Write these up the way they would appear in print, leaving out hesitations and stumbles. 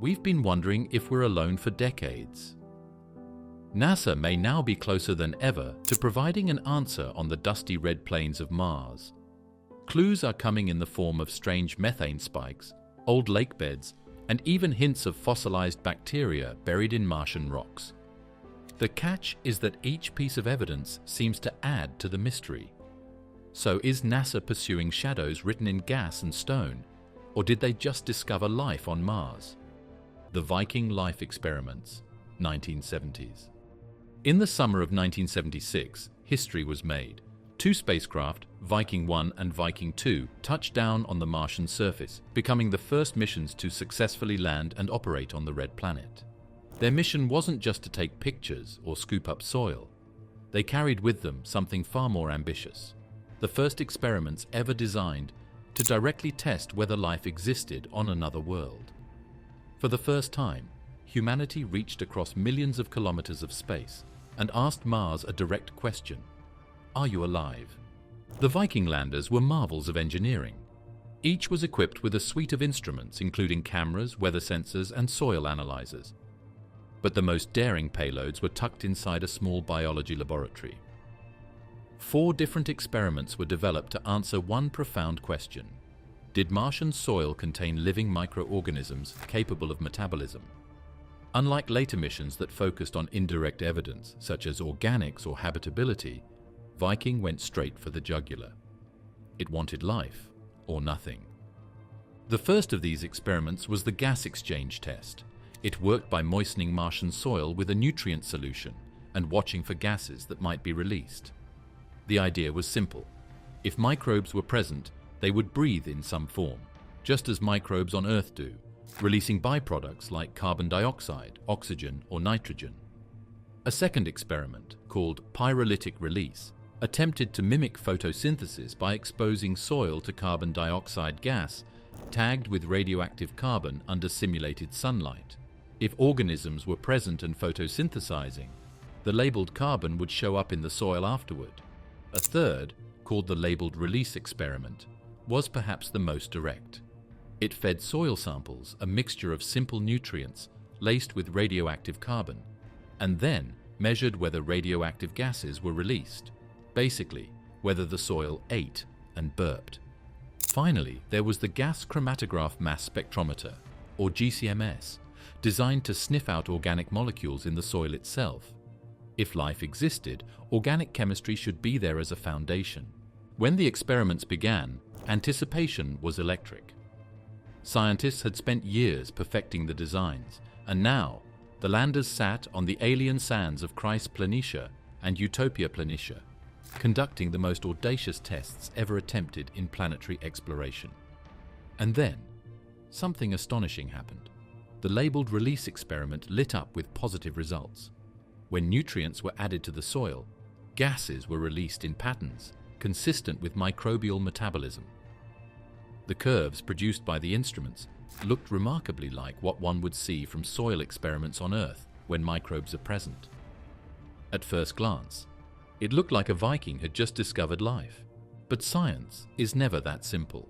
we've been wondering if we're alone for decades. NASA may now be closer than ever to providing an answer on the dusty red plains of Mars. Clues are coming in the form of strange methane spikes, old lakebeds, and even hints of fossilized bacteria buried in Martian rocks. The catch is that each piece of evidence seems to add to the mystery. So is NASA pursuing shadows written in gas and stone, or did they just discover life on Mars? The Viking Life Experiments, 1970s. In the summer of 1976, history was made. Two spacecraft, Viking 1 and Viking 2, touched down on the Martian surface, becoming the first missions to successfully land and operate on the Red Planet. Their mission wasn't just to take pictures or scoop up soil. They carried with them something far more ambitious: the first experiments ever designed to directly test whether life existed on another world. For the first time, humanity reached across millions of kilometers of space and asked Mars a direct question: are you alive? The Viking landers were marvels of engineering. Each was equipped with a suite of instruments including cameras, weather sensors, and soil analyzers. But the most daring payloads were tucked inside a small biology laboratory. 4 different experiments were developed to answer one profound question: did Martian soil contain living microorganisms capable of metabolism? Unlike later missions that focused on indirect evidence, such as organics or habitability, Viking went straight for the jugular. It wanted life or nothing. The first of these experiments was the gas exchange test. It worked by moistening Martian soil with a nutrient solution and watching for gases that might be released. The idea was simple. If microbes were present, they would breathe in some form, just as microbes on Earth do, releasing byproducts like carbon dioxide, oxygen, or nitrogen. A second experiment, called pyrolytic release, attempted to mimic photosynthesis by exposing soil to carbon dioxide gas tagged with radioactive carbon under simulated sunlight. If organisms were present and photosynthesizing, the labeled carbon would show up in the soil afterward. A third, called the labeled release experiment, was perhaps the most direct. It fed soil samples a mixture of simple nutrients laced with radioactive carbon, and then measured whether radioactive gases were released, basically whether the soil ate and burped. Finally, there was the gas chromatograph mass spectrometer, or GCMS, designed to sniff out organic molecules in the soil itself. If life existed, organic chemistry should be there as a foundation. When the experiments began, anticipation was electric. Scientists had spent years perfecting the designs, and now the landers sat on the alien sands of Chryse Planitia and Utopia Planitia, conducting the most audacious tests ever attempted in planetary exploration. And then, something astonishing happened. The labeled release experiment lit up with positive results. When nutrients were added to the soil, gases were released in patterns consistent with microbial metabolism. The curves produced by the instruments looked remarkably like what one would see from soil experiments on Earth when microbes are present. At first glance, it looked like a Viking had just discovered life. But science is never that simple.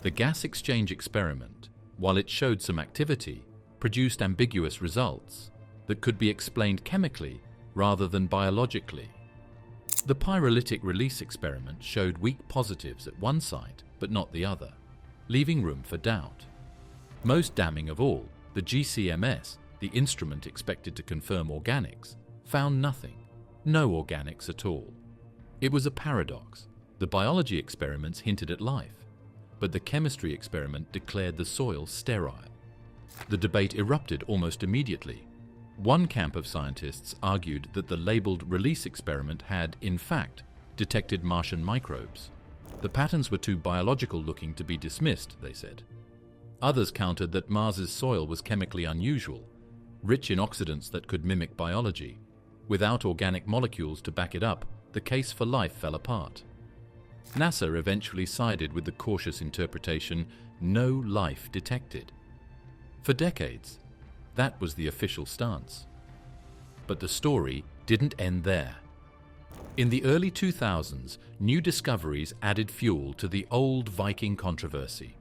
The gas exchange experiment, while it showed some activity, produced ambiguous results that could be explained chemically rather than biologically. The pyrolytic release experiment showed weak positives at one site but not the other, leaving room for doubt. Most damning of all, the GCMS, the instrument expected to confirm organics, found nothing, no organics at all. It was a paradox. The biology experiments hinted at life, but the chemistry experiment declared the soil sterile. The debate erupted almost immediately. One camp of scientists argued that the labeled release experiment had, in fact, detected Martian microbes. The patterns were too biological looking to be dismissed, they said. Others countered that Mars's soil was chemically unusual, rich in oxidants that could mimic biology. Without organic molecules to back it up, the case for life fell apart. NASA eventually sided with the cautious interpretation, no life detected. For decades, that was the official stance. But the story didn't end there. In the early 2000s, new discoveries added fuel to the old Viking controversy.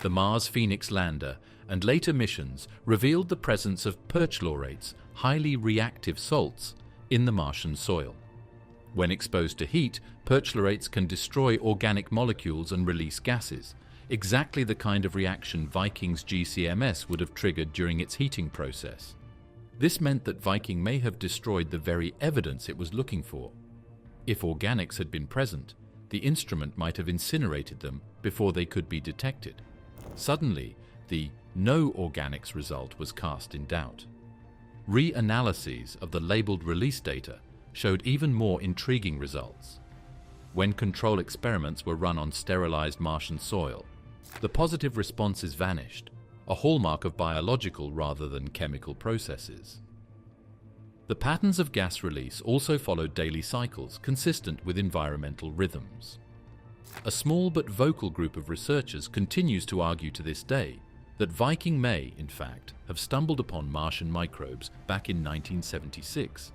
The Mars Phoenix lander and later missions revealed the presence of perchlorates, highly reactive salts, in the Martian soil. When exposed to heat, perchlorates can destroy organic molecules and release gases, exactly the kind of reaction Viking's GCMS would have triggered during its heating process. This meant that Viking may have destroyed the very evidence it was looking for. If organics had been present, the instrument might have incinerated them before they could be detected. Suddenly, the no organics result was cast in doubt. Reanalyses of the labeled release data showed even more intriguing results. When control experiments were run on sterilized Martian soil, the positive responses vanished, a hallmark of biological rather than chemical processes. The patterns of gas release also followed daily cycles consistent with environmental rhythms. A small but vocal group of researchers continues to argue to this day that Viking may, in fact, have stumbled upon Martian microbes back in 1976.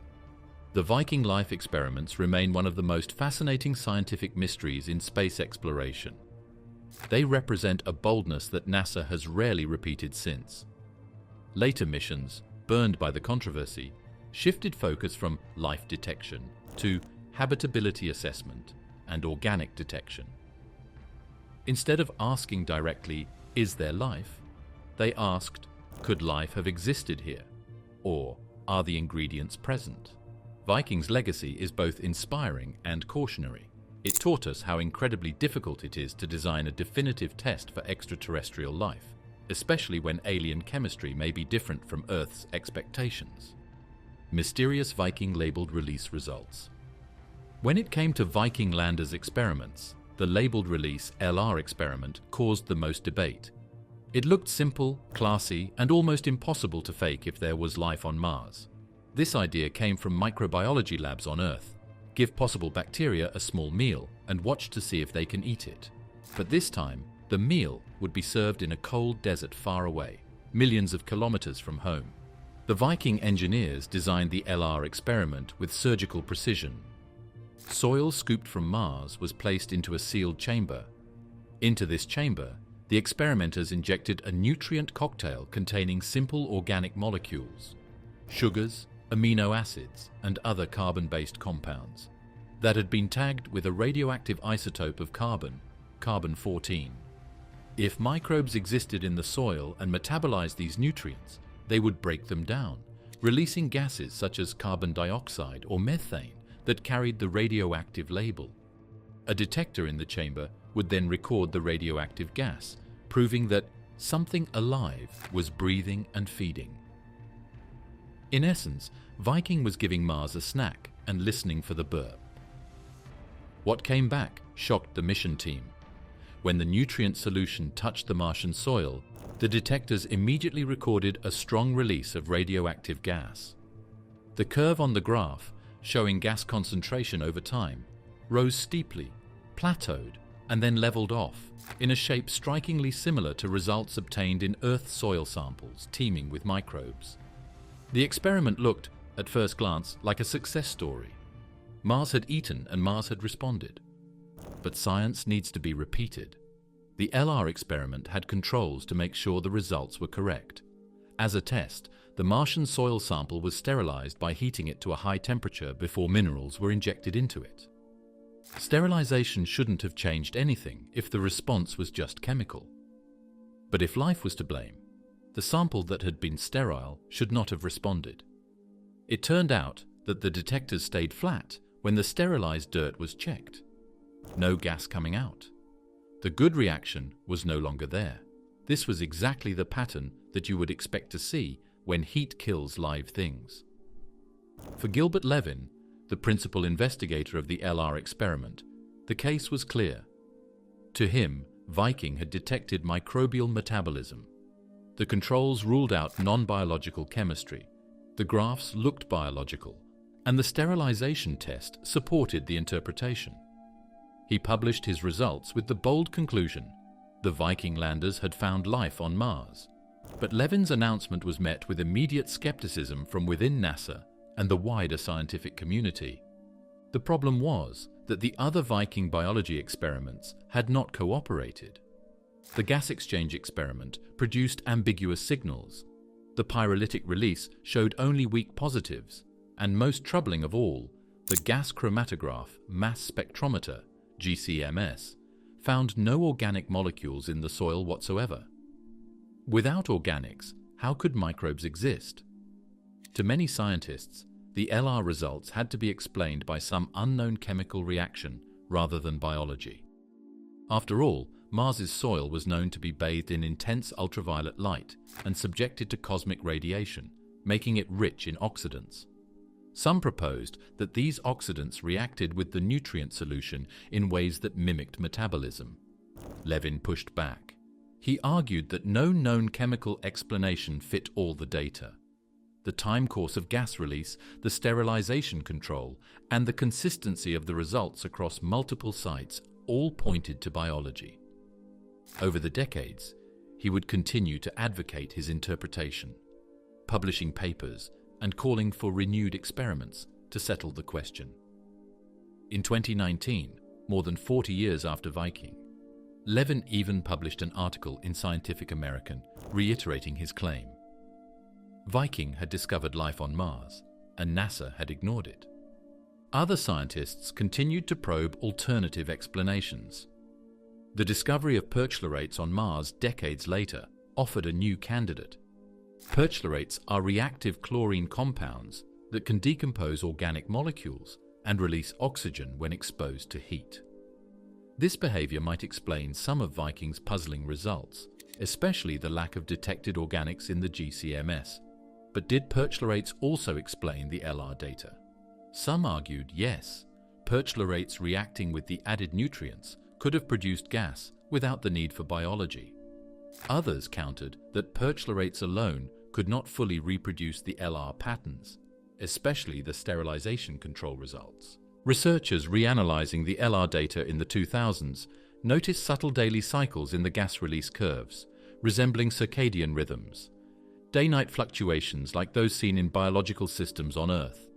The Viking life experiments remain one of the most fascinating scientific mysteries in space exploration. They represent a boldness that NASA has rarely repeated since. Later missions, burned by the controversy, shifted focus from life detection to habitability assessment and organic detection. Instead of asking directly, "Is there life?" they asked, "Could life have existed here?" Or, "Are the ingredients present?" Viking's legacy is both inspiring and cautionary. It taught us how incredibly difficult it is to design a definitive test for extraterrestrial life, especially when alien chemistry may be different from Earth's expectations. Mysterious Viking labeled release results. When it came to Viking landers experiments, the labeled release LR experiment caused the most debate. It looked simple, classy, and almost impossible to fake if there was life on Mars. This idea came from microbiology labs on Earth. Give possible bacteria a small meal and watch to see if they can eat it. But this time, the meal would be served in a cold desert far away, millions of kilometers from home. The Viking engineers designed the LR experiment with surgical precision. Soil scooped from Mars was placed into a sealed chamber. Into this chamber, the experimenters injected a nutrient cocktail containing simple organic molecules, sugars, amino acids, and other carbon-based compounds that had been tagged with a radioactive isotope of carbon, carbon-14. If microbes existed in the soil and metabolized these nutrients, they would break them down, releasing gases such as carbon dioxide or methane that carried the radioactive label. A detector in the chamber would then record the radioactive gas, proving that something alive was breathing and feeding. In essence, Viking was giving Mars a snack and listening for the burp. What came back shocked the mission team. When the nutrient solution touched the Martian soil, the detectors immediately recorded a strong release of radioactive gas. The curve on the graph, showing gas concentration over time, rose steeply, plateaued, and then leveled off, in a shape strikingly similar to results obtained in Earth soil samples teeming with microbes. The experiment looked, at first glance, like a success story. Mars had eaten and Mars had responded. But science needs to be repeated. The LR experiment had controls to make sure the results were correct. As a test, the Martian soil sample was sterilized by heating it to a high temperature before minerals were injected into it. Sterilization shouldn't have changed anything if the response was just chemical. But if life was to blame, the sample that had been sterile should not have responded. It turned out that the detectors stayed flat when the sterilized dirt was checked. No gas coming out. The good reaction was no longer there. This was exactly the pattern that you would expect to see when heat kills live things. For Gilbert Levin, the principal investigator of the LR experiment, the case was clear. To him, Viking had detected microbial metabolism. The controls ruled out non-biological chemistry. The graphs looked biological, and the sterilization test supported the interpretation. He published his results with the bold conclusion: the Viking landers had found life on Mars. But Levin's announcement was met with immediate skepticism from within NASA and the wider scientific community. The problem was that the other Viking biology experiments had not cooperated. The gas exchange experiment produced ambiguous signals. The pyrolytic release showed only weak positives, and most troubling of all, the gas chromatograph mass spectrometer, GCMS, found no organic molecules in the soil whatsoever. Without organics, how could microbes exist? To many scientists, the LR results had to be explained by some unknown chemical reaction rather than biology. After all, Mars's soil was known to be bathed in intense ultraviolet light and subjected to cosmic radiation, making it rich in oxidants. Some proposed that these oxidants reacted with the nutrient solution in ways that mimicked metabolism. Levin pushed back. He argued that no known chemical explanation fit all the data. The time course of gas release, the sterilization control, and the consistency of the results across multiple sites all pointed to biology. Over the decades, he would continue to advocate his interpretation, publishing papers and calling for renewed experiments to settle the question. In 2019, more than 40 years after Viking, Levin even published an article in Scientific American reiterating his claim. Viking had discovered life on Mars, and NASA had ignored it. Other scientists continued to probe alternative explanations. The discovery of perchlorates on Mars decades later offered a new candidate. Perchlorates are reactive chlorine compounds that can decompose organic molecules and release oxygen when exposed to heat. This behavior might explain some of Viking's puzzling results, especially the lack of detected organics in the GCMS. But did perchlorates also explain the LR data? Some argued yes, perchlorates reacting with the added nutrients could have produced gas without the need for biology. Others countered that perchlorates alone could not fully reproduce the LR patterns, especially the sterilization control results. Researchers reanalyzing the LR data in the 2000s noticed subtle daily cycles in the gas release curves, resembling circadian rhythms, day-night fluctuations like those seen in biological systems on Earth.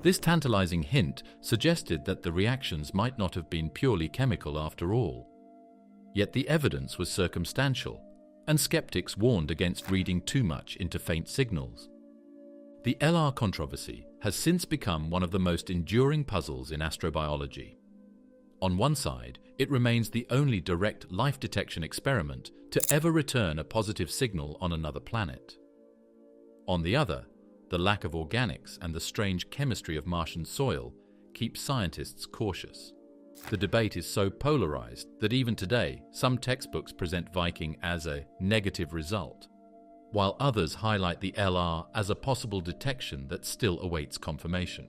This tantalizing hint suggested that the reactions might not have been purely chemical after all. Yet the evidence was circumstantial, and skeptics warned against reading too much into faint signals. The LR controversy has since become one of the most enduring puzzles in astrobiology. On one side, it remains the only direct life detection experiment to ever return a positive signal on another planet. On the other, the lack of organics and the strange chemistry of Martian soil keep scientists cautious. The debate is so polarized that even today, some textbooks present Viking as a negative result, while others highlight the LR as a possible detection that still awaits confirmation.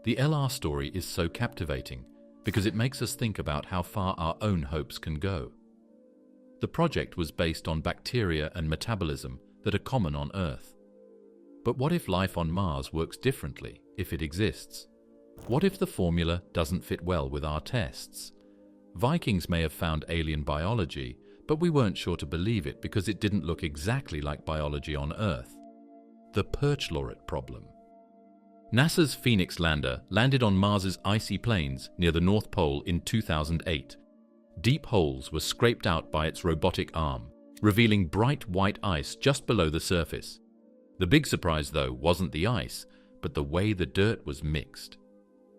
The LR story is so captivating because it makes us think about how far our own hopes can go. The project was based on bacteria and metabolism that are common on Earth. But what if life on Mars works differently, if it exists? What if the formula doesn't fit well with our tests? Vikings may have found alien biology, but we weren't sure to believe it because it didn't look exactly like biology on Earth. The Perchlorate problem. NASA's Phoenix lander landed on Mars's icy plains near the North Pole in 2008. Deep holes were scraped out by its robotic arm, revealing bright white ice just below the surface. The big surprise, though, wasn't the ice, but the way the dirt was mixed.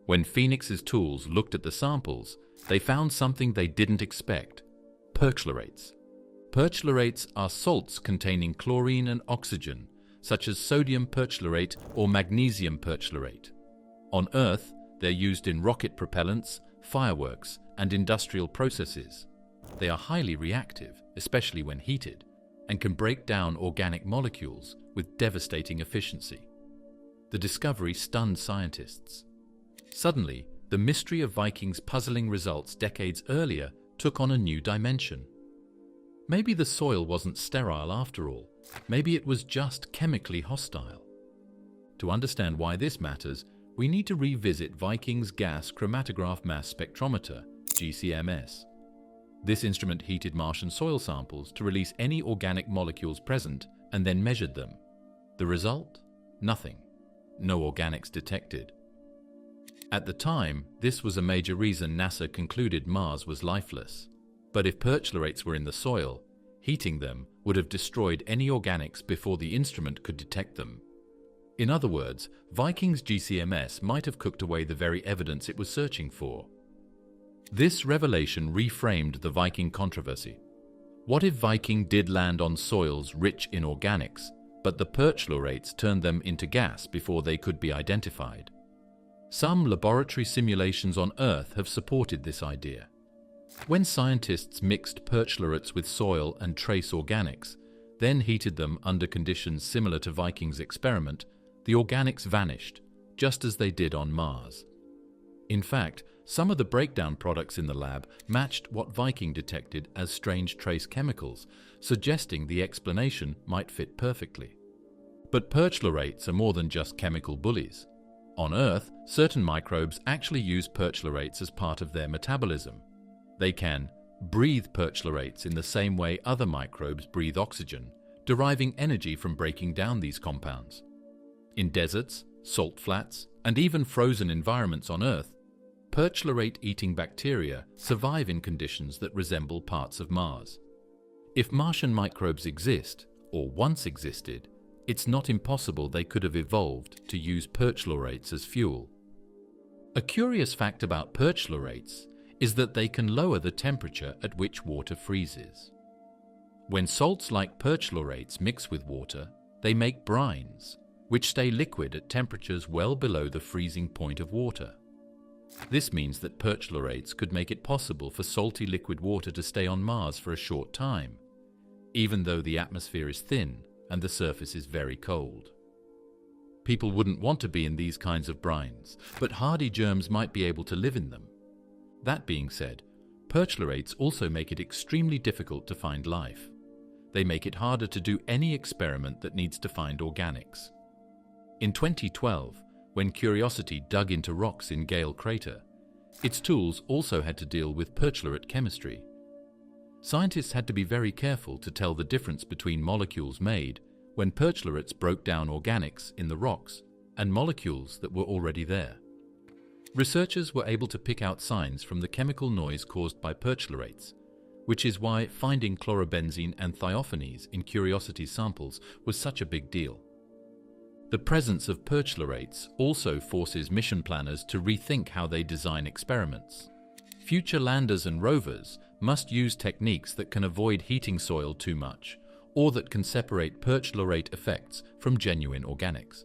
When Phoenix's tools looked at the samples, they found something they didn't expect: perchlorates. Perchlorates are salts containing chlorine and oxygen, such as sodium perchlorate or magnesium perchlorate. On Earth, they're used in rocket propellants, fireworks, and industrial processes. They are highly reactive, especially when heated, and can break down organic molecules with devastating efficiency. The discovery stunned scientists. Suddenly, the mystery of Viking's puzzling results decades earlier took on a new dimension. Maybe the soil wasn't sterile after all. Maybe it was just chemically hostile. To understand why this matters, we need to revisit Viking's gas chromatograph mass spectrometer, GCMS. This instrument heated Martian soil samples to release any organic molecules present and then measured them. The result? Nothing. No organics detected. At the time, this was a major reason NASA concluded Mars was lifeless. But if perchlorates were in the soil, heating them would have destroyed any organics before the instrument could detect them. In other words, Viking's GCMS might have cooked away the very evidence it was searching for. This revelation reframed the Viking controversy. What if Viking did land on soils rich in organics, but the perchlorates turned them into gas before they could be identified? Some laboratory simulations on Earth have supported this idea. When scientists mixed perchlorates with soil and trace organics, then heated them under conditions similar to Viking's experiment, the organics vanished, just as they did on Mars. In fact, some of the breakdown products in the lab matched what Viking detected as strange trace chemicals, suggesting the explanation might fit perfectly. But perchlorates are more than just chemical bullies. On Earth, certain microbes actually use perchlorates as part of their metabolism. They can breathe perchlorates in the same way other microbes breathe oxygen, deriving energy from breaking down these compounds. In deserts, salt flats, and even frozen environments on Earth, perchlorate-eating bacteria survive in conditions that resemble parts of Mars. If Martian microbes exist, or once existed, it's not impossible they could have evolved to use perchlorates as fuel. A curious fact about perchlorates is that they can lower the temperature at which water freezes. When salts like perchlorates mix with water, they make brines, which stay liquid at temperatures well below the freezing point of water. This means that perchlorates could make it possible for salty liquid water to stay on Mars for a short time, even though the atmosphere is thin and the surface is very cold. People wouldn't want to be in these kinds of brines, but hardy germs might be able to live in them. That being said, perchlorates also make it extremely difficult to find life. They make it harder to do any experiment that needs to find organics. In 2012, when Curiosity dug into rocks in Gale Crater, its tools also had to deal with perchlorate chemistry. Scientists had to be very careful to tell the difference between molecules made when perchlorates broke down organics in the rocks and molecules that were already there. Researchers were able to pick out signs from the chemical noise caused by perchlorates, which is why finding chlorobenzene and thiophenies in Curiosity's samples was such a big deal. The presence of perchlorates also forces mission planners to rethink how they design experiments. Future landers and rovers must use techniques that can avoid heating soil too much, or that can separate perchlorate effects from genuine organics.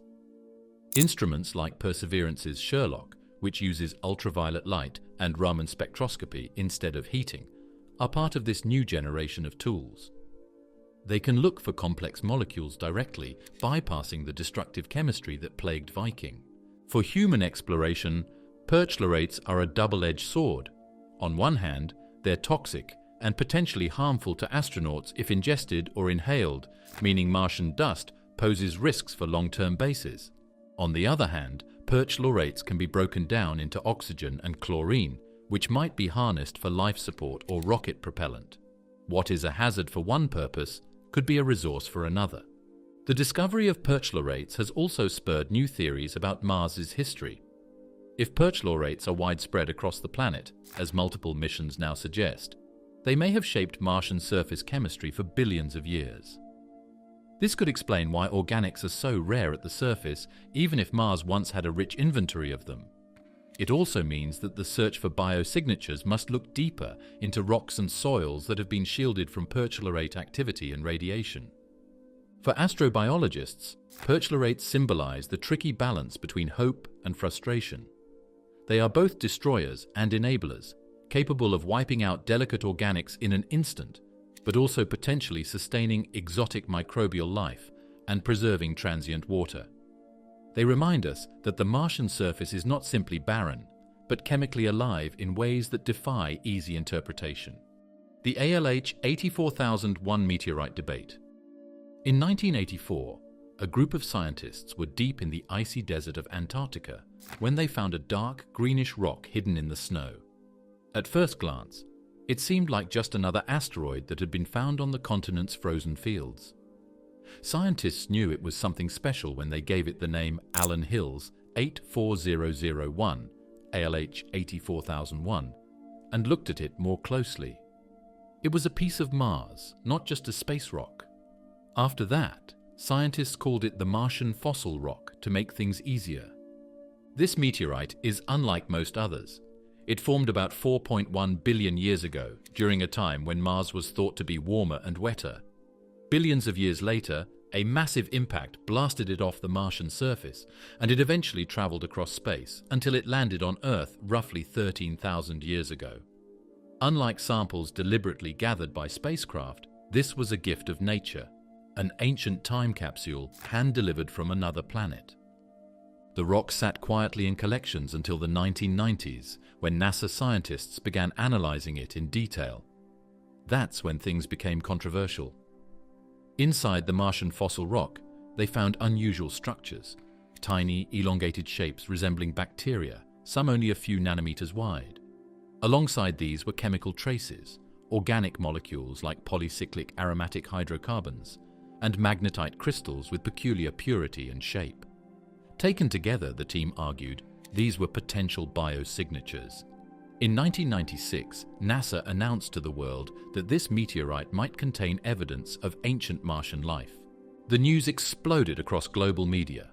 Instruments like Perseverance's Sherlock, which uses ultraviolet light and Raman spectroscopy instead of heating, are part of this new generation of tools. They can look for complex molecules directly, bypassing the destructive chemistry that plagued Viking. For human exploration, perchlorates are a double-edged sword. On one hand, they're toxic and potentially harmful to astronauts if ingested or inhaled, meaning Martian dust poses risks for long-term bases. On the other hand, perchlorates can be broken down into oxygen and chlorine, which might be harnessed for life support or rocket propellant. What is a hazard for one purpose could be a resource for another. The discovery of perchlorates has also spurred new theories about Mars's history. If perchlorates are widespread across the planet, as multiple missions now suggest, they may have shaped Martian surface chemistry for billions of years. This could explain why organics are so rare at the surface, even if Mars once had a rich inventory of them. It also means that the search for biosignatures must look deeper into rocks and soils that have been shielded from perchlorate activity and radiation. For astrobiologists, perchlorates symbolize the tricky balance between hope and frustration. They are both destroyers and enablers, capable of wiping out delicate organics in an instant, but also potentially sustaining exotic microbial life and preserving transient water. They remind us that the Martian surface is not simply barren, but chemically alive in ways that defy easy interpretation. The ALH 84001 meteorite debate. In 1984, a group of scientists were deep in the icy desert of Antarctica when they found a dark, greenish rock hidden in the snow. At first glance, it seemed like just another asteroid that had been found on the continent's frozen fields. Scientists knew it was something special when they gave it the name Allen Hills 84001, ALH 84001, and looked at it more closely. It was a piece of Mars, not just a space rock. After that, scientists called it the Martian fossil rock to make things easier. This meteorite is unlike most others. It formed about 4.1 billion years ago, during a time when Mars was thought to be warmer and wetter. Billions of years later, a massive impact blasted it off the Martian surface, and it eventually traveled across space until it landed on Earth roughly 13,000 years ago. Unlike samples deliberately gathered by spacecraft, this was a gift of nature, an ancient time capsule hand-delivered from another planet. The rock sat quietly in collections until the 1990s, when NASA scientists began analyzing it in detail. That's when things became controversial. Inside the Martian fossil rock, they found unusual structures, tiny, elongated shapes resembling bacteria, some only a few nanometers wide. Alongside these were chemical traces, organic molecules like polycyclic aromatic hydrocarbons, and magnetite crystals with peculiar purity and shape. Taken together, the team argued, these were potential biosignatures. In 1996, NASA announced to the world that this meteorite might contain evidence of ancient Martian life. The news exploded across global media.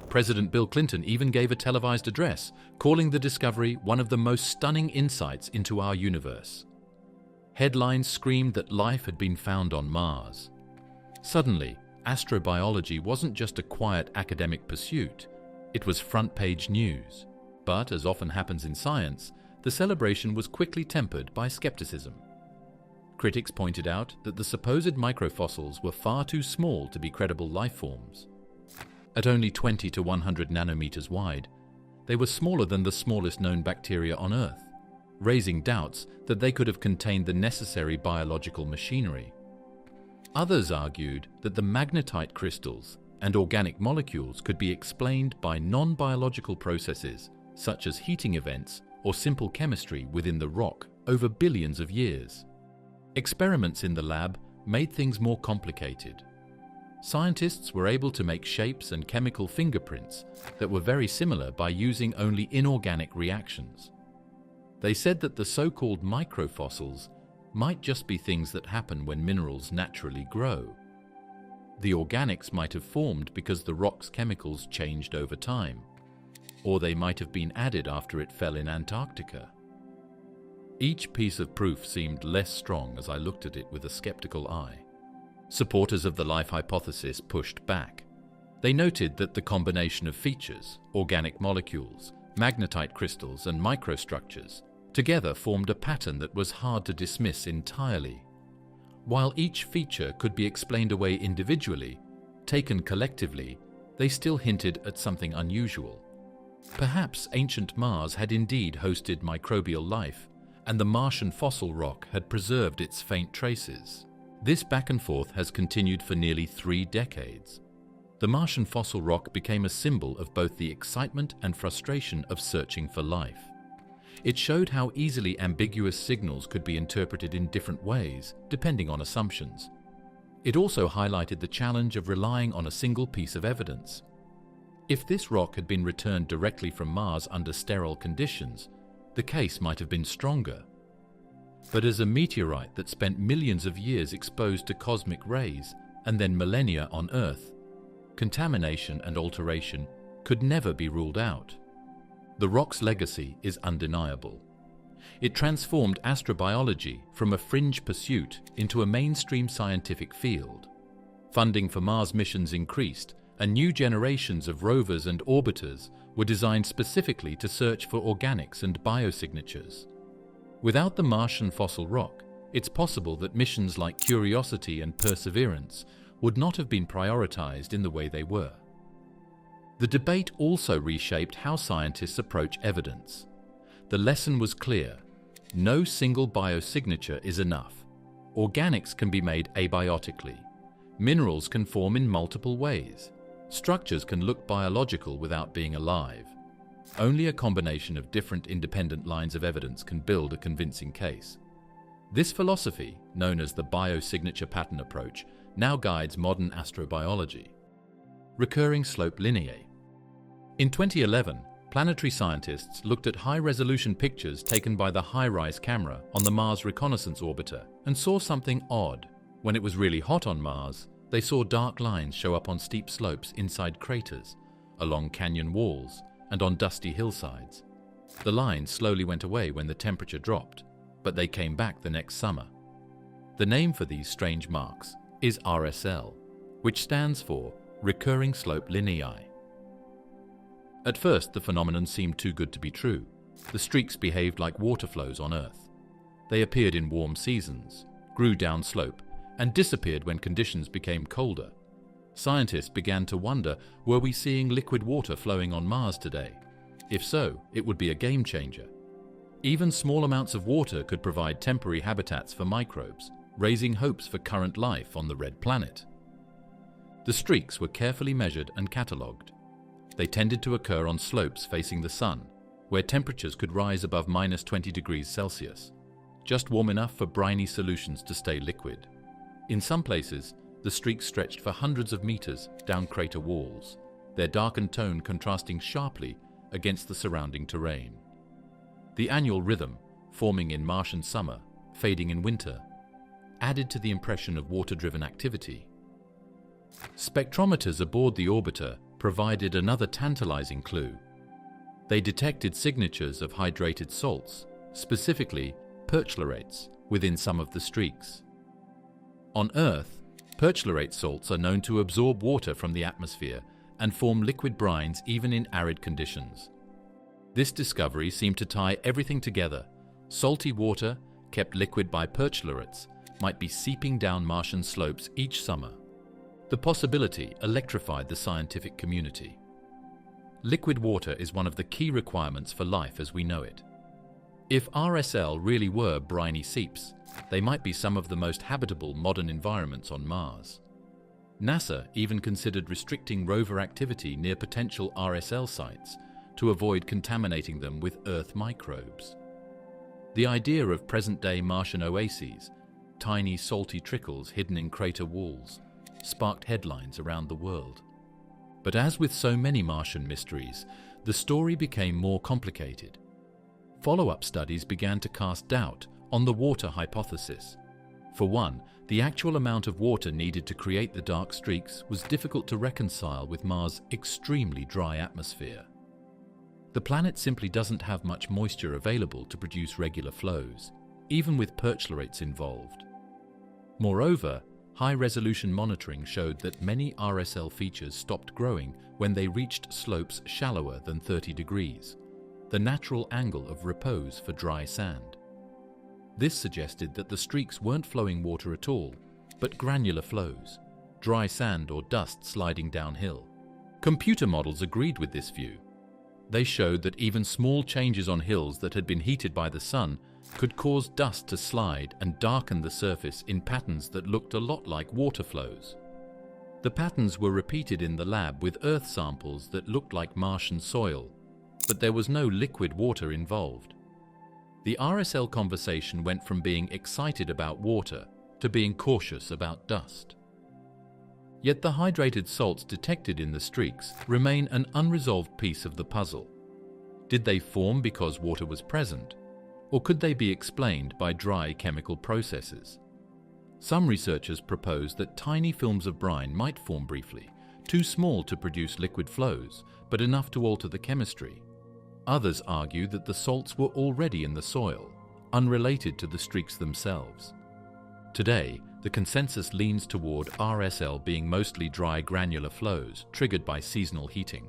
President Bill Clinton even gave a televised address, calling the discovery one of the most stunning insights into our universe. Headlines screamed that life had been found on Mars. Suddenly, astrobiology wasn't just a quiet academic pursuit, it was front-page news. But, as often happens in science, the celebration was quickly tempered by skepticism. Critics pointed out that the supposed microfossils were far too small to be credible life forms. At only 20 to 100 nanometers wide, they were smaller than the smallest known bacteria on Earth, raising doubts that they could have contained the necessary biological machinery. Others argued that the magnetite crystals and organic molecules could be explained by non-biological processes, such as heating events or simple chemistry within the rock over billions of years. Experiments in the lab made things more complicated. Scientists were able to make shapes and chemical fingerprints that were very similar by using only inorganic reactions. They said that the so-called microfossils might just be things that happen when minerals naturally grow. The organics might have formed because the rock's chemicals changed over time, or they might have been added after it fell in Antarctica. Each piece of proof seemed less strong as I looked at it with a skeptical eye. Supporters of the life hypothesis pushed back. They noted that the combination of features, organic molecules, magnetite crystals, and microstructures together formed a pattern that was hard to dismiss entirely. While each feature could be explained away individually, taken collectively, they still hinted at something unusual. Perhaps ancient Mars had indeed hosted microbial life, and the Martian fossil rock had preserved its faint traces. This back and forth has continued for nearly 3 decades. The Martian fossil rock became a symbol of both the excitement and frustration of searching for life. It showed how easily ambiguous signals could be interpreted in different ways, depending on assumptions. It also highlighted the challenge of relying on a single piece of evidence. If this rock had been returned directly from Mars under sterile conditions, the case might have been stronger. But as a meteorite that spent millions of years exposed to cosmic rays and then millennia on Earth, contamination and alteration could never be ruled out. The rock's legacy is undeniable. It transformed astrobiology from a fringe pursuit into a mainstream scientific field. Funding for Mars missions increased, and new generations of rovers and orbiters were designed specifically to search for organics and biosignatures. Without the Martian fossil rock, it's possible that missions like Curiosity and Perseverance would not have been prioritized in the way they were. The debate also reshaped how scientists approach evidence. The lesson was clear: no single biosignature is enough. Organics can be made abiotically. Minerals can form in multiple ways. Structures can look biological without being alive. Only a combination of different independent lines of evidence can build a convincing case. This philosophy, known as the biosignature pattern approach, now guides modern astrobiology. Recurring slope lineae. In 2011, planetary scientists looked at high-resolution pictures taken by the HiRISE camera on the Mars Reconnaissance Orbiter and saw something odd. When it was really hot on Mars, they saw dark lines show up on steep slopes inside craters, along canyon walls, and on dusty hillsides. The lines slowly went away when the temperature dropped, but they came back the next summer. The name for these strange marks is RSL, which stands for Recurring Slope Lineae. At first, the phenomenon seemed too good to be true. The streaks behaved like water flows on Earth. They appeared in warm seasons, grew downslope, and disappeared when conditions became colder. Scientists began to wonder, were we seeing liquid water flowing on Mars today? If so, it would be a game changer. Even small amounts of water could provide temporary habitats for microbes, raising hopes for current life on the red planet. The streaks were carefully measured and catalogued. They tended to occur on slopes facing the sun, where temperatures could rise above -20 degrees Celsius, just warm enough for briny solutions to stay liquid. In some places, the streaks stretched for hundreds of meters down crater walls, their darkened tone contrasting sharply against the surrounding terrain. The annual rhythm, forming in Martian summer, fading in winter, added to the impression of water-driven activity. Spectrometers aboard the orbiter provided another tantalizing clue. They detected signatures of hydrated salts, specifically perchlorates, within some of the streaks. On Earth, perchlorate salts are known to absorb water from the atmosphere and form liquid brines even in arid conditions. This discovery seemed to tie everything together. Salty water, kept liquid by perchlorates, might be seeping down Martian slopes each summer. The possibility electrified the scientific community. Liquid water is one of the key requirements for life as we know it. If RSL really were briny seeps, they might be some of the most habitable modern environments on Mars. NASA even considered restricting rover activity near potential RSL sites to avoid contaminating them with Earth microbes. The idea of present-day Martian oases, tiny salty trickles hidden in crater walls, sparked headlines around the world. But as with so many Martian mysteries, the story became more complicated. Follow-up studies began to cast doubt on the water hypothesis. For one, the actual amount of water needed to create the dark streaks was difficult to reconcile with Mars' extremely dry atmosphere. The planet simply doesn't have much moisture available to produce regular flows, even with perchlorates involved. Moreover, high-resolution monitoring showed that many RSL features stopped growing when they reached slopes shallower than 30 degrees, the natural angle of repose for dry sand. This suggested that the streaks weren't flowing water at all, but granular flows, dry sand or dust sliding downhill. Computer models agreed with this view. They showed that even small changes on hills that had been heated by the sun could cause dust to slide and darken the surface in patterns that looked a lot like water flows. The patterns were repeated in the lab with Earth samples that looked like Martian soil, but there was no liquid water involved. The RSL conversation went from being excited about water to being cautious about dust. Yet the hydrated salts detected in the streaks remain an unresolved piece of the puzzle. Did they form because water was present, or could they be explained by dry chemical processes? Some researchers propose that tiny films of brine might form briefly, too small to produce liquid flows, but enough to alter the chemistry. Others argue that the salts were already in the soil, unrelated to the streaks themselves. Today, the consensus leans toward RSL being mostly dry granular flows triggered by seasonal heating.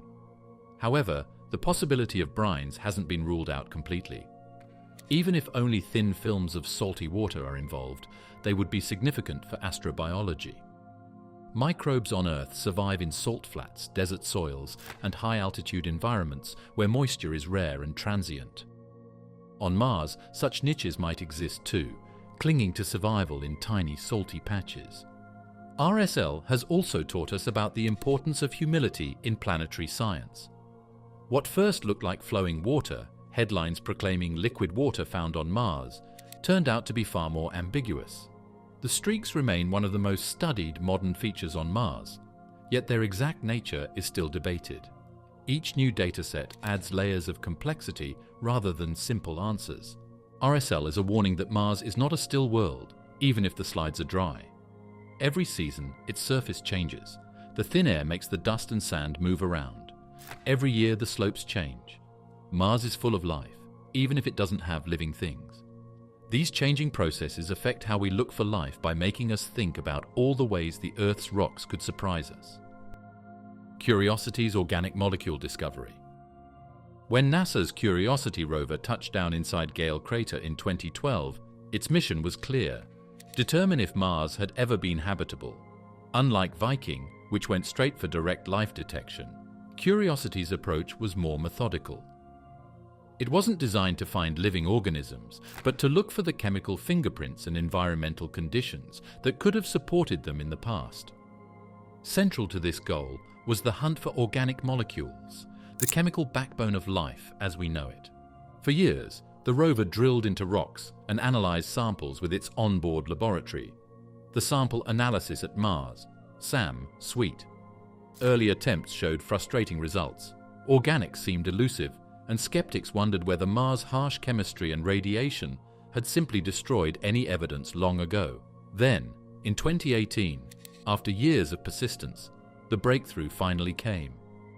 However, the possibility of brines hasn't been ruled out completely. Even if only thin films of salty water are involved, they would be significant for astrobiology. Microbes on Earth survive in salt flats, desert soils, and high-altitude environments where moisture is rare and transient. On Mars, such niches might exist too, clinging to survival in tiny salty patches. RSL has also taught us about the importance of humility in planetary science. What first looked like flowing water, headlines proclaiming liquid water found on Mars, turned out to be far more ambiguous. The streaks remain one of the most studied modern features on Mars, yet their exact nature is still debated. Each new dataset adds layers of complexity rather than simple answers. RSL is a warning that Mars is not a still world, even if the slides are dry. Every season, its surface changes. The thin air makes the dust and sand move around. Every year, the slopes change. Mars is full of life, even if it doesn't have living things. These changing processes affect how we look for life by making us think about all the ways the Earth's rocks could surprise us. Curiosity's organic molecule discovery. When NASA's Curiosity rover touched down inside Gale Crater in 2012, its mission was clear: determine if Mars had ever been habitable. Unlike Viking, which went straight for direct life detection, Curiosity's approach was more methodical. It wasn't designed to find living organisms, but to look for the chemical fingerprints and environmental conditions that could have supported them in the past. Central to this goal was the hunt for organic molecules, the chemical backbone of life as we know it. For years, the rover drilled into rocks and analyzed samples with its onboard laboratory. The sample analysis at Mars, SAM, sweet. Early attempts showed frustrating results. Organics seemed elusive, and skeptics wondered whether Mars' harsh chemistry and radiation had simply destroyed any evidence long ago. Then, in 2018, after years of persistence, the breakthrough finally came.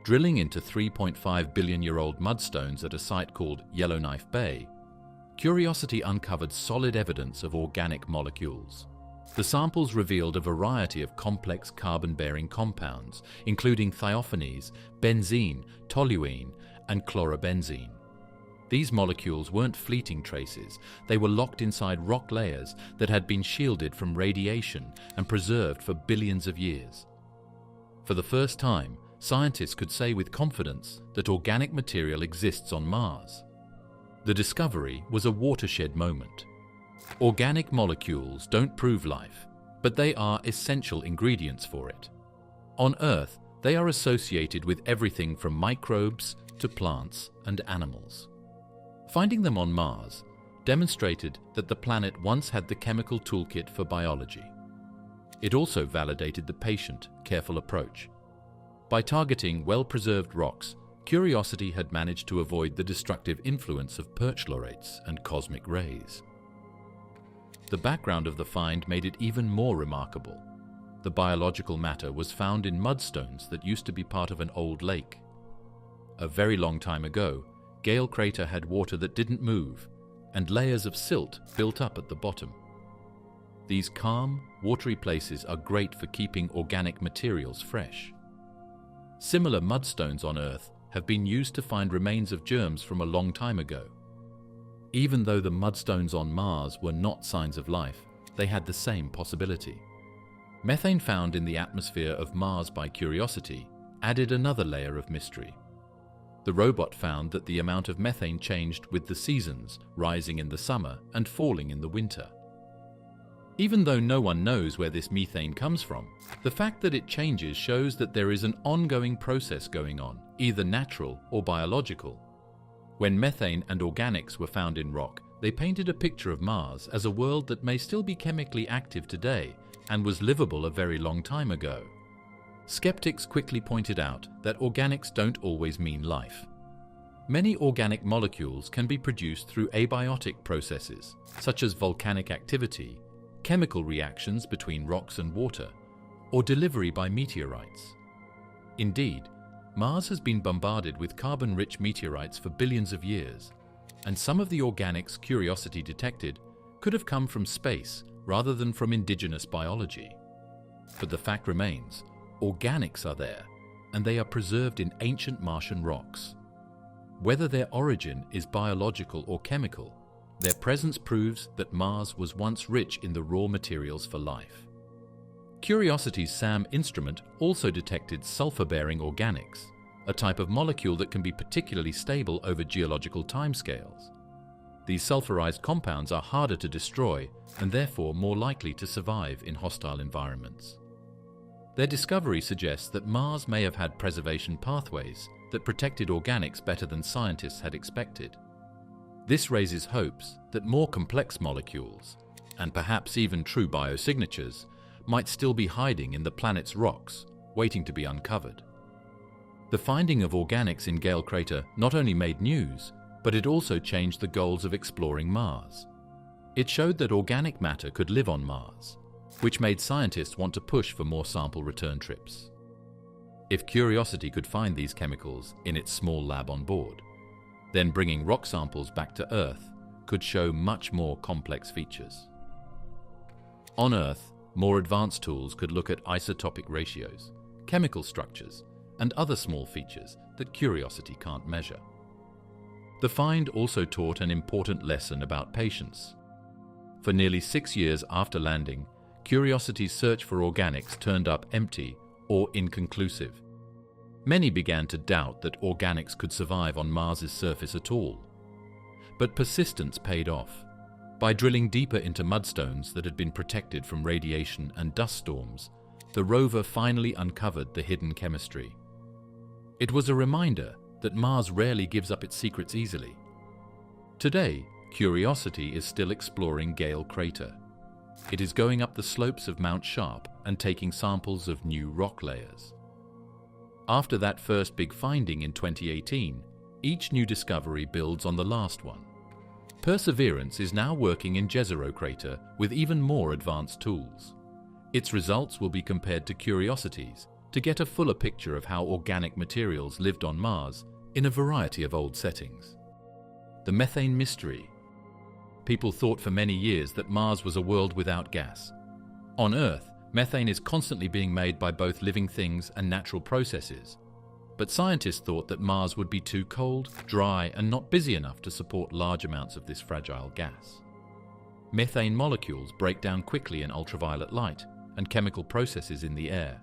Drilling into 3.5 billion-year-old mudstones at a site called Yellowknife Bay, Curiosity uncovered solid evidence of organic molecules. The samples revealed a variety of complex carbon-bearing compounds, including thiophanes, benzene, toluene, and chlorobenzene. These molecules weren't fleeting traces, they were locked inside rock layers that had been shielded from radiation and preserved for billions of years. For the first time, scientists could say with confidence that organic material exists on Mars. The discovery was a watershed moment. Organic molecules don't prove life, but they are essential ingredients for it. On Earth, they are associated with everything from microbes to plants and animals. Finding them on Mars demonstrated that the planet once had the chemical toolkit for biology. It also validated the patient, careful approach. By targeting well-preserved rocks, Curiosity had managed to avoid the destructive influence of perchlorates and cosmic rays. The background of the find made it even more remarkable. The biological matter was found in mudstones that used to be part of an old lake. A very long time ago, Gale Crater had water that didn't move, and layers of silt built up at the bottom. These calm, watery places are great for keeping organic materials fresh. Similar mudstones on Earth have been used to find remains of germs from a long time ago. Even though the mudstones on Mars were not signs of life, they had the same possibility. Methane found in the atmosphere of Mars by Curiosity added another layer of mystery. The robot found that the amount of methane changed with the seasons, rising in the summer and falling in the winter. Even though no one knows where this methane comes from, the fact that it changes shows that there is an ongoing process going on, either natural or biological. When methane and organics were found in rock, they painted a picture of Mars as a world that may still be chemically active today and was livable a very long time ago. Skeptics quickly pointed out that organics don't always mean life. Many organic molecules can be produced through abiotic processes, such as volcanic activity, chemical reactions between rocks and water, or delivery by meteorites. Indeed, Mars has been bombarded with carbon-rich meteorites for billions of years, and some of the organics Curiosity detected could have come from space rather than from indigenous biology. But the fact remains, organics are there, and they are preserved in ancient Martian rocks. Whether their origin is biological or chemical, their presence proves that Mars was once rich in the raw materials for life. Curiosity's SAM instrument also detected sulfur-bearing organics, a type of molecule that can be particularly stable over geological timescales. These sulfurized compounds are harder to destroy and therefore more likely to survive in hostile environments. Their discovery suggests that Mars may have had preservation pathways that protected organics better than scientists had expected. This raises hopes that more complex molecules, and perhaps even true biosignatures, might still be hiding in the planet's rocks, waiting to be uncovered. The finding of organics in Gale Crater not only made news, but it also changed the goals of exploring Mars. It showed that organic matter could live on Mars, which made scientists want to push for more sample return trips. If Curiosity could find these chemicals in its small lab on board, then bringing rock samples back to Earth could show much more complex features. On Earth, more advanced tools could look at isotopic ratios, chemical structures, and other small features that Curiosity can't measure. The find also taught an important lesson about patience. For nearly 6 years after landing, Curiosity's search for organics turned up empty or inconclusive. Many began to doubt that organics could survive on Mars's surface at all. But persistence paid off. By drilling deeper into mudstones that had been protected from radiation and dust storms, the rover finally uncovered the hidden chemistry. It was a reminder that Mars rarely gives up its secrets easily. Today, Curiosity is still exploring Gale Crater. It is going up the slopes of Mount Sharp and taking samples of new rock layers. After that first big finding in 2018, each new discovery builds on the last one. Perseverance is now working in Jezero crater with even more advanced tools. Its results will be compared to Curiosity's to get a fuller picture of how organic materials lived on Mars in a variety of old settings. The methane mystery. People thought for many years that Mars was a world without gas. On Earth, methane is constantly being made by both living things and natural processes. But scientists thought that Mars would be too cold, dry, and not busy enough to support large amounts of this fragile gas. Methane molecules break down quickly in ultraviolet light and chemical processes in the air.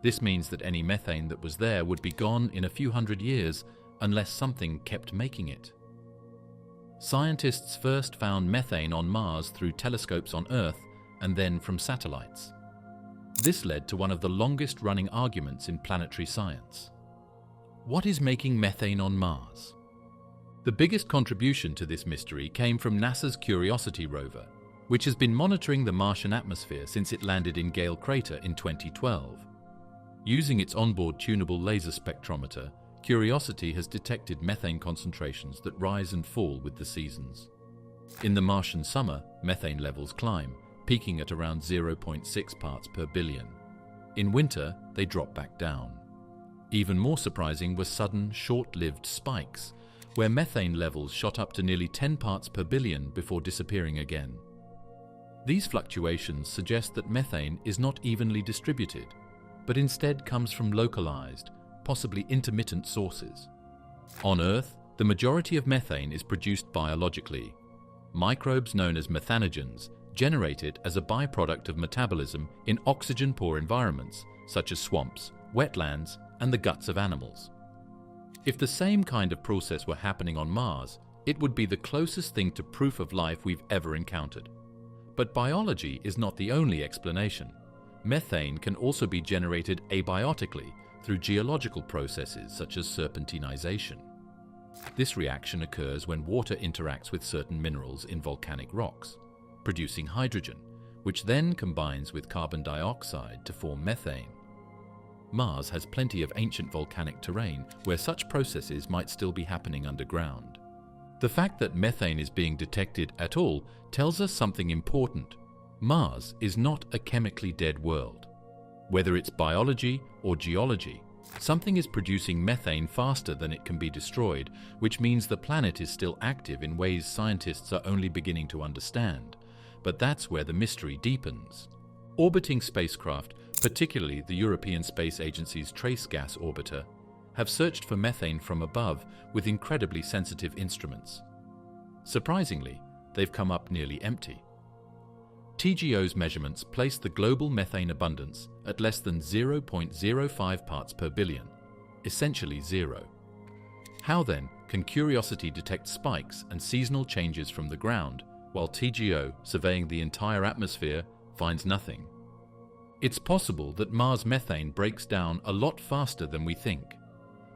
This means that any methane that was there would be gone in a few hundred years unless something kept making it. Scientists first found methane on Mars through telescopes on Earth and then from satellites. This led to one of the longest-running arguments in planetary science. What is making methane on Mars? The biggest contribution to this mystery came from NASA's Curiosity rover, which has been monitoring the Martian atmosphere since it landed in Gale Crater in 2012. Using its onboard tunable laser spectrometer, Curiosity has detected methane concentrations that rise and fall with the seasons. In the Martian summer, methane levels climb, peaking at around 0.6 parts per billion. In winter, they drop back down. Even more surprising were sudden, short-lived spikes, where methane levels shot up to nearly 10 parts per billion before disappearing again. These fluctuations suggest that methane is not evenly distributed, but instead comes from localized, possibly intermittent sources. On Earth, the majority of methane is produced biologically. Microbes known as methanogens generate it as a byproduct of metabolism in oxygen-poor environments, such as swamps, wetlands, and the guts of animals. If the same kind of process were happening on Mars, it would be the closest thing to proof of life we've ever encountered. But biology is not the only explanation. Methane can also be generated abiotically through geological processes such as serpentinization. This reaction occurs when water interacts with certain minerals in volcanic rocks, producing hydrogen, which then combines with carbon dioxide to form methane. Mars has plenty of ancient volcanic terrain where such processes might still be happening underground. The fact that methane is being detected at all tells us something important. Mars is not a chemically dead world. Whether it's biology or geology, something is producing methane faster than it can be destroyed, which means the planet is still active in ways scientists are only beginning to understand. But that's where the mystery deepens. Orbiting spacecraft, particularly the European Space Agency's Trace Gas Orbiter, have searched for methane from above with incredibly sensitive instruments. Surprisingly, they've come up nearly empty. TGO's measurements place the global methane abundance at less than 0.05 parts per billion, essentially zero. How then can Curiosity detect spikes and seasonal changes from the ground, while TGO, surveying the entire atmosphere, finds nothing? It's possible that Mars methane breaks down a lot faster than we think.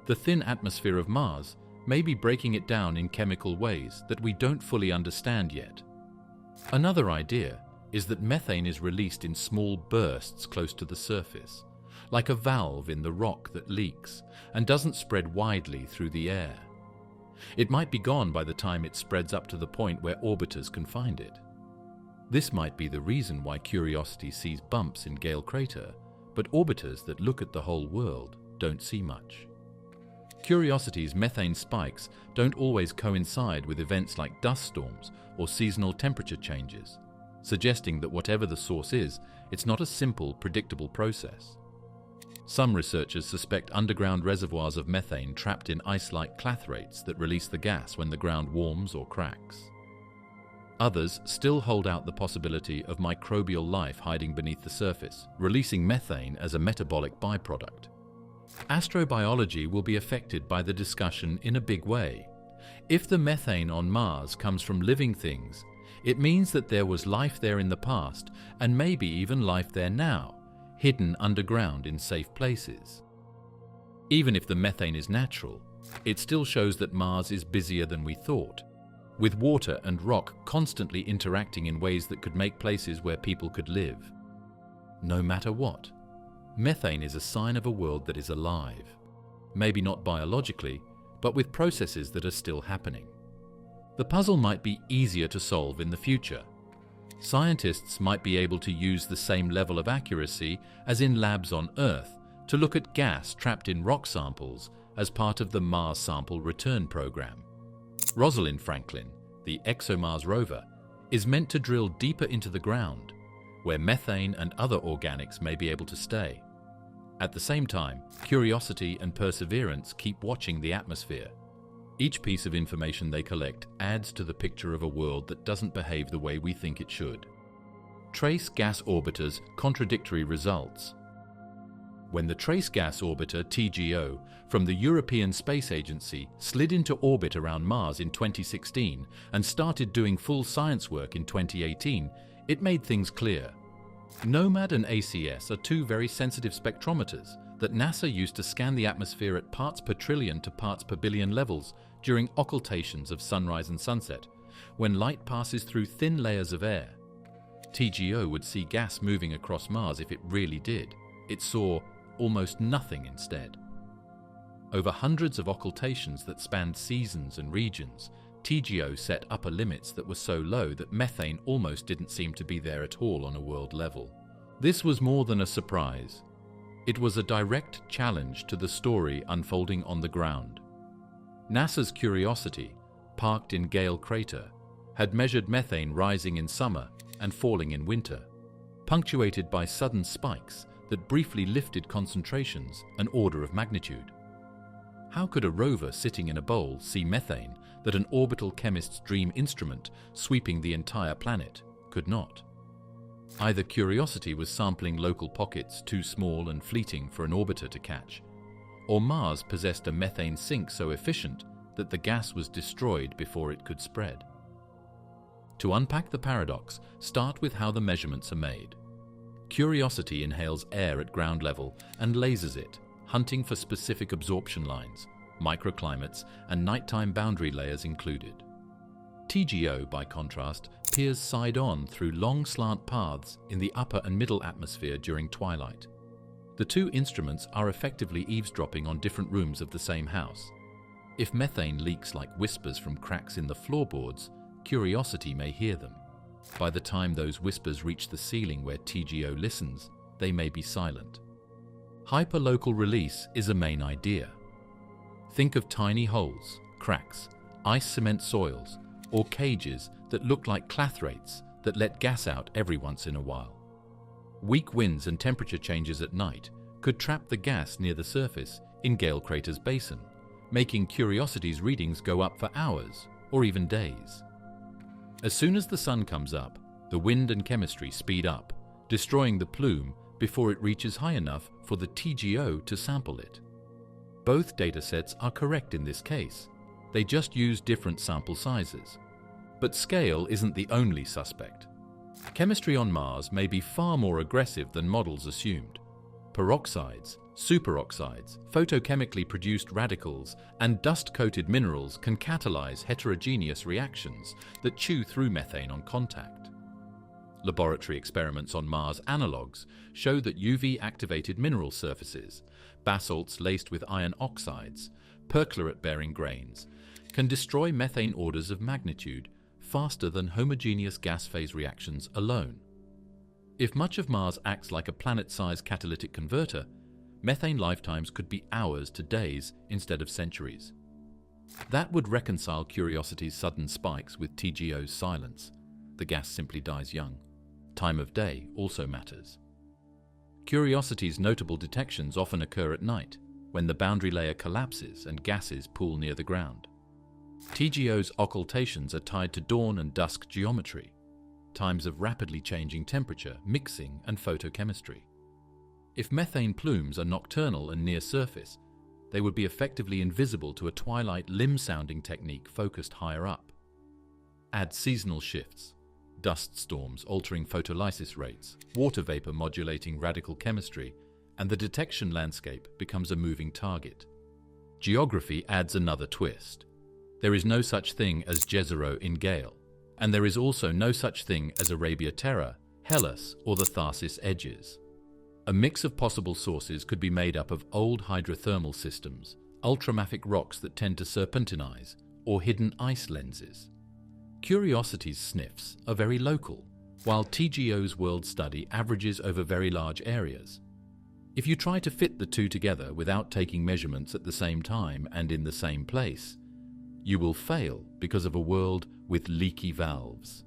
The thin atmosphere of Mars may be breaking it down in chemical ways that we don't fully understand yet. Another idea is that methane is released in small bursts close to the surface, like a valve in the rock that leaks and doesn't spread widely through the air. It might be gone by the time it spreads up to the point where orbiters can find it. This might be the reason why Curiosity sees bumps in Gale Crater, but orbiters that look at the whole world don't see much. Curiosity's methane spikes don't always coincide with events like dust storms or seasonal temperature changes, suggesting that whatever the source is, it's not a simple, predictable process. Some researchers suspect underground reservoirs of methane trapped in ice-like clathrates that release the gas when the ground warms or cracks. Others still hold out the possibility of microbial life hiding beneath the surface, releasing methane as a metabolic byproduct. Astrobiology will be affected by the discussion in a big way. If the methane on Mars comes from living things, it means that there was life there in the past, and maybe even life there now, hidden underground in safe places. Even if the methane is natural, it still shows that Mars is busier than we thought, with water and rock constantly interacting in ways that could make places where people could live. No matter what, methane is a sign of a world that is alive, maybe not biologically, but with processes that are still happening. The puzzle might be easier to solve in the future. Scientists might be able to use the same level of accuracy as in labs on Earth to look at gas trapped in rock samples as part of the Mars Sample Return Program. Rosalind Franklin, the ExoMars rover, is meant to drill deeper into the ground, where methane and other organics may be able to stay. At the same time, Curiosity and Perseverance keep watching the atmosphere. Each piece of information they collect adds to the picture of a world that doesn't behave the way we think it should. Trace gas orbiters' contradictory results. When the Trace Gas Orbiter TGO from the European Space Agency slid into orbit around Mars in 2016 and started doing full science work in 2018, it made things clear. NOMAD and ACS are two very sensitive spectrometers that NASA used to scan the atmosphere at parts per trillion to parts per billion levels during occultations of sunrise and sunset, when light passes through thin layers of air. TGO would see gas moving across Mars if it really did. It saw almost nothing instead. Over hundreds of occultations that spanned seasons and regions, TGO set upper limits that were so low that methane almost didn't seem to be there at all on a world level. This was more than a surprise. It was a direct challenge to the story unfolding on the ground. NASA's Curiosity, parked in Gale Crater, had measured methane rising in summer and falling in winter, punctuated by sudden spikes that briefly lifted concentrations an order of magnitude. How could a rover sitting in a bowl see methane that an orbital chemist's dream instrument sweeping the entire planet could not? Either Curiosity was sampling local pockets too small and fleeting for an orbiter to catch, or Mars possessed a methane sink so efficient that the gas was destroyed before it could spread. To unpack the paradox, start with how the measurements are made. Curiosity inhales air at ground level and lasers it, hunting for specific absorption lines, microclimates, and nighttime boundary layers included. TGO, by contrast, peers side-on through long slant paths in the upper and middle atmosphere during twilight. The two instruments are effectively eavesdropping on different rooms of the same house. If methane leaks like whispers from cracks in the floorboards, Curiosity may hear them. By the time those whispers reach the ceiling where TGO listens, they may be silent. Hyperlocal release is a main idea. Think of tiny holes, cracks, ice cement soils, or cages that look like clathrates that let gas out every once in a while. Weak winds and temperature changes at night could trap the gas near the surface in Gale Crater's basin, making Curiosity's readings go up for hours or even days. As soon as the sun comes up, the wind and chemistry speed up, destroying the plume before it reaches high enough for the TGO to sample it. Both datasets are correct in this case. They just use different sample sizes. But scale isn't the only suspect. Chemistry on Mars may be far more aggressive than models assumed. Peroxides, superoxides, photochemically produced radicals, and dust-coated minerals can catalyze heterogeneous reactions that chew through methane on contact. Laboratory experiments on Mars analogues show that UV-activated mineral surfaces, basalts laced with iron oxides, perchlorate-bearing grains, can destroy methane orders of magnitude faster than homogeneous gas phase reactions alone. If much of Mars acts like a planet-sized catalytic converter, methane lifetimes could be hours to days instead of centuries. That would reconcile Curiosity's sudden spikes with TGO's silence. The gas simply dies young. Time of day also matters. Curiosity's notable detections often occur at night, when the boundary layer collapses and gases pool near the ground. TGO's occultations are tied to dawn and dusk geometry, times of rapidly changing temperature, mixing, and photochemistry. If methane plumes are nocturnal and near surface, they would be effectively invisible to a twilight limb-sounding technique focused higher up. Add seasonal shifts, dust storms altering photolysis rates, water vapor modulating radical chemistry, and the detection landscape becomes a moving target. Geography adds another twist. There is no such thing as Jezero in Gale, and there is also no such thing as Arabia Terra, Hellas, or the Tharsis edges. A mix of possible sources could be made up of old hydrothermal systems, ultramafic rocks that tend to serpentinize, or hidden ice lenses. Curiosity's sniffs are very local, while TGO's world study averages over very large areas. If you try to fit the two together without taking measurements at the same time and in the same place, you will fail because of a world with leaky valves.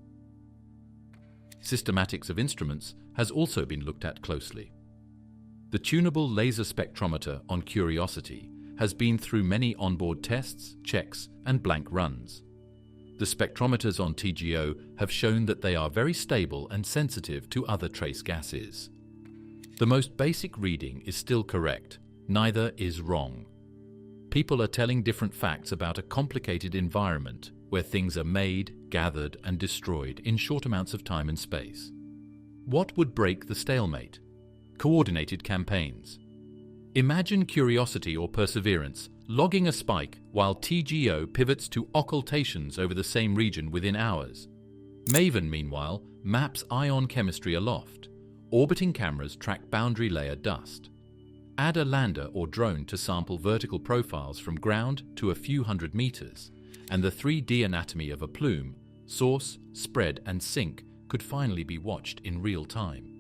Systematics of instruments has also been looked at closely. The tunable laser spectrometer on Curiosity has been through many onboard tests, checks, and blank runs. The spectrometers on TGO have shown that they are very stable and sensitive to other trace gases. The most basic reading is still correct, neither is wrong. People are telling different facts about a complicated environment where things are made, gathered, and destroyed in short amounts of time and space. What would break the stalemate? Coordinated campaigns. Imagine Curiosity or Perseverance logging a spike while TGO pivots to occultations over the same region within hours. Maven, meanwhile, maps ion chemistry aloft. Orbiting cameras track boundary layer dust. Add a lander or drone to sample vertical profiles from ground to a few hundred meters, and the 3D anatomy of a plume, source, spread, and sink could finally be watched in real time.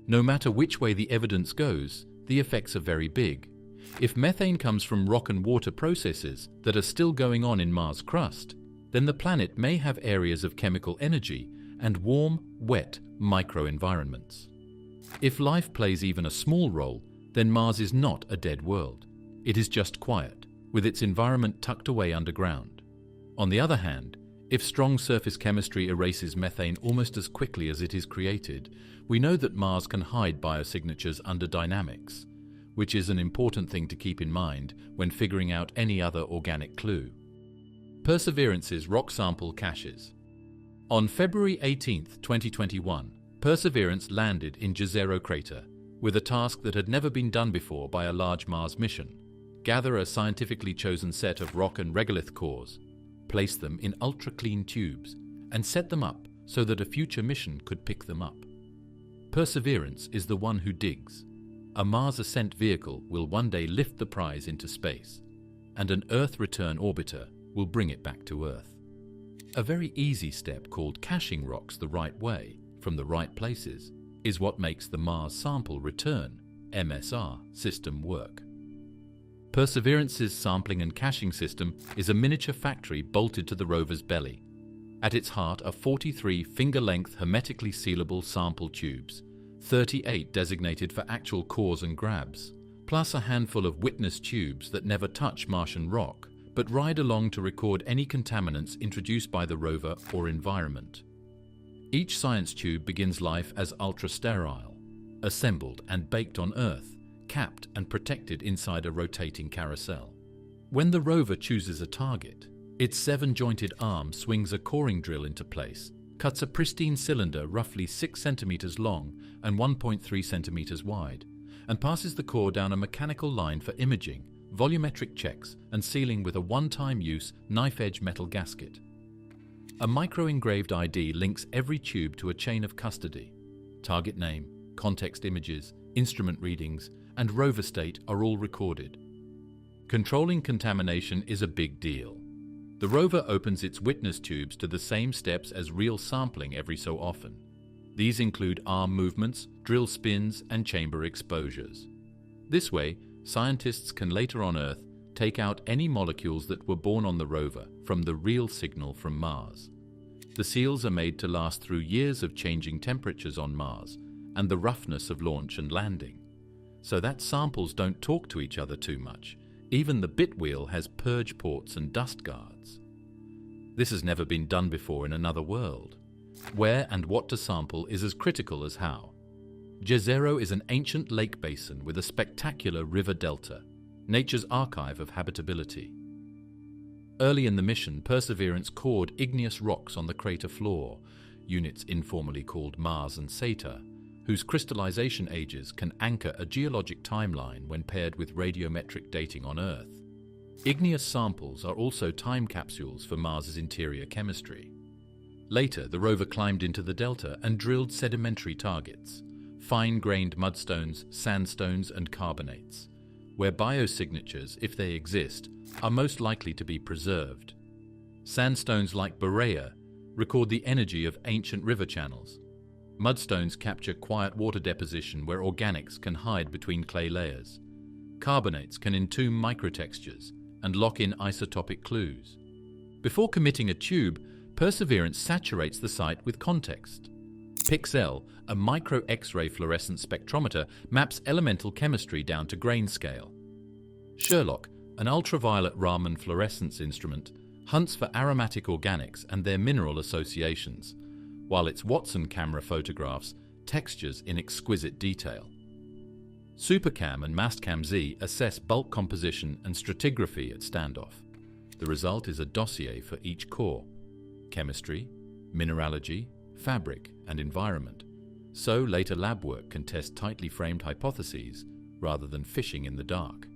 No matter which way the evidence goes, the effects are very big. If methane comes from rock and water processes that are still going on in Mars' crust, then the planet may have areas of chemical energy and warm, wet microenvironments. If life plays even a small role, then Mars is not a dead world. It is just quiet, with its environment tucked away underground. On the other hand, if strong surface chemistry erases methane almost as quickly as it is created, we know that Mars can hide biosignatures under dynamics, which is an important thing to keep in mind when figuring out any other organic clue. Perseverance's rock sample caches. On February 18, 2021, Perseverance landed in Gale Crater with a task that had never been done before by a large Mars mission: gather a scientifically chosen set of rock and regolith cores, place them in ultra-clean tubes, and set them up so that a future mission could pick them up. Perseverance is the one who digs. A Mars ascent vehicle will one day lift the prize into space, and an Earth return orbiter will bring it back to Earth. A very easy step called caching rocks the right way, from the right places, is what makes the Mars Sample Return (MSR) system work. Perseverance's sampling and caching system is a miniature factory bolted to the rover's belly. At its heart are 43 finger-length hermetically sealable sample tubes, 38 designated for actual cores and grabs, plus a handful of witness tubes that never touch Martian rock, but ride along to record any contaminants introduced by the rover or environment. Each science tube begins life as ultra-sterile, assembled and baked on Earth, capped and protected inside a rotating carousel. When the rover chooses a target, its 7-jointed arm swings a coring drill into place, cuts a pristine cylinder roughly 6 centimeters long and 1.3 centimeters wide, and passes the core down a mechanical line for imaging, volumetric checks, and sealing with a one-time use knife-edge metal gasket. A micro-engraved ID links every tube to a chain of custody. Target name, context images, instrument readings, and rover state are all recorded. Controlling contamination is a big deal. The rover opens its witness tubes to the same steps as real sampling every so often. These include arm movements, drill spins, and chamber exposures. This way, scientists can later on Earth take out any molecules that were born on the rover from the real signal from Mars. The seals are made to last through years of changing temperatures on Mars and the roughness of launch and landing, so that samples don't talk to each other too much. Even the bit wheel has purge ports and dust guards. This has never been done before in another world. Where and what to sample is as critical as how. Jezero is an ancient lake basin with a spectacular river delta, nature's archive of habitability. Early in the mission, Perseverance cored igneous rocks on the crater floor, units informally called Mars and Satyr, whose crystallization ages can anchor a geologic timeline when paired with radiometric dating on Earth. Igneous samples are also time capsules for Mars's interior chemistry. Later, the rover climbed into the delta and drilled sedimentary targets, fine-grained mudstones, sandstones, and carbonates, where biosignatures, if they exist, are most likely to be preserved. Sandstones like Berea record the energy of ancient river channels. Mudstones capture quiet water deposition where organics can hide between clay layers. Carbonates can entomb microtextures and lock in isotopic clues. Before committing a tube, Perseverance saturates the site with context. Pixel, a micro X-ray fluorescence spectrometer, maps elemental chemistry down to grain scale. Sherlock, an ultraviolet Raman fluorescence instrument, hunts for aromatic organics and their mineral associations, while its Watson camera photographs textures in exquisite detail. Supercam and Mastcam Z assess bulk composition and stratigraphy at standoff. The result is a dossier for each core: chemistry, mineralogy, fabric, and environment. So later lab work can test tightly framed hypotheses rather than fishing in the dark.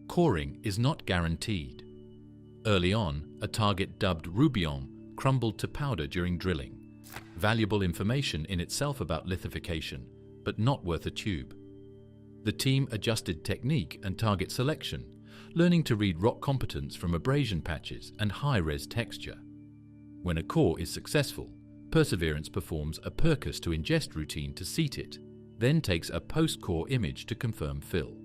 Coring is not guaranteed. Early on, a target dubbed Rubion crumbled to powder during drilling. Valuable information in itself about lithification, but not worth a tube. The team adjusted technique and target selection, learning to read rock competence from abrasion patches and high-res texture. When a core is successful, Perseverance performs a Percus to ingest routine to seat it, then takes a post-core image to confirm fill.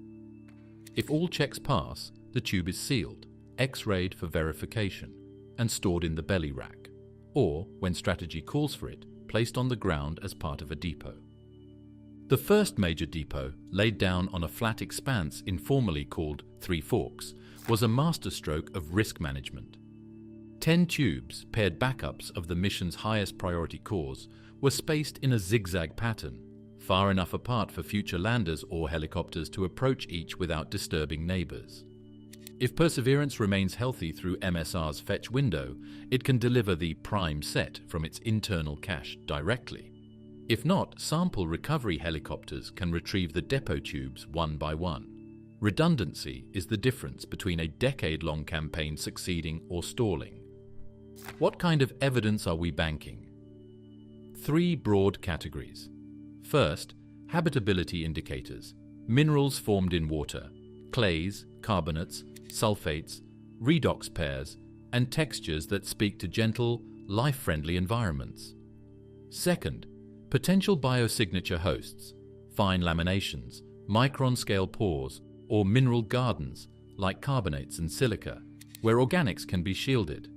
If all checks pass, the tube is sealed, X-rayed for verification, and stored in the belly rack, or, when strategy calls for it, placed on the ground as part of a depot. The first major depot, laid down on a flat expanse informally called Three Forks, was a masterstroke of risk management. 10 tubes, paired backups of the mission's highest priority cores, were spaced in a zigzag pattern, far enough apart for future landers or helicopters to approach each without disturbing neighbors. If Perseverance remains healthy through MSR's fetch window, it can deliver the prime set from its internal cache directly. If not, sample recovery helicopters can retrieve the depot tubes one by one. Redundancy is the difference between a decade-long campaign succeeding or stalling. What kind of evidence are we banking? 3 broad categories. First, habitability indicators, minerals formed in water, clays, carbonates, sulfates, redox pairs, and textures that speak to gentle, life-friendly environments. Second, potential biosignature hosts, fine laminations, micron-scale pores, or mineral gardens like carbonates and silica, where organics can be shielded.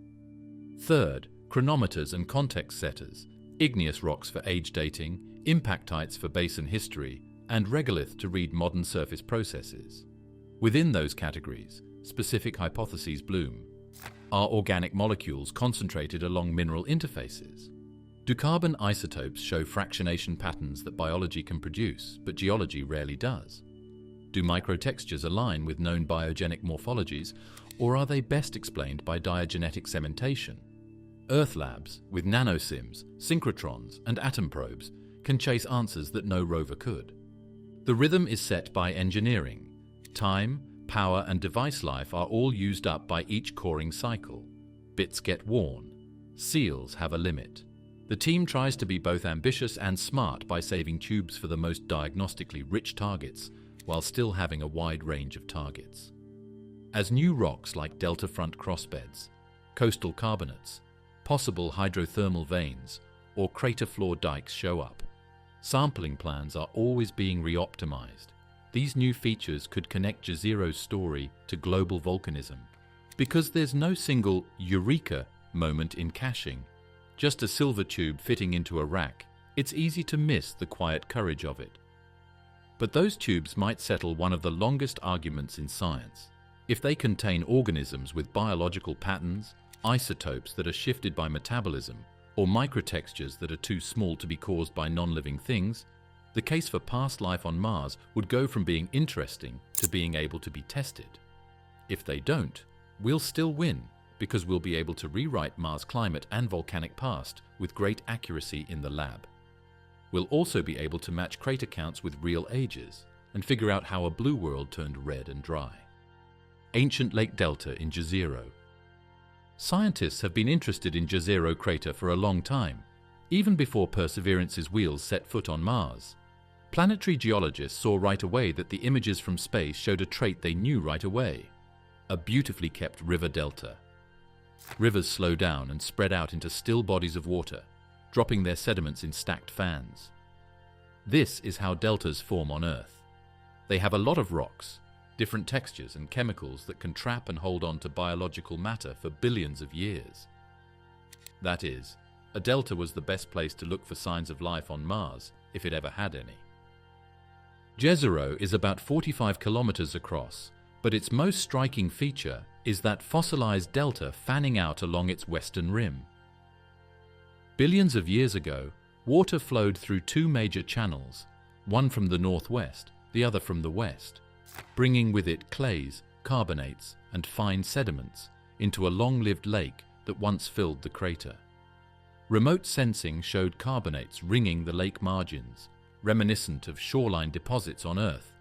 Third, chronometers and context setters, igneous rocks for age dating, impactites for basin history, and regolith to read modern surface processes. Within those categories, specific hypotheses bloom. Are organic molecules concentrated along mineral interfaces? Do carbon isotopes show fractionation patterns that biology can produce, but geology rarely does? Do microtextures align with known biogenic morphologies, or are they best explained by diagenetic cementation? Earth labs, with nanosims, synchrotrons, and atom probes, can chase answers that no rover could. The rhythm is set by engineering. Time, power, and device life are all used up by each coring cycle. Bits get worn. seals have a limit. The team tries to be both ambitious and smart by saving tubes for the most diagnostically rich targets, while still having a wide range of targets. As new rocks like delta front crossbeds, coastal carbonates, possible hydrothermal veins, or crater floor dikes show up, sampling plans are always being re-optimized. These new features could connect Jezero's story to global volcanism. Because there's no single eureka moment in caching, just a silver tube fitting into a rack, it's easy to miss the quiet courage of it. But those tubes might settle one of the longest arguments in science. If they contain organisms with biological patterns, isotopes that are shifted by metabolism, or microtextures that are too small to be caused by non-living things, the case for past life on Mars would go from being interesting to being able to be tested. If they don't, we'll still win, because we'll be able to rewrite Mars' climate and volcanic past with great accuracy in the lab. We'll also be able to match crater counts with real ages and figure out how a blue world turned red and dry. Ancient lake delta in Jezero. Scientists have been interested in Jezero crater for a long time, even before Perseverance's wheels set foot on Mars. Planetary geologists saw right away that the images from space showed a trait they knew right away: a beautifully kept river delta. Rivers slow down and spread out into still bodies of water, dropping their sediments in stacked fans. This is how deltas form on Earth. They have a lot of rocks, different textures and chemicals that can trap and hold on to biological matter for billions of years. That is, a delta was the best place to look for signs of life on Mars, if it ever had any. Jezero is about 45 kilometers across, but its most striking feature is that fossilized delta fanning out along its western rim. Billions of years ago, water flowed through two major channels, one from the northwest, the other from the west, bringing with it clays, carbonates, and fine sediments into a long-lived lake that once filled the crater. Remote sensing showed carbonates ringing the lake margins, reminiscent of shoreline deposits on Earth,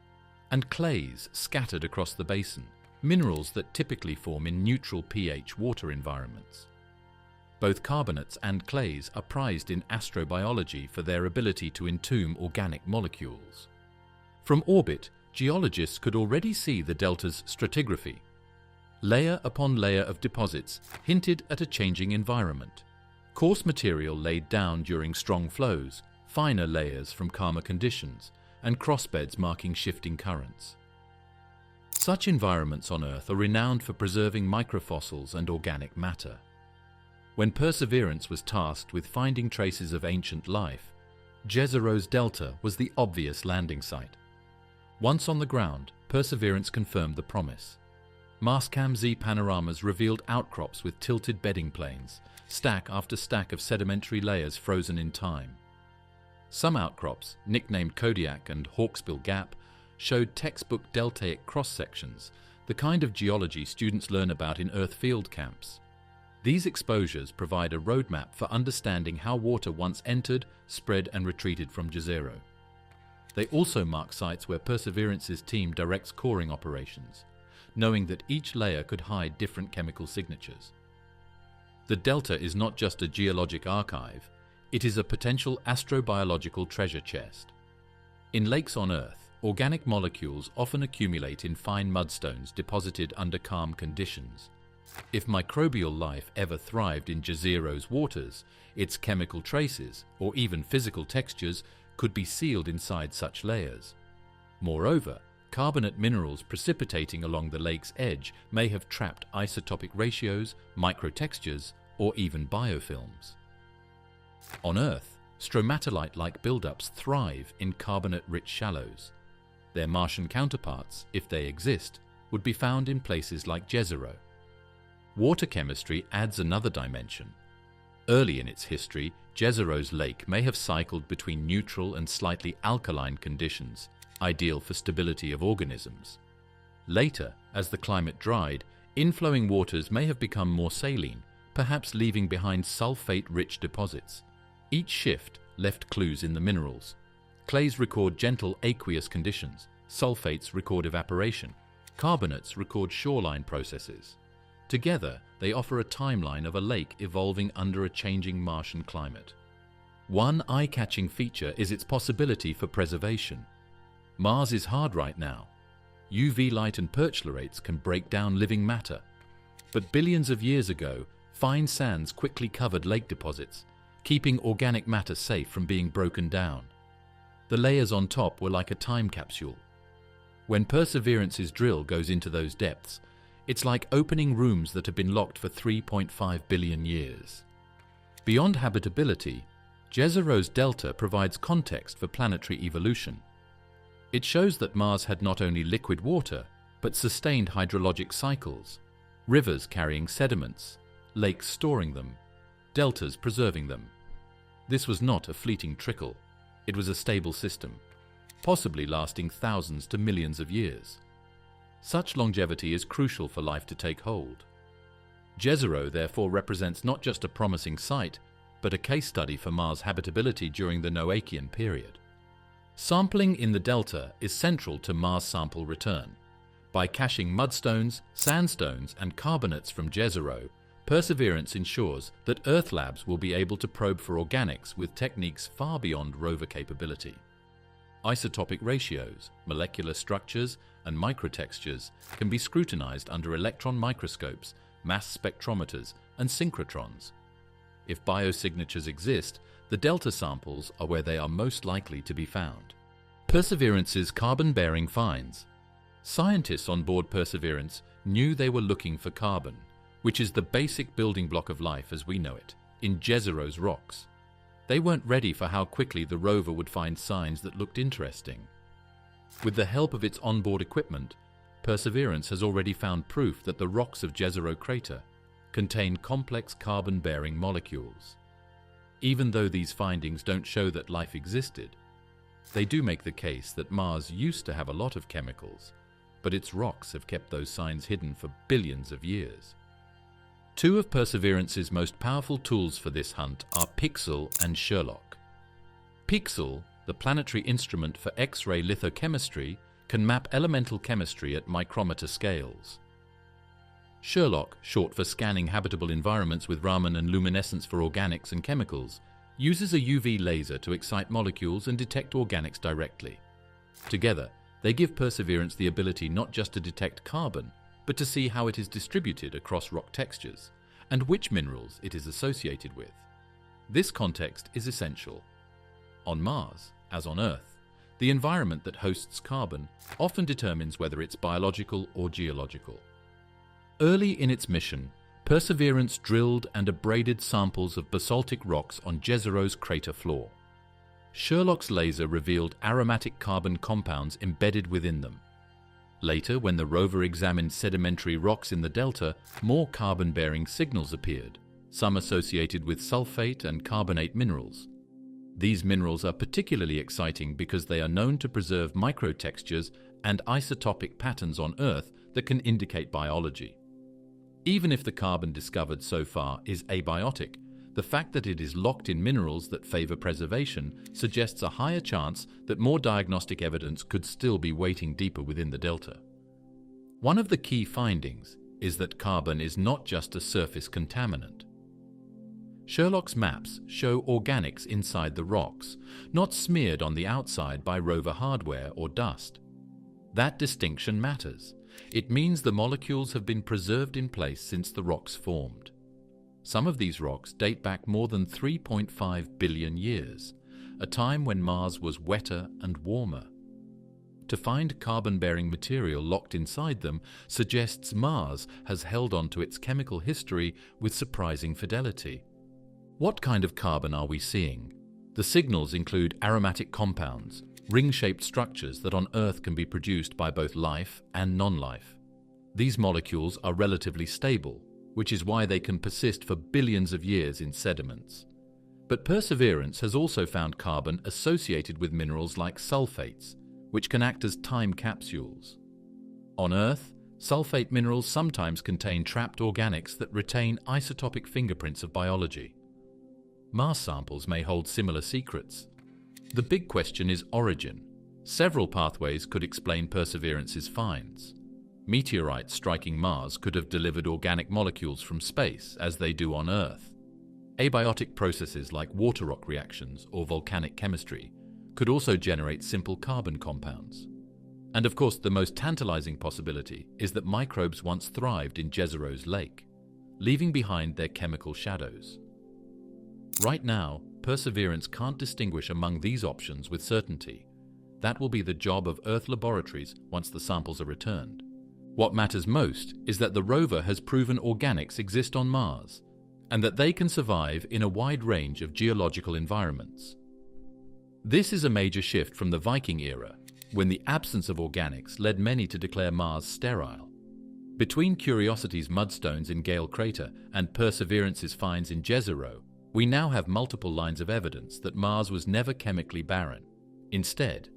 and clays scattered across the basin, minerals that typically form in neutral pH water environments. Both carbonates and clays are prized in astrobiology for their ability to entomb organic molecules. From orbit, geologists could already see the delta's stratigraphy. Layer upon layer of deposits hinted at a changing environment. Coarse material laid down during strong flows, finer layers from calmer conditions, and crossbeds marking shifting currents. Such environments on Earth are renowned for preserving microfossils and organic matter. When Perseverance was tasked with finding traces of ancient life, Jezero's delta was the obvious landing site. Once on the ground, Perseverance confirmed the promise. Mastcam Z panoramas revealed outcrops with tilted bedding planes, stack after stack of sedimentary layers frozen in time. Some outcrops, nicknamed Kodiak and Hawksbill Gap, showed textbook deltaic cross-sections, the kind of geology students learn about in Earth field camps. These exposures provide a roadmap for understanding how water once entered, spread and retreated from Jezero. They also mark sites where Perseverance's team directs coring operations, knowing that each layer could hide different chemical signatures. The delta is not just a geologic archive, it is a potential astrobiological treasure chest. In lakes on Earth, organic molecules often accumulate in fine mudstones deposited under calm conditions. If microbial life ever thrived in Jezero's waters, its chemical traces, or even physical textures, could be sealed inside such layers. Moreover, carbonate minerals precipitating along the lake's edge may have trapped isotopic ratios, microtextures, or even biofilms. On Earth, stromatolite-like buildups thrive in carbonate-rich shallows. Their Martian counterparts, if they exist, would be found in places like Jezero. Water chemistry adds another dimension. Early in its history, Jezero's lake may have cycled between neutral and slightly alkaline conditions, ideal for stability of organisms. Later, as the climate dried, inflowing waters may have become more saline, perhaps leaving behind sulfate-rich deposits. Each shift left clues in the minerals. Clays record gentle aqueous conditions, sulfates record evaporation, carbonates record shoreline processes. Together, they offer a timeline of a lake evolving under a changing Martian climate. One eye-catching feature is its possibility for preservation. Mars is hard right now. UV light and perchlorates can break down living matter. But billions of years ago, fine sands quickly covered lake deposits, keeping organic matter safe from being broken down. The layers on top were like a time capsule. When Perseverance's drill goes into those depths, it's like opening rooms that have been locked for 3.5 billion years. Beyond habitability, Jezero's delta provides context for planetary evolution. It shows that Mars had not only liquid water, but sustained hydrologic cycles, rivers carrying sediments, lakes storing them, deltas preserving them. This was not a fleeting trickle. It was a stable system, possibly lasting thousands to millions of years. Such longevity is crucial for life to take hold. Jezero therefore represents not just a promising site, but a case study for Mars habitability during the Noachian period. Sampling in the delta is central to Mars sample return. By caching mudstones, sandstones, and carbonates from Jezero, Perseverance ensures that Earth labs will be able to probe for organics with techniques far beyond rover capability. Isotopic ratios, molecular structures, and microtextures can be scrutinized under electron microscopes, mass spectrometers, and synchrotrons. If biosignatures exist, the delta samples are where they are most likely to be found. Perseverance's carbon-bearing finds. Scientists on board Perseverance knew they were looking for carbon, which is the basic building block of life as we know it, in Jezero's rocks. They weren't ready for how quickly the rover would find signs that looked interesting. With the help of its onboard equipment, Perseverance has already found proof that the rocks of Gale Crater contain complex carbon-bearing molecules. Even though these findings don't show that life existed, they do make the case that Mars used to have a lot of chemicals, but its rocks have kept those signs hidden for billions of years. Two of Perseverance's most powerful tools for this hunt are Pixel and Sherlock. Pixel, the planetary instrument for X-ray lithochemistry, can map elemental chemistry at micrometer scales. Sherlock, short for scanning habitable environments with Raman and luminescence for organics and chemicals, uses a UV laser to excite molecules and detect organics directly. Together, they give Perseverance the ability not just to detect carbon, but to see how it is distributed across rock textures, and which minerals it is associated with. This context is essential. On Mars, as on Earth, the environment that hosts carbon often determines whether it's biological or geological. Early in its mission, Perseverance drilled and abraded samples of basaltic rocks on Jezero's crater floor. Sherlock's laser revealed aromatic carbon compounds embedded within them. Later, when the rover examined sedimentary rocks in the delta, more carbon-bearing signals appeared, some associated with sulfate and carbonate minerals. These minerals are particularly exciting because they are known to preserve microtextures and isotopic patterns on Earth that can indicate biology. Even if the carbon discovered so far is abiotic, the fact that it is locked in minerals that favor preservation suggests a higher chance that more diagnostic evidence could still be waiting deeper within the delta. One of the key findings is that carbon is not just a surface contaminant. Sherlock's maps show organics inside the rocks, not smeared on the outside by rover hardware or dust. That distinction matters. It means the molecules have been preserved in place since the rocks formed. Some of these rocks date back more than 3.5 billion years, a time when Mars was wetter and warmer. To find carbon-bearing material locked inside them suggests Mars has held on to its chemical history with surprising fidelity. What kind of carbon are we seeing? The signals include aromatic compounds, ring-shaped structures that on Earth can be produced by both life and non-life. These molecules are relatively stable, which is why they can persist for billions of years in sediments. But Perseverance has also found carbon associated with minerals like sulfates, which can act as time capsules. On Earth, sulfate minerals sometimes contain trapped organics that retain isotopic fingerprints of biology. Mars samples may hold similar secrets. The big question is origin. Several pathways could explain Perseverance's finds. Meteorites striking Mars could have delivered organic molecules from space as they do on Earth. Abiotic processes like water rock reactions or volcanic chemistry could also generate simple carbon compounds. And of course, the most tantalizing possibility is that microbes once thrived in Jezero's lake, leaving behind their chemical shadows. Right now, Perseverance can't distinguish among these options with certainty. That will be the job of Earth laboratories once the samples are returned. What matters most is that the rover has proven organics exist on Mars, and that they can survive in a wide range of geological environments. This is a major shift from the Viking era, when the absence of organics led many to declare Mars sterile. Between Curiosity's mudstones in Gale Crater and Perseverance's finds in Jezero, we now have multiple lines of evidence that Mars was never chemically barren. Instead,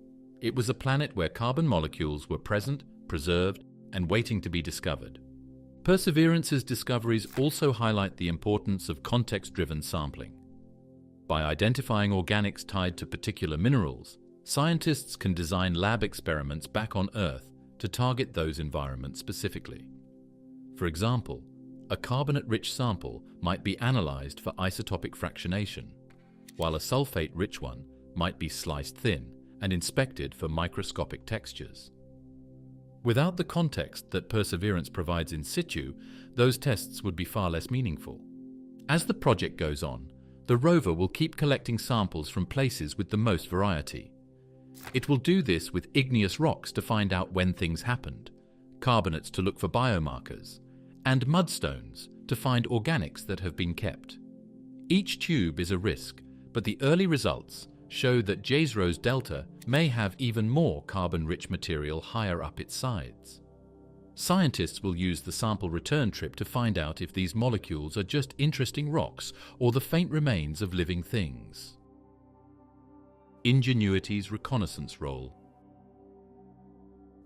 it was a planet where carbon molecules were present, preserved, and waiting to be discovered. Perseverance's discoveries also highlight the importance of context-driven sampling. By identifying organics tied to particular minerals, scientists can design lab experiments back on Earth to target those environments specifically. For example, a carbonate-rich sample might be analyzed for isotopic fractionation, while a sulfate-rich one might be sliced thin and inspected for microscopic textures. Without the context that Perseverance provides in situ, those tests would be far less meaningful. As the project goes on, the rover will keep collecting samples from places with the most variety. It will do this with igneous rocks to find out when things happened, carbonates to look for biomarkers, and mudstones to find organics that have been kept. Each tube is a risk, but the early results show that Jezero's delta may have even more carbon-rich material higher up its sides. Scientists will use the sample return trip to find out if these molecules are just interesting rocks or the faint remains of living things. Ingenuity's reconnaissance role.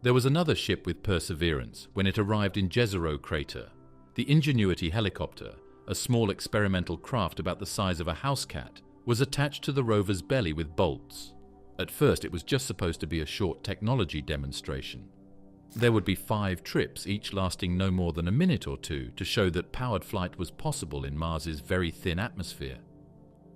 There was another ship with Perseverance when it arrived in Jezero Crater. The Ingenuity helicopter, a small experimental craft about the size of a house cat, was attached to the rover's belly with bolts. At first, it was just supposed to be a short technology demonstration. There would be 5 trips, each lasting no more than a minute or two, to show that powered flight was possible in Mars's very thin atmosphere.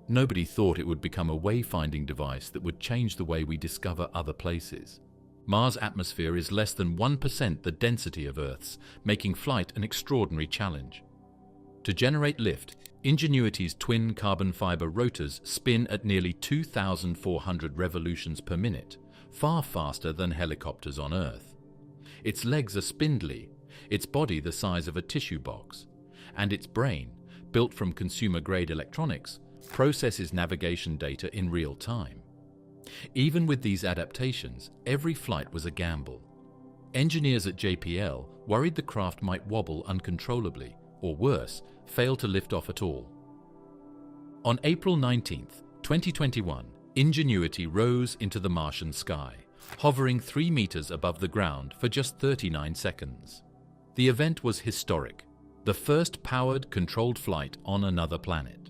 Nobody thought it would become a wayfinding device that would change the way we discover other places. Mars' atmosphere is less than 1% the density of Earth's, making flight an extraordinary challenge. To generate lift, Ingenuity's twin carbon fiber rotors spin at nearly 2,400 revolutions per minute, far faster than helicopters on Earth. Its legs are spindly, its body the size of a tissue box, and its brain, built from consumer-grade electronics, processes navigation data in real time. Even with these adaptations, every flight was a gamble. Engineers at JPL worried the craft might wobble uncontrollably, or worse, fail to lift off at all. On April 19, 2021, Ingenuity rose into the Martian sky, hovering 3 meters above the ground for just 39 seconds. The event was historic, the first powered, controlled flight on another planet.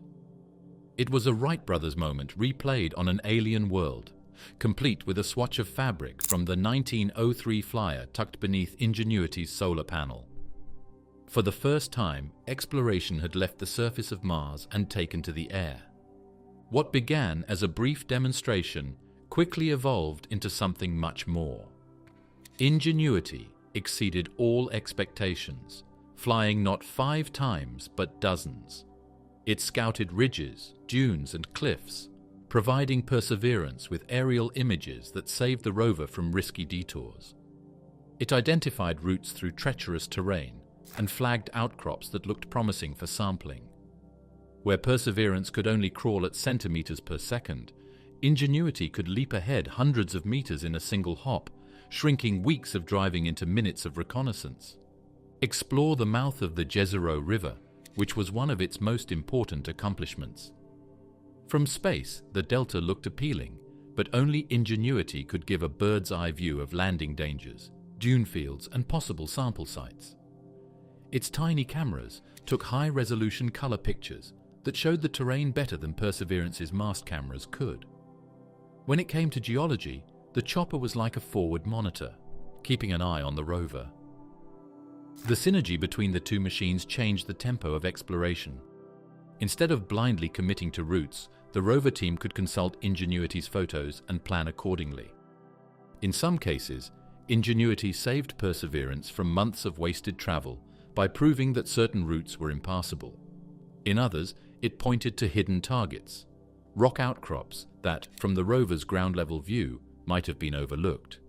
It was a Wright brothers moment replayed on an alien world, complete with a swatch of fabric from the 1903 flyer tucked beneath Ingenuity's solar panel. For the first time, exploration had left the surface of Mars and taken to the air. What began as a brief demonstration quickly evolved into something much more. Ingenuity exceeded all expectations, flying not 5 times but dozens. It scouted ridges, dunes, and cliffs, providing Perseverance with aerial images that saved the rover from risky detours. It identified routes through treacherous terrain and flagged outcrops that looked promising for sampling. Where Perseverance could only crawl at centimeters per second, Ingenuity could leap ahead hundreds of meters in a single hop, shrinking weeks of driving into minutes of reconnaissance. Explore the mouth of the Jezero River, which was one of its most important accomplishments. From space, the delta looked appealing, but only Ingenuity could give a bird's-eye view of landing dangers, dune fields, and possible sample sites. Its tiny cameras took high-resolution color pictures that showed the terrain better than Perseverance's mast cameras could. When it came to geology, the chopper was like a forward monitor, keeping an eye on the rover. The synergy between the two machines changed the tempo of exploration. Instead of blindly committing to routes, the rover team could consult Ingenuity's photos and plan accordingly. In some cases, Ingenuity saved Perseverance from months of wasted travel by proving that certain routes were impassable. In others, it pointed to hidden targets, rock outcrops that, from the rover's ground-level view, might have been overlooked.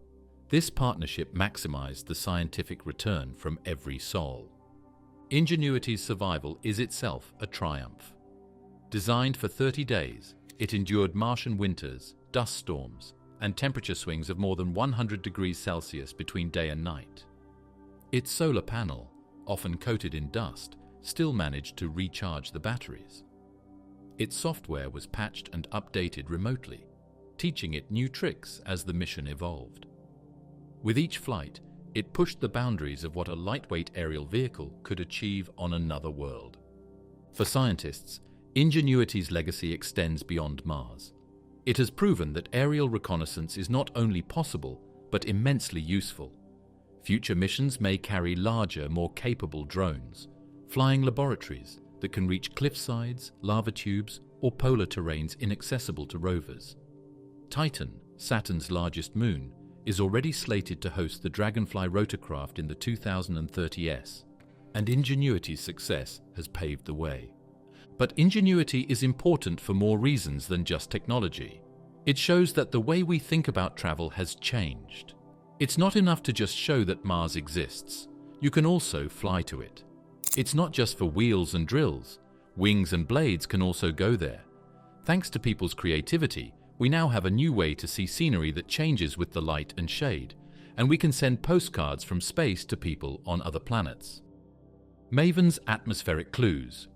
This partnership maximized the scientific return from every sol. Ingenuity's survival is itself a triumph. Designed for 30 days, it endured Martian winters, dust storms, and temperature swings of more than 100 degrees Celsius between day and night. Its solar panel, often coated in dust, still managed to recharge the batteries. Its software was patched and updated remotely, teaching it new tricks as the mission evolved. With each flight, it pushed the boundaries of what a lightweight aerial vehicle could achieve on another world. For scientists, Ingenuity's legacy extends beyond Mars. It has proven that aerial reconnaissance is not only possible, but immensely useful. Future missions may carry larger, more capable drones, flying laboratories that can reach cliff sides, lava tubes, or polar terrains inaccessible to rovers. Titan, Saturn's largest moon, is already slated to host the Dragonfly rotorcraft in the 2030s, and Ingenuity's success has paved the way. But Ingenuity is important for more reasons than just technology. It shows that the way we think about travel has changed. It's not enough to just show that Mars exists. You can also fly to it. It's not just for wheels and drills. Wings and blades can also go there. Thanks to people's creativity, we now have a new way to see scenery that changes with the light and shade, and we can send postcards from space to people on other planets. Maven's atmospheric clues.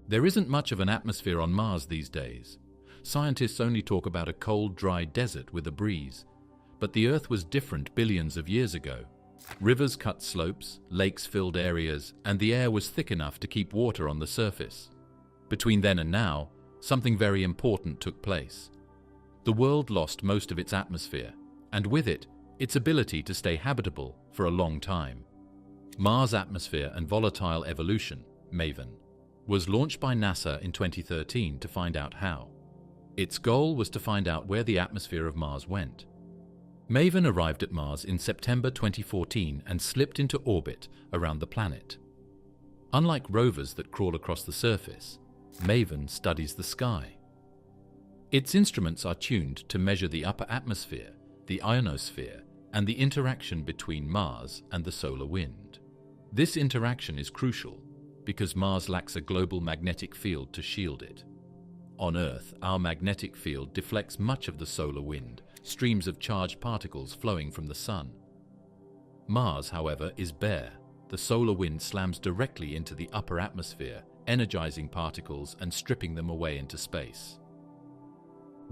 There isn't much of an atmosphere on Mars these days. Scientists only talk about a cold, dry desert with a breeze. But the Earth was different billions of years ago. Rivers cut slopes, lakes filled areas, and the air was thick enough to keep water on the surface. Between then and now, something very important took place. The world lost most of its atmosphere, and with it, its ability to stay habitable for a long time. Mars Atmosphere and Volatile Evolution, Maven, was launched by NASA in 2013 to find out how. Its goal was to find out where the atmosphere of Mars went. Maven arrived at Mars in September 2014 and slipped into orbit around the planet. Unlike rovers that crawl across the surface, Maven studies the sky. Its instruments are tuned to measure the upper atmosphere, the ionosphere, and the interaction between Mars and the solar wind. This interaction is crucial because Mars lacks a global magnetic field to shield it. On Earth, our magnetic field deflects much of the solar wind, streams of charged particles flowing from the Sun. Mars, however, is bare. The solar wind slams directly into the upper atmosphere, energizing particles and stripping them away into space.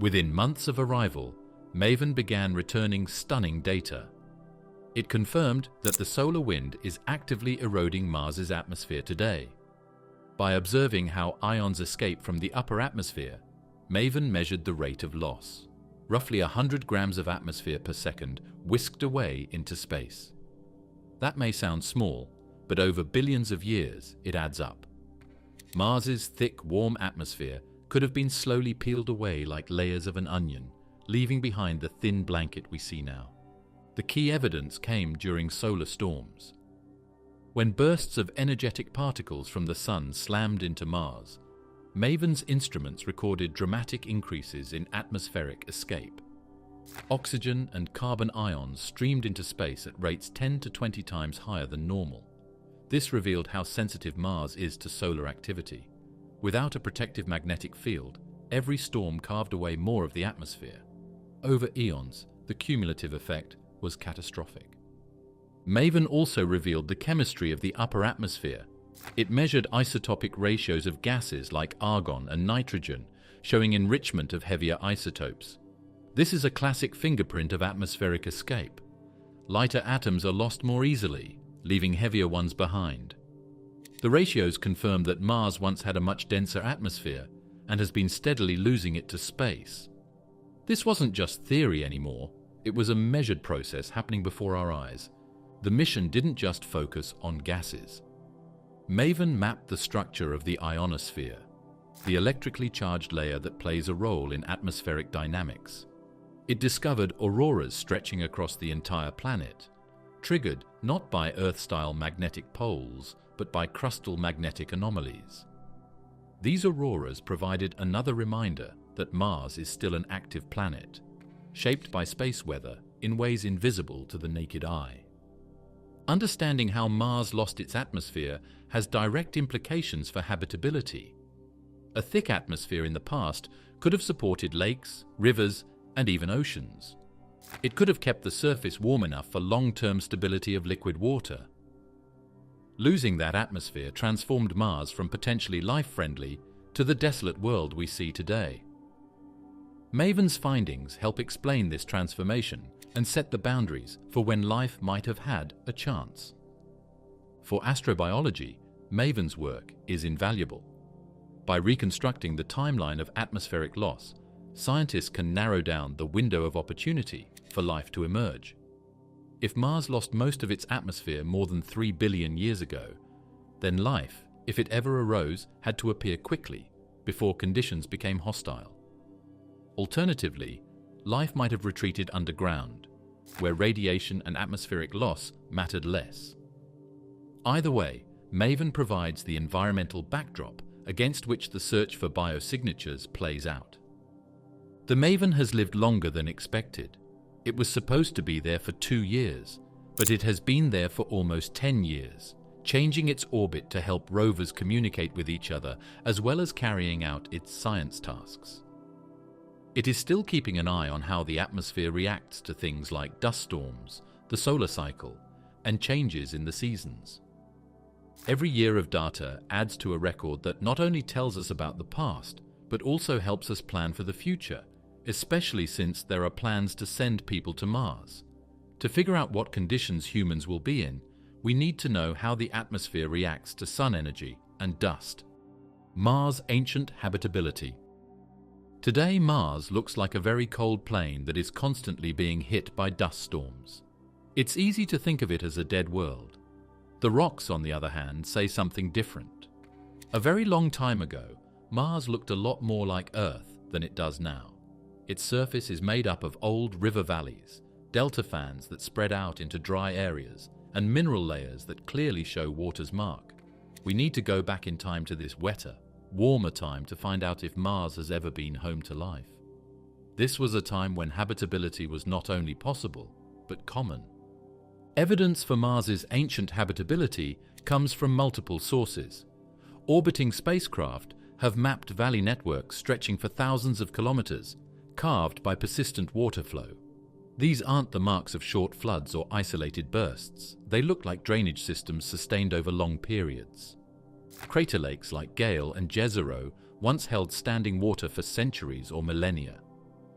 Within months of arrival, Maven began returning stunning data. It confirmed that the solar wind is actively eroding Mars's atmosphere today. By observing how ions escape from the upper atmosphere, Maven measured the rate of loss. Roughly 100 grams of atmosphere per second whisked away into space. That may sound small, but over billions of years it adds up. Mars's thick, warm atmosphere could have been slowly peeled away like layers of an onion, leaving behind the thin blanket we see now. The key evidence came during solar storms. When bursts of energetic particles from the Sun slammed into Mars, Maven's instruments recorded dramatic increases in atmospheric escape. Oxygen and carbon ions streamed into space at rates 10 to 20 times higher than normal. This revealed how sensitive Mars is to solar activity. Without a protective magnetic field, every storm carved away more of the atmosphere. Over eons, the cumulative effect was catastrophic. Maven also revealed the chemistry of the upper atmosphere. It measured isotopic ratios of gases like argon and nitrogen, showing enrichment of heavier isotopes. This is a classic fingerprint of atmospheric escape. Lighter atoms are lost more easily, leaving heavier ones behind. The ratios confirm that Mars once had a much denser atmosphere and has been steadily losing it to space. This wasn't just theory anymore, it was a measured process happening before our eyes. The mission didn't just focus on gases. Maven mapped the structure of the ionosphere, the electrically charged layer that plays a role in atmospheric dynamics. It discovered auroras stretching across the entire planet, triggered not by Earth-style magnetic poles, but by crustal magnetic anomalies. These auroras provided another reminder that Mars is still an active planet, shaped by space weather in ways invisible to the naked eye. Understanding how Mars lost its atmosphere has direct implications for habitability. A thick atmosphere in the past could have supported lakes, rivers, and even oceans. It could have kept the surface warm enough for long-term stability of liquid water. Losing that atmosphere transformed Mars from potentially life-friendly to the desolate world we see today. Maven's findings help explain this transformation and set the boundaries for when life might have had a chance. For astrobiology, Maven's work is invaluable. By reconstructing the timeline of atmospheric loss, scientists can narrow down the window of opportunity for life to emerge. If Mars lost most of its atmosphere more than 3 billion years ago, then life, if it ever arose, had to appear quickly before conditions became hostile. Alternatively, life might have retreated underground, where radiation and atmospheric loss mattered less. Either way, Maven provides the environmental backdrop against which the search for biosignatures plays out. The Maven has lived longer than expected. It was supposed to be there for 2 years, but it has been there for almost 10 years, changing its orbit to help rovers communicate with each other as well as carrying out its science tasks. It is still keeping an eye on how the atmosphere reacts to things like dust storms, the solar cycle, and changes in the seasons. Every year of data adds to a record that not only tells us about the past, but also helps us plan for the future, especially since there are plans to send people to Mars. To figure out what conditions humans will be in, we need to know how the atmosphere reacts to sun energy and dust. Mars' ancient habitability. Today, Mars looks like a very cold plain that is constantly being hit by dust storms. It's easy to think of it as a dead world. The rocks, on the other hand, say something different. A very long time ago, Mars looked a lot more like Earth than it does now. Its surface is made up of old river valleys, delta fans that spread out into dry areas, and mineral layers that clearly show water's mark. We need to go back in time to this wetter, warmer time to find out if Mars has ever been home to life. This was a time when habitability was not only possible, but common. Evidence for Mars's ancient habitability comes from multiple sources. Orbiting spacecraft have mapped valley networks stretching for thousands of kilometers, carved by persistent water flow. These aren't the marks of short floods or isolated bursts. They look like drainage systems sustained over long periods. Crater lakes like Gale and Jezero once held standing water for centuries or millennia.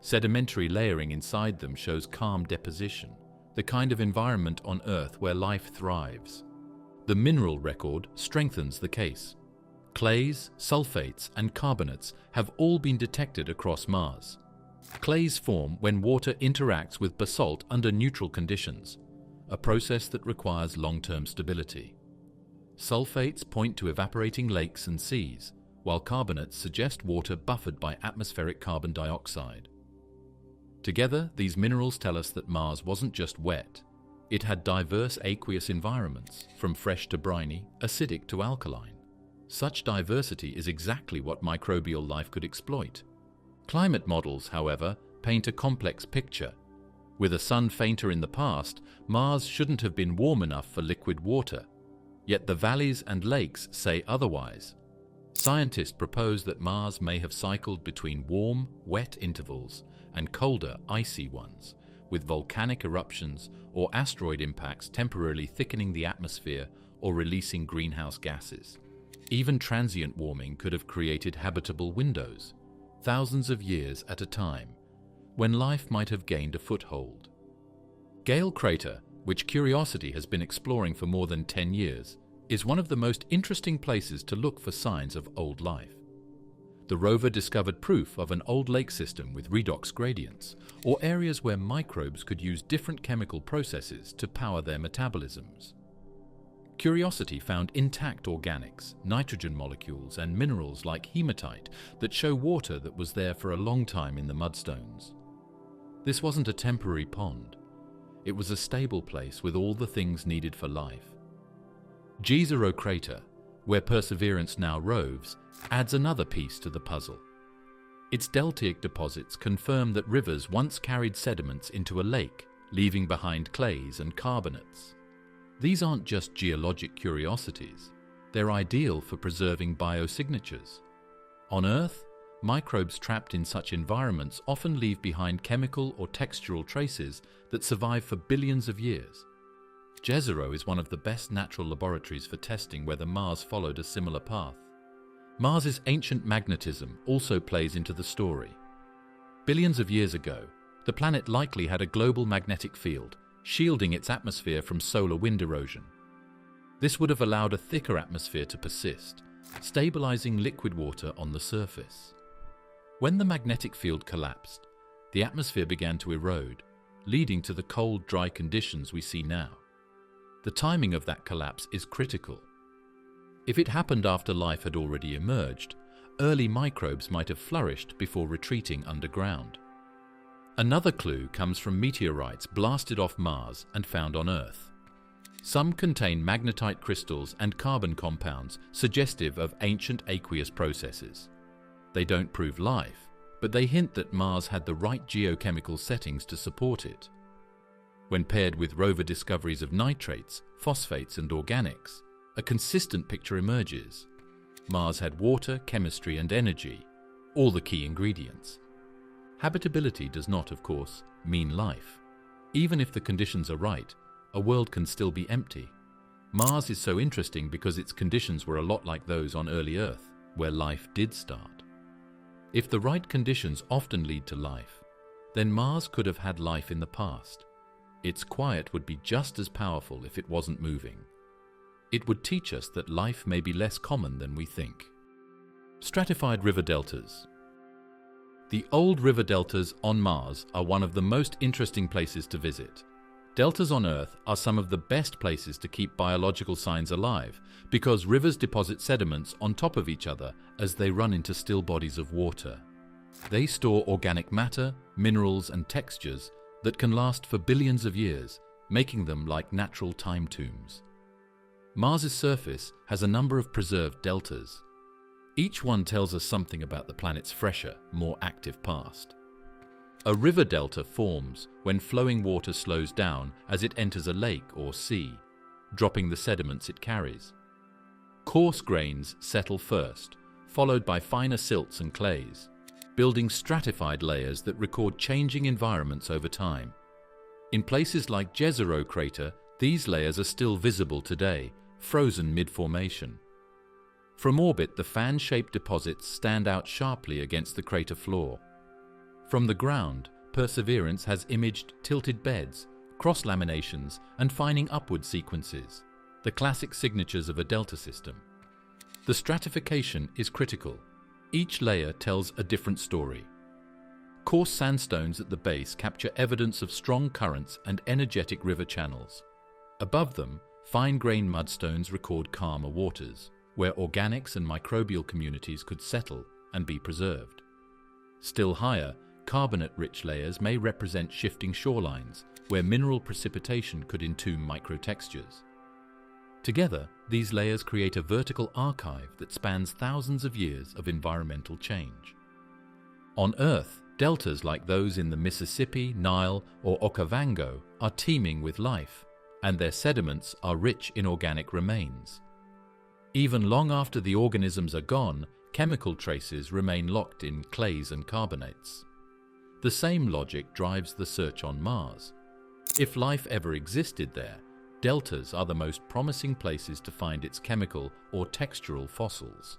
Sedimentary layering inside them shows calm deposition, the kind of environment on Earth where life thrives. The mineral record strengthens the case. Clays, sulfates, and carbonates have all been detected across Mars. Clays form when water interacts with basalt under neutral conditions, a process that requires long-term stability. Sulfates point to evaporating lakes and seas, while carbonates suggest water buffered by atmospheric carbon dioxide. Together, these minerals tell us that Mars wasn't just wet. It had diverse aqueous environments, from fresh to briny, acidic to alkaline. Such diversity is exactly what microbial life could exploit. Climate models, however, paint a complex picture. With a sun fainter in the past, Mars shouldn't have been warm enough for liquid water. Yet the valleys and lakes say otherwise. Scientists propose that Mars may have cycled between warm, wet intervals and colder, icy ones, with volcanic eruptions or asteroid impacts temporarily thickening the atmosphere or releasing greenhouse gases. Even transient warming could have created habitable windows, thousands of years at a time, when life might have gained a foothold. Gale Crater, which Curiosity has been exploring for more than 10 years, is one of the most interesting places to look for signs of old life. The rover discovered proof of an old lake system with redox gradients, or areas where microbes could use different chemical processes to power their metabolisms. Curiosity found intact organics, nitrogen molecules, and minerals like hematite that show water that was there for a long time in the mudstones. This wasn't a temporary pond. It was a stable place with all the things needed for life. Jezero Crater, where Perseverance now roves, adds another piece to the puzzle. Its deltaic deposits confirm that rivers once carried sediments into a lake, leaving behind clays and carbonates. These aren't just geologic curiosities, they're ideal for preserving biosignatures. On Earth, microbes trapped in such environments often leave behind chemical or textural traces that survive for billions of years. Jezero is one of the best natural laboratories for testing whether Mars followed a similar path. Mars's ancient magnetism also plays into the story. Billions of years ago, the planet likely had a global magnetic field, shielding its atmosphere from solar wind erosion. This would have allowed a thicker atmosphere to persist, stabilizing liquid water on the surface. When the magnetic field collapsed, the atmosphere began to erode, leading to the cold, dry conditions we see now. The timing of that collapse is critical. If it happened after life had already emerged, early microbes might have flourished before retreating underground. Another clue comes from meteorites blasted off Mars and found on Earth. Some contain magnetite crystals and carbon compounds suggestive of ancient aqueous processes. They don't prove life, but they hint that Mars had the right geochemical settings to support it. When paired with rover discoveries of nitrates, phosphates, and organics, a consistent picture emerges. Mars had water, chemistry, and energy, all the key ingredients. Habitability does not, of course, mean life. Even if the conditions are right, a world can still be empty. Mars is so interesting because its conditions were a lot like those on early Earth, where life did start. If the right conditions often lead to life, then Mars could have had life in the past. Its quiet would be just as powerful if it wasn't moving. It would teach us that life may be less common than we think. Stratified river deltas. The old river deltas on Mars are one of the most interesting places to visit. Deltas on Earth are some of the best places to keep biological signs alive because rivers deposit sediments on top of each other as they run into still bodies of water. They store organic matter, minerals, and textures that can last for billions of years, making them like natural time tombs. Mars's surface has a number of preserved deltas. Each one tells us something about the planet's fresher, more active past. A river delta forms when flowing water slows down as it enters a lake or sea, dropping the sediments it carries. Coarse grains settle first, followed by finer silts and clays, building stratified layers that record changing environments over time. In places like Jezero Crater, these layers are still visible today, frozen mid-formation. From orbit, the fan-shaped deposits stand out sharply against the crater floor. From the ground, Perseverance has imaged tilted beds, cross-laminations, and fining upward sequences, the classic signatures of a delta system. The stratification is critical. Each layer tells a different story. Coarse sandstones at the base capture evidence of strong currents and energetic river channels. Above them, fine-grained mudstones record calmer waters, where organics and microbial communities could settle and be preserved. Still higher, carbonate-rich layers may represent shifting shorelines, where mineral precipitation could entomb microtextures. Together, these layers create a vertical archive that spans thousands of years of environmental change. On Earth, deltas like those in the Mississippi, Nile, or Okavango are teeming with life, and their sediments are rich in organic remains. Even long after the organisms are gone, chemical traces remain locked in clays and carbonates. The same logic drives the search on Mars. If life ever existed there, deltas are the most promising places to find its chemical or textural fossils.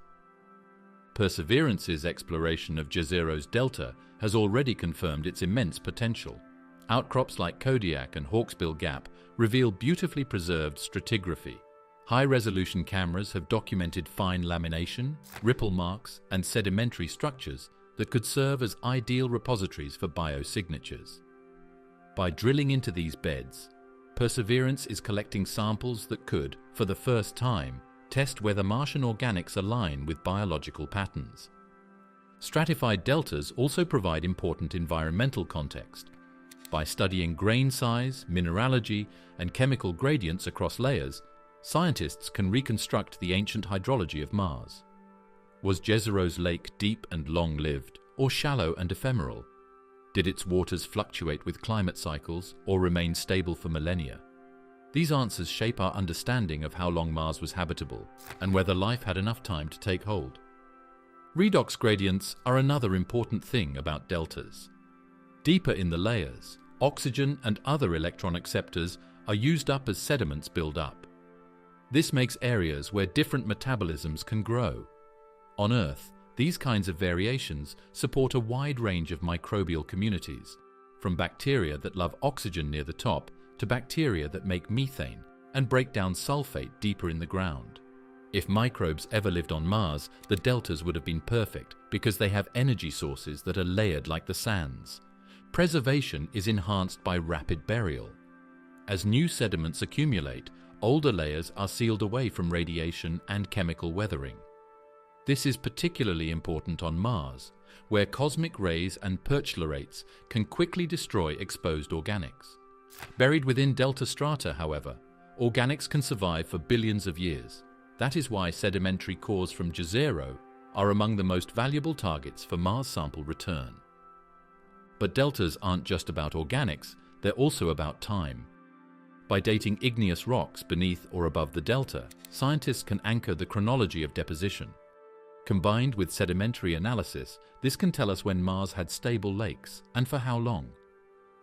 Perseverance's exploration of Jezero's delta has already confirmed its immense potential. Outcrops like Kodiak and Hawksbill Gap reveal beautifully preserved stratigraphy, High-resolution cameras have documented fine lamination, ripple marks, and sedimentary structures that could serve as ideal repositories for biosignatures. By drilling into these beds, Perseverance is collecting samples that could, for the first time, test whether Martian organics align with biological patterns. Stratified deltas also provide important environmental context. By studying grain size, mineralogy, and chemical gradients across layers, scientists can reconstruct the ancient hydrology of Mars. Was Jezero's lake deep and long-lived, or shallow and ephemeral? Did its waters fluctuate with climate cycles, or remain stable for millennia? These answers shape our understanding of how long Mars was habitable, and whether life had enough time to take hold. Redox gradients are another important thing about deltas. Deeper in the layers, oxygen and other electron acceptors are used up as sediments build up. This makes areas where different metabolisms can grow. On Earth, these kinds of variations support a wide range of microbial communities, from bacteria that love oxygen near the top to bacteria that make methane and break down sulfate deeper in the ground. If microbes ever lived on Mars, the deltas would have been perfect because they have energy sources that are layered like the sands. Preservation is enhanced by rapid burial. As new sediments accumulate, older layers are sealed away from radiation and chemical weathering. This is particularly important on Mars, where cosmic rays and perchlorates can quickly destroy exposed organics. Buried within delta strata, however, organics can survive for billions of years. That is why sedimentary cores from Jezero are among the most valuable targets for Mars sample return. But deltas aren't just about organics, they're also about time. By dating igneous rocks beneath or above the delta, scientists can anchor the chronology of deposition. Combined with sedimentary analysis, this can tell us when Mars had stable lakes and for how long.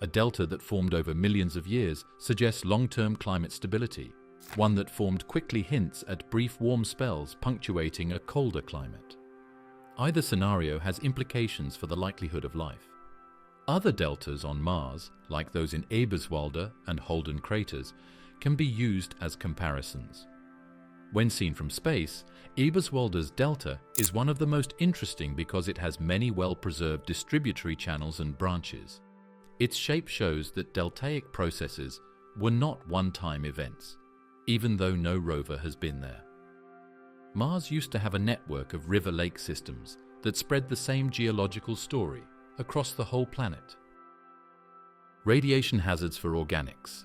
A delta that formed over millions of years suggests long-term climate stability. One that formed quickly hints at brief warm spells punctuating a colder climate. Either scenario has implications for the likelihood of life. Other deltas on Mars, like those in Eberswalder and Holden craters, can be used as comparisons. When seen from space, Eberswalder's delta is one of the most interesting because it has many well-preserved distributary channels and branches. Its shape shows that deltaic processes were not one-time events, even though no rover has been there. Mars used to have a network of river-lake systems that spread the same geological story across the whole planet. Radiation hazards for organics.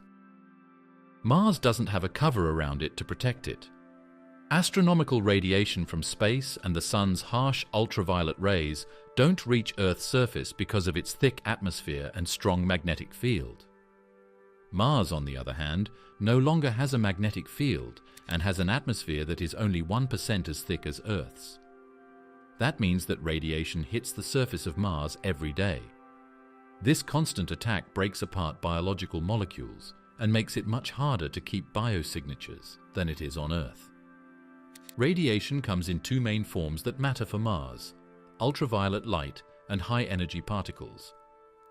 Mars doesn't have a cover around it to protect it. Astronomical radiation from space and the sun's harsh ultraviolet rays don't reach Earth's surface because of its thick atmosphere and strong magnetic field. Mars, on the other hand, no longer has a magnetic field and has an atmosphere that is only 1% as thick as Earth's. That means that radiation hits the surface of Mars every day. This constant attack breaks apart biological molecules and makes it much harder to keep biosignatures than it is on Earth. Radiation comes in two main forms that matter for Mars: ultraviolet light and high-energy particles.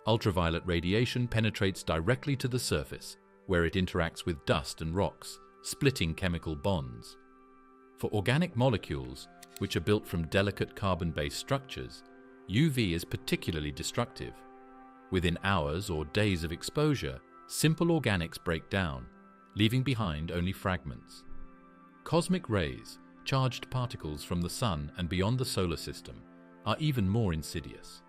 Ultraviolet radiation penetrates directly to the surface, where it interacts with dust and rocks, splitting chemical bonds. For organic molecules, which are built from delicate carbon-based structures, UV is particularly destructive. Within hours or days of exposure, simple organics break down, leaving behind only fragments. Cosmic rays, charged particles from the Sun and beyond the solar system, are even more insidious.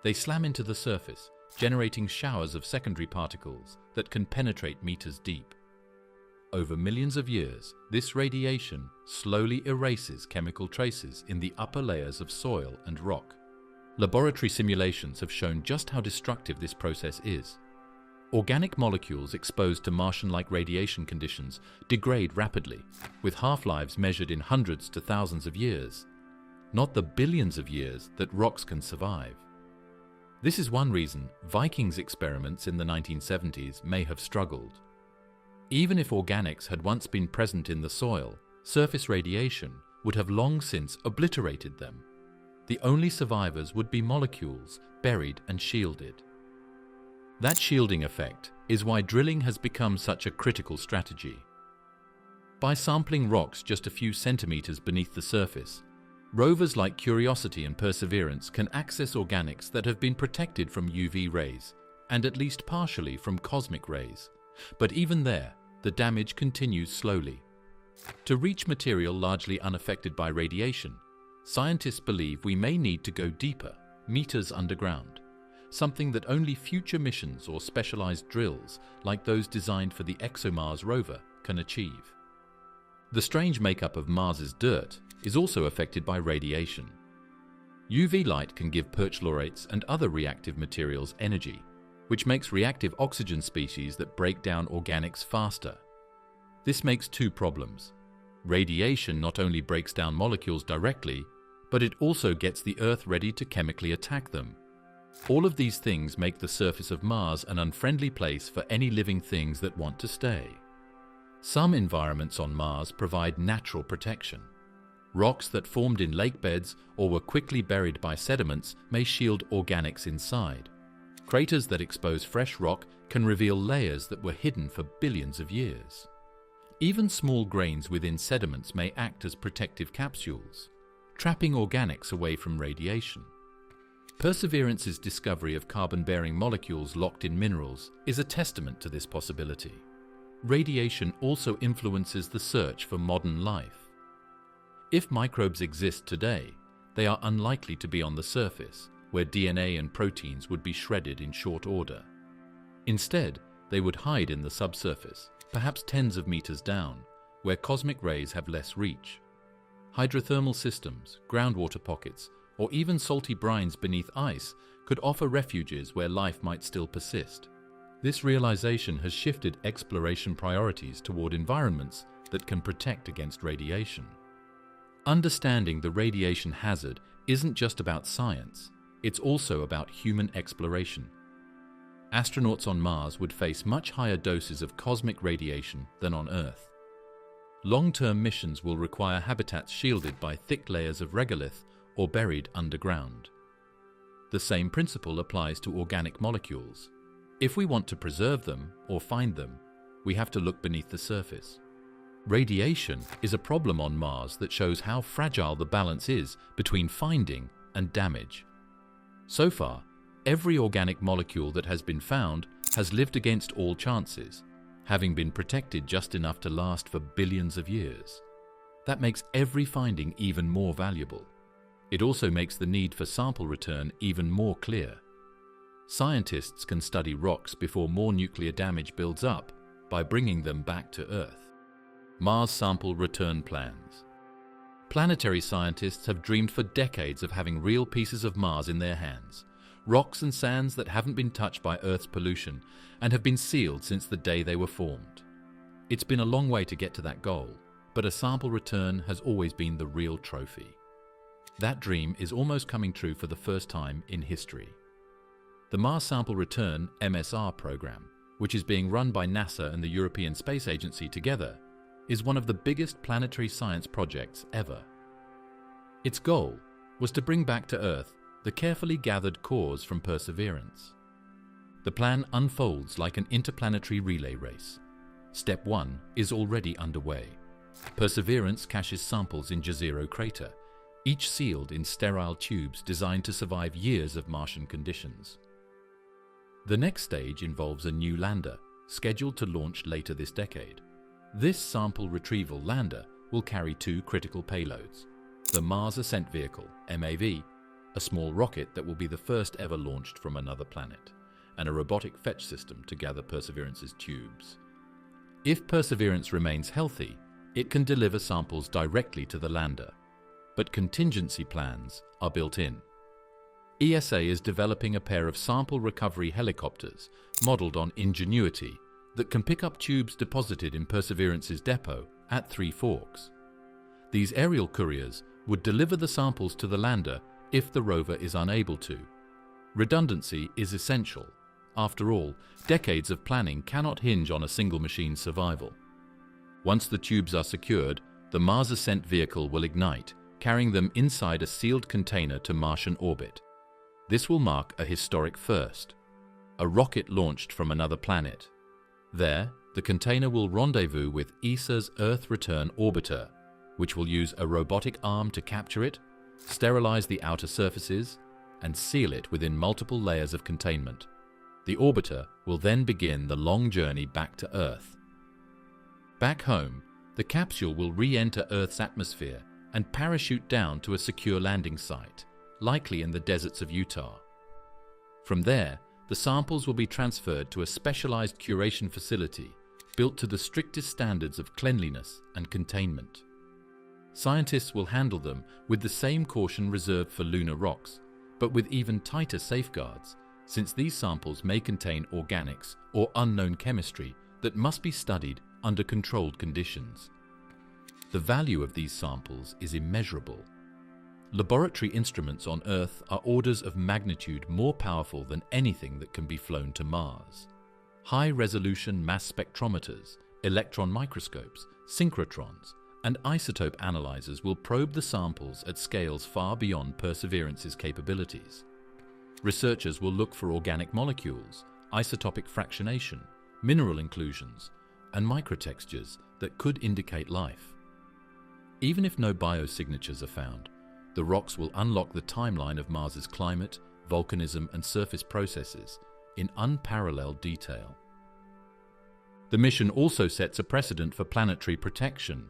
They slam into the surface, generating showers of secondary particles that can penetrate meters deep. Over millions of years, this radiation slowly erases chemical traces in the upper layers of soil and rock. Laboratory simulations have shown just how destructive this process is. Organic molecules exposed to Martian-like radiation conditions degrade rapidly, with half-lives measured in hundreds to thousands of years, not the billions of years that rocks can survive. This is one reason Viking's experiments in the 1970s may have struggled. Even if organics had once been present in the soil, surface radiation would have long since obliterated them. The only survivors would be molecules buried and shielded. That shielding effect is why drilling has become such a critical strategy. By sampling rocks just a few centimeters beneath the surface, rovers like Curiosity and Perseverance can access organics that have been protected from UV rays and at least partially from cosmic rays. But even there, the damage continues slowly. To reach material largely unaffected by radiation, scientists believe we may need to go deeper, meters underground, something that only future missions or specialized drills like those designed for the ExoMars rover can achieve. The strange makeup of Mars's dirt is also affected by radiation. UV light can give perchlorates and other reactive materials energy, which makes reactive oxygen species that break down organics faster. This makes two problems. Radiation not only breaks down molecules directly, but it also gets the Earth ready to chemically attack them. All of these things make the surface of Mars an unfriendly place for any living things that want to stay. Some environments on Mars provide natural protection. Rocks that formed in lakebeds or were quickly buried by sediments may shield organics inside. Craters that expose fresh rock can reveal layers that were hidden for billions of years. Even small grains within sediments may act as protective capsules, trapping organics away from radiation. Perseverance's discovery of carbon-bearing molecules locked in minerals is a testament to this possibility. Radiation also influences the search for modern life. If microbes exist today, they are unlikely to be on the surface, where DNA and proteins would be shredded in short order. Instead, they would hide in the subsurface, perhaps tens of meters down, where cosmic rays have less reach. Hydrothermal systems, groundwater pockets, or even salty brines beneath ice could offer refuges where life might still persist. This realization has shifted exploration priorities toward environments that can protect against radiation. Understanding the radiation hazard isn't just about science, it's also about human exploration. Astronauts on Mars would face much higher doses of cosmic radiation than on Earth. Long-term missions will require habitats shielded by thick layers of regolith or buried underground. The same principle applies to organic molecules. If we want to preserve them or find them, we have to look beneath the surface. Radiation is a problem on Mars that shows how fragile the balance is between finding and damage. So far, every organic molecule that has been found has lived against all chances, having been protected just enough to last for billions of years. That makes every finding even more valuable. It also makes the need for sample return even more clear. Scientists can study rocks before more nuclear damage builds up by bringing them back to Earth. Mars sample return plans. Planetary scientists have dreamed for decades of having real pieces of Mars in their hands, rocks and sands that haven't been touched by Earth's pollution and have been sealed since the day they were formed. It's been a long way to get to that goal, but a sample return has always been the real trophy. That dream is almost coming true for the first time in history. The Mars Sample Return (MSR) program, which is being run by NASA and the European Space Agency together, is one of the biggest planetary science projects ever. Its goal was to bring back to Earth the carefully gathered cores from Perseverance. The plan unfolds like an interplanetary relay race. Step 1 is already underway. Perseverance caches samples in Jezero Crater, each sealed in sterile tubes designed to survive years of Martian conditions. The next stage involves a new lander, scheduled to launch later this decade. This sample retrieval lander will carry two critical payloads: the Mars Ascent Vehicle, MAV, a small rocket that will be the first ever launched from another planet, and a robotic fetch system to gather Perseverance's tubes. If Perseverance remains healthy, it can deliver samples directly to the lander, but contingency plans are built in. ESA is developing a pair of sample recovery helicopters modeled on Ingenuity that can pick up tubes deposited in Perseverance's depot at Three Forks. These aerial couriers would deliver the samples to the lander if the rover is unable to. Redundancy is essential. After all, decades of planning cannot hinge on a single machine's survival. Once the tubes are secured, the Mars Ascent Vehicle will ignite, carrying them inside a sealed container to Martian orbit. This will mark a historic first: a rocket launched from another planet. There, the container will rendezvous with ESA's Earth Return Orbiter, which will use a robotic arm to capture it, sterilize the outer surfaces, and seal it within multiple layers of containment. The orbiter will then begin the long journey back to Earth. Back home, the capsule will re-enter Earth's atmosphere and parachute down to a secure landing site, likely in the deserts of Utah. From there, the samples will be transferred to a specialized curation facility built to the strictest standards of cleanliness and containment. Scientists will handle them with the same caution reserved for lunar rocks, but with even tighter safeguards, since these samples may contain organics or unknown chemistry that must be studied under controlled conditions. The value of these samples is immeasurable. Laboratory instruments on Earth are orders of magnitude more powerful than anything that can be flown to Mars. High-resolution mass spectrometers, electron microscopes, synchrotrons, and isotope analyzers will probe the samples at scales far beyond Perseverance's capabilities. Researchers will look for organic molecules, isotopic fractionation, mineral inclusions, and microtextures that could indicate life. Even if no biosignatures are found, the rocks will unlock the timeline of Mars's climate, volcanism, and surface processes in unparalleled detail. The mission also sets a precedent for planetary protection.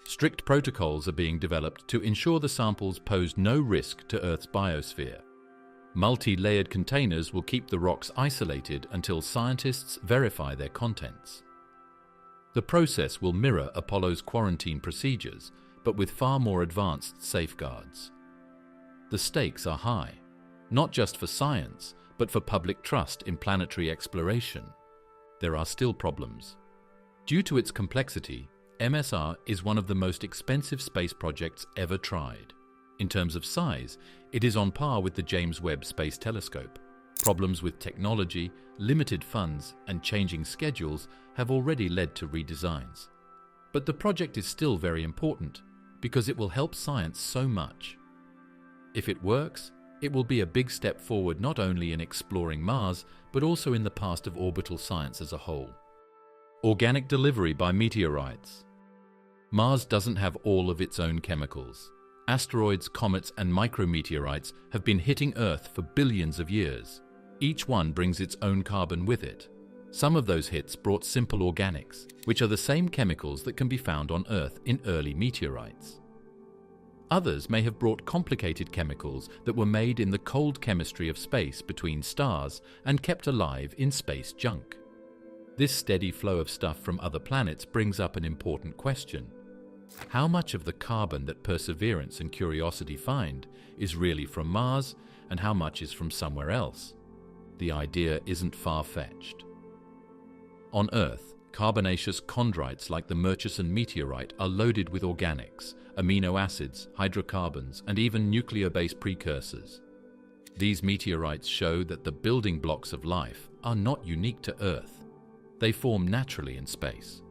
Strict protocols are being developed to ensure the samples pose no risk to Earth's biosphere. Multi-layered containers will keep the rocks isolated until scientists verify their contents. The process will mirror Apollo's quarantine procedures, but with far more advanced safeguards. The stakes are high, not just for science, but for public trust in planetary exploration. There are still problems. Due to its complexity, MSR is one of the most expensive space projects ever tried. In terms of size, it is on par with the James Webb Space Telescope. Problems with technology, limited funds, and changing schedules have already led to redesigns. But the project is still very important because it will help science so much. If it works, it will be a big step forward not only in exploring Mars, but also in the past of orbital science as a whole. Organic delivery by meteorites. Mars doesn't have all of its own chemicals. Asteroids, comets, and micrometeorites have been hitting Earth for billions of years. Each one brings its own carbon with it. Some of those hits brought simple organics, which are the same chemicals that can be found on Earth in early meteorites. Others may have brought complicated chemicals that were made in the cold chemistry of space between stars and kept alive in space junk. This steady flow of stuff from other planets brings up an important question. How much of the carbon that Perseverance and Curiosity find is really from Mars, and how much is from somewhere else? The idea isn't far-fetched. On Earth, carbonaceous chondrites like the Murchison meteorite are loaded with organics, amino acids, hydrocarbons, and even nuclear-based precursors. These meteorites show that the building blocks of life are not unique to Earth. They form naturally in space.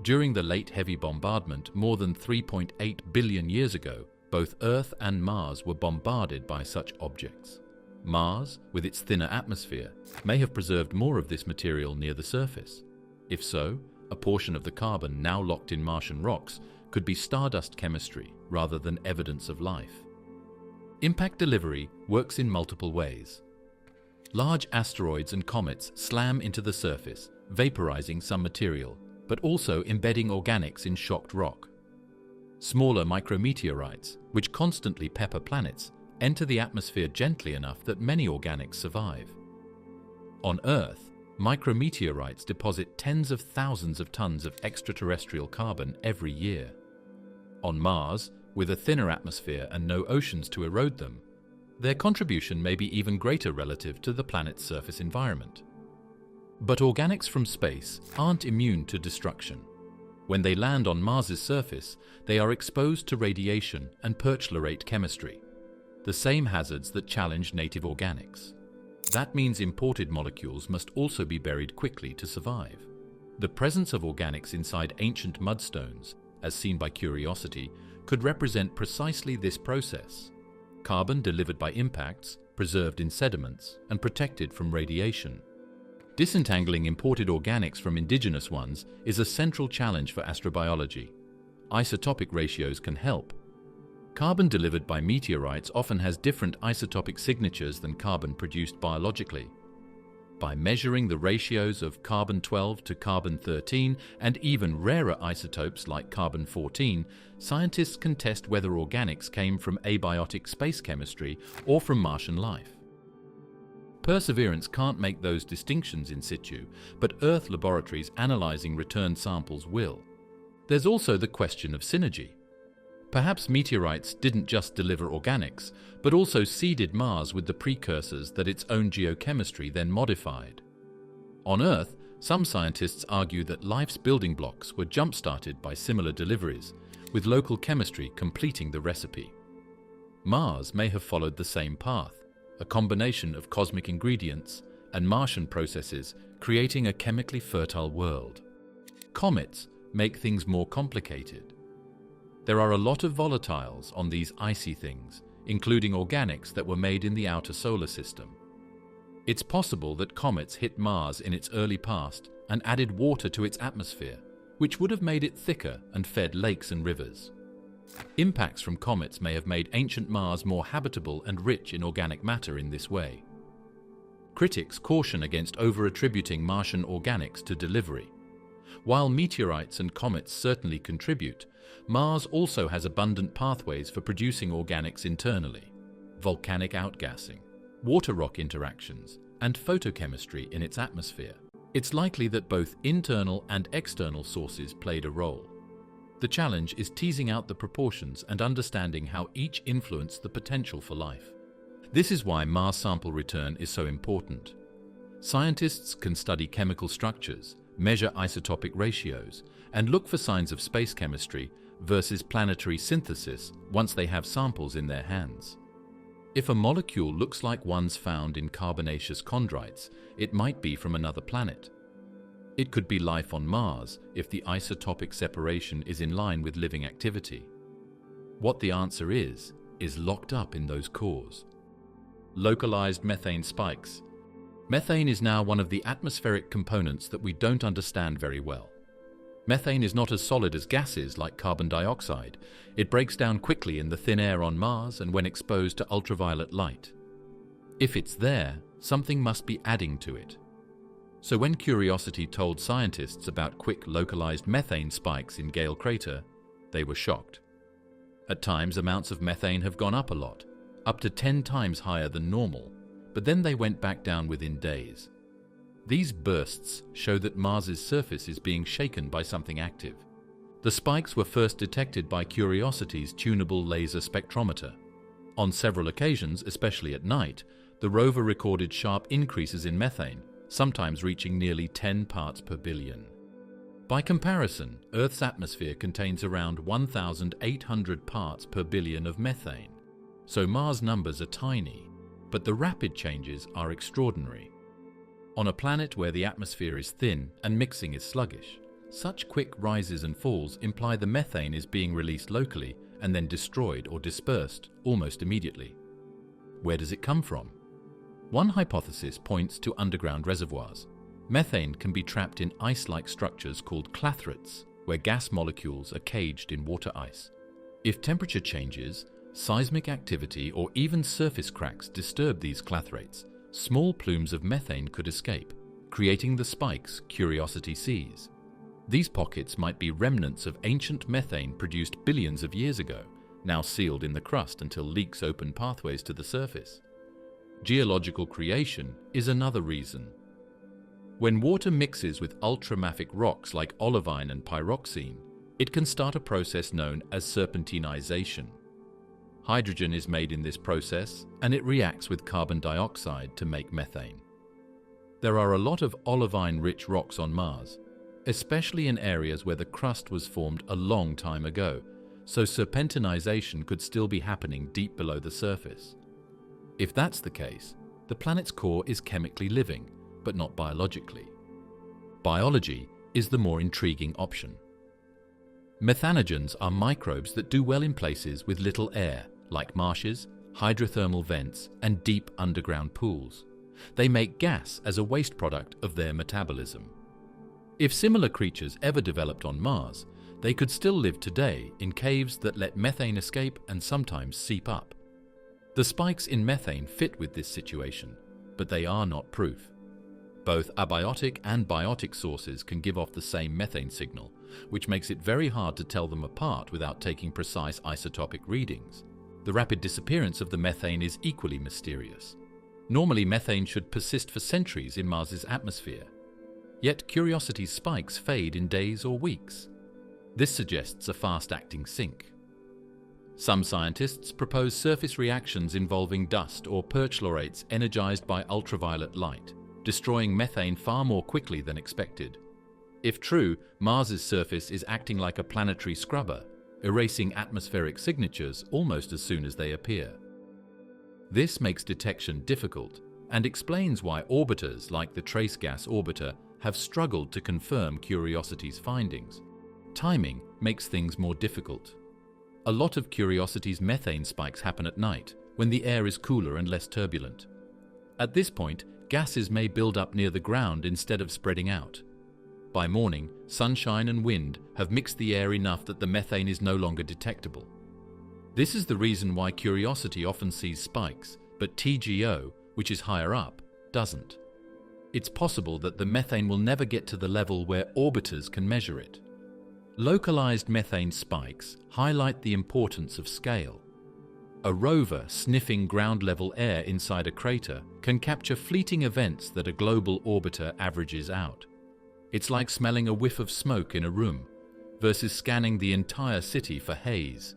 During the late heavy bombardment more than 3.8 billion years ago, both Earth and Mars were bombarded by such objects. Mars, with its thinner atmosphere, may have preserved more of this material near the surface. If so, a portion of the carbon now locked in Martian rocks could be stardust chemistry rather than evidence of life. Impact delivery works in multiple ways. Large asteroids and comets slam into the surface, vaporizing some material, but also embedding organics in shocked rock. Smaller micrometeorites, which constantly pepper planets, enter the atmosphere gently enough that many organics survive. On Earth, micrometeorites deposit tens of thousands of tons of extraterrestrial carbon every year. On Mars, with a thinner atmosphere and no oceans to erode them, their contribution may be even greater relative to the planet's surface environment. But organics from space aren't immune to destruction. When they land on Mars's surface, they are exposed to radiation and perchlorate chemistry, the same hazards that challenge native organics. That means imported molecules must also be buried quickly to survive. The presence of organics inside ancient mudstones, as seen by Curiosity, could represent precisely this process. Carbon delivered by impacts, preserved in sediments, and protected from radiation. Disentangling imported organics from indigenous ones is a central challenge for astrobiology. Isotopic ratios can help. Carbon delivered by meteorites often has different isotopic signatures than carbon produced biologically. By measuring the ratios of carbon-12 to carbon-13 and even rarer isotopes like carbon-14, scientists can test whether organics came from abiotic space chemistry or from Martian life. Perseverance can't make those distinctions in situ, but Earth laboratories analyzing returned samples will. There's also the question of synergy. Perhaps meteorites didn't just deliver organics, but also seeded Mars with the precursors that its own geochemistry then modified. On Earth, some scientists argue that life's building blocks were jump-started by similar deliveries, with local chemistry completing the recipe. Mars may have followed the same path, a combination of cosmic ingredients and Martian processes creating a chemically fertile world. Comets make things more complicated. There are a lot of volatiles on these icy things, including organics that were made in the outer solar system. It's possible that comets hit Mars in its early past and added water to its atmosphere, which would have made it thicker and fed lakes and rivers. Impacts from comets may have made ancient Mars more habitable and rich in organic matter in this way. Critics caution against over-attributing Martian organics to delivery. While meteorites and comets certainly contribute, Mars also has abundant pathways for producing organics internally: volcanic outgassing, water-rock interactions, and photochemistry in its atmosphere. It's likely that both internal and external sources played a role. The challenge is teasing out the proportions and understanding how each influenced the potential for life. This is why Mars sample return is so important. Scientists can study chemical structures, measure isotopic ratios, and look for signs of space chemistry versus planetary synthesis once they have samples in their hands. If a molecule looks like ones found in carbonaceous chondrites, it might be from another planet. It could be life on Mars if the isotopic separation is in line with living activity. What the answer is locked up in those cores. Localized methane spikes. Methane is now one of the atmospheric components that we don't understand very well. Methane is not as solid as gases like carbon dioxide. It breaks down quickly in the thin air on Mars and when exposed to ultraviolet light. If it's there, something must be adding to it. So when Curiosity told scientists about quick localized methane spikes in Gale Crater, they were shocked. At times, amounts of methane have gone up a lot, up to 10 times higher than normal, but then they went back down within days. These bursts show that Mars's surface is being shaken by something active. The spikes were first detected by Curiosity's tunable laser spectrometer. On several occasions, especially at night, the rover recorded sharp increases in methane, sometimes reaching nearly 10 parts per billion. By comparison, Earth's atmosphere contains around 1,800 parts per billion of methane, so Mars' numbers are tiny, but the rapid changes are extraordinary. On a planet where the atmosphere is thin and mixing is sluggish, such quick rises and falls imply the methane is being released locally and then destroyed or dispersed almost immediately. Where does it come from? One hypothesis points to underground reservoirs. Methane can be trapped in ice-like structures called clathrates, where gas molecules are caged in water ice. If temperature changes, seismic activity, or even surface cracks disturb these clathrates, small plumes of methane could escape, creating the spikes Curiosity sees. These pockets might be remnants of ancient methane produced billions of years ago, now sealed in the crust until leaks open pathways to the surface. Geological creation is another reason. When water mixes with ultramafic rocks like olivine and pyroxene, it can start a process known as serpentinization. Hydrogen is made in this process, and it reacts with carbon dioxide to make methane. There are a lot of olivine-rich rocks on Mars, especially in areas where the crust was formed a long time ago, so serpentinization could still be happening deep below the surface. If that's the case, the planet's core is chemically living, but not biologically. Biology is the more intriguing option. Methanogens are microbes that do well in places with little air, like marshes, hydrothermal vents, and deep underground pools. They make gas as a waste product of their metabolism. If similar creatures ever developed on Mars, they could still live today in caves that let methane escape and sometimes seep up. The spikes in methane fit with this situation, but they are not proof. Both abiotic and biotic sources can give off the same methane signal, which makes it very hard to tell them apart without taking precise isotopic readings. The rapid disappearance of the methane is equally mysterious. Normally, methane should persist for centuries in Mars's atmosphere. Yet Curiosity's spikes fade in days or weeks. This suggests a fast-acting sink. Some scientists propose surface reactions involving dust or perchlorates energized by ultraviolet light, destroying methane far more quickly than expected. If true, Mars's surface is acting like a planetary scrubber, erasing atmospheric signatures almost as soon as they appear. This makes detection difficult and explains why orbiters like the Trace Gas Orbiter have struggled to confirm Curiosity's findings. Timing makes things more difficult. A lot of Curiosity's methane spikes happen at night, when the air is cooler and less turbulent. At this point, gases may build up near the ground instead of spreading out. By morning, sunshine and wind have mixed the air enough that the methane is no longer detectable. This is the reason why Curiosity often sees spikes, but TGO, which is higher up, doesn't. It's possible that the methane will never get to the level where orbiters can measure it. Localized methane spikes highlight the importance of scale. A rover sniffing ground-level air inside a crater can capture fleeting events that a global orbiter averages out. It's like smelling a whiff of smoke in a room versus scanning the entire city for haze.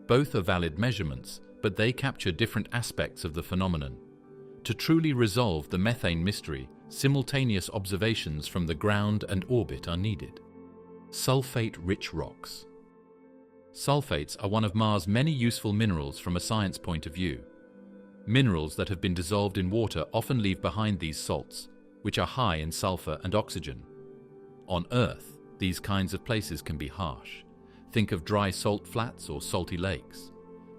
Both are valid measurements, but they capture different aspects of the phenomenon. To truly resolve the methane mystery, simultaneous observations from the ground and orbit are needed. Sulfate-rich rocks. Sulfates are one of Mars' many useful minerals from a science point of view. Minerals that have been dissolved in water often leave behind these salts, which are high in sulfur and oxygen. On Earth, these kinds of places can be harsh. Think of dry salt flats or salty lakes.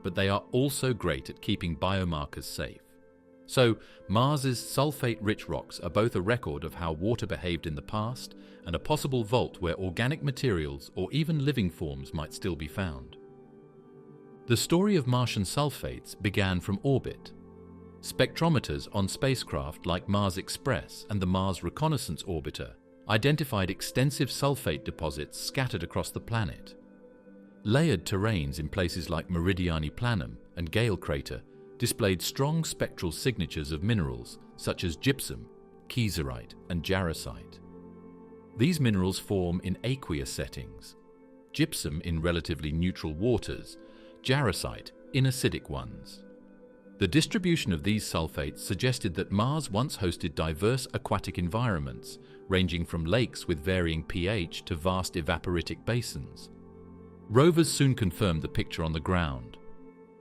But they are also great at keeping biomarkers safe. So, Mars's sulfate-rich rocks are both a record of how water behaved in the past and a possible vault where organic materials or even living forms might still be found. The story of Martian sulfates began from orbit. Spectrometers on spacecraft like Mars Express and the Mars Reconnaissance Orbiter identified extensive sulfate deposits scattered across the planet. Layered terrains in places like Meridiani Planum and Gale Crater displayed strong spectral signatures of minerals such as gypsum, kieserite, and jarosite. These minerals form in aqueous settings, gypsum in relatively neutral waters, jarosite in acidic ones. The distribution of these sulfates suggested that Mars once hosted diverse aquatic environments, ranging from lakes with varying pH to vast evaporitic basins. Rovers soon confirmed the picture on the ground.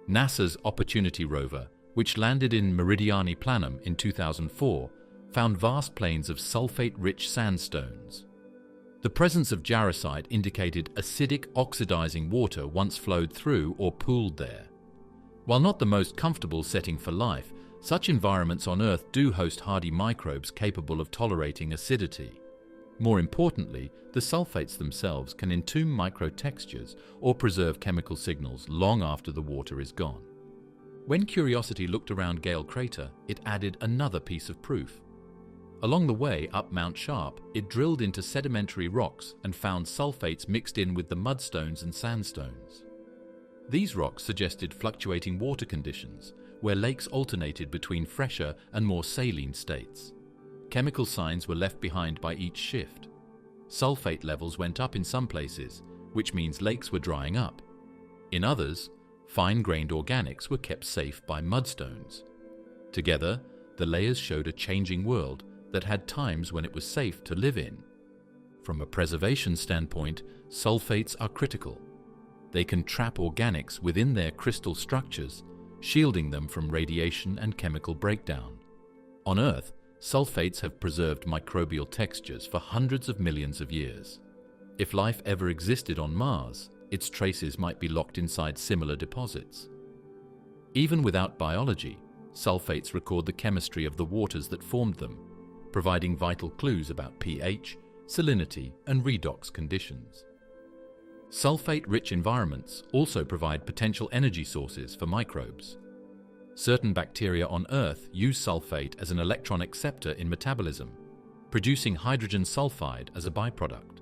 NASA's Opportunity rover, which landed in Meridiani Planum in 2004, found vast plains of sulfate-rich sandstones. The presence of jarosite indicated acidic oxidizing water once flowed through or pooled there. While not the most comfortable setting for life, such environments on Earth do host hardy microbes capable of tolerating acidity. More importantly, the sulfates themselves can entomb microtextures or preserve chemical signals long after the water is gone. When Curiosity looked around Gale Crater, it added another piece of proof. Along the way up Mount Sharp, it drilled into sedimentary rocks and found sulfates mixed in with the mudstones and sandstones. These rocks suggested fluctuating water conditions, where lakes alternated between fresher and more saline states. Chemical signs were left behind by each shift. Sulfate levels went up in some places, which means lakes were drying up. In others, fine-grained organics were kept safe by mudstones. Together, the layers showed a changing world that had times when it was safe to live in. From a preservation standpoint, sulfates are critical. They can trap organics within their crystal structures, shielding them from radiation and chemical breakdown. On Earth, sulfates have preserved microbial textures for hundreds of millions of years. If life ever existed on Mars, its traces might be locked inside similar deposits. Even without biology, Sulfates record the chemistry of the waters that formed them, providing vital clues about pH, salinity, and redox conditions. Sulfate-rich environments also provide potential energy sources for microbes. Certain bacteria on Earth use sulfate as an electron acceptor in metabolism, producing hydrogen sulfide as a byproduct.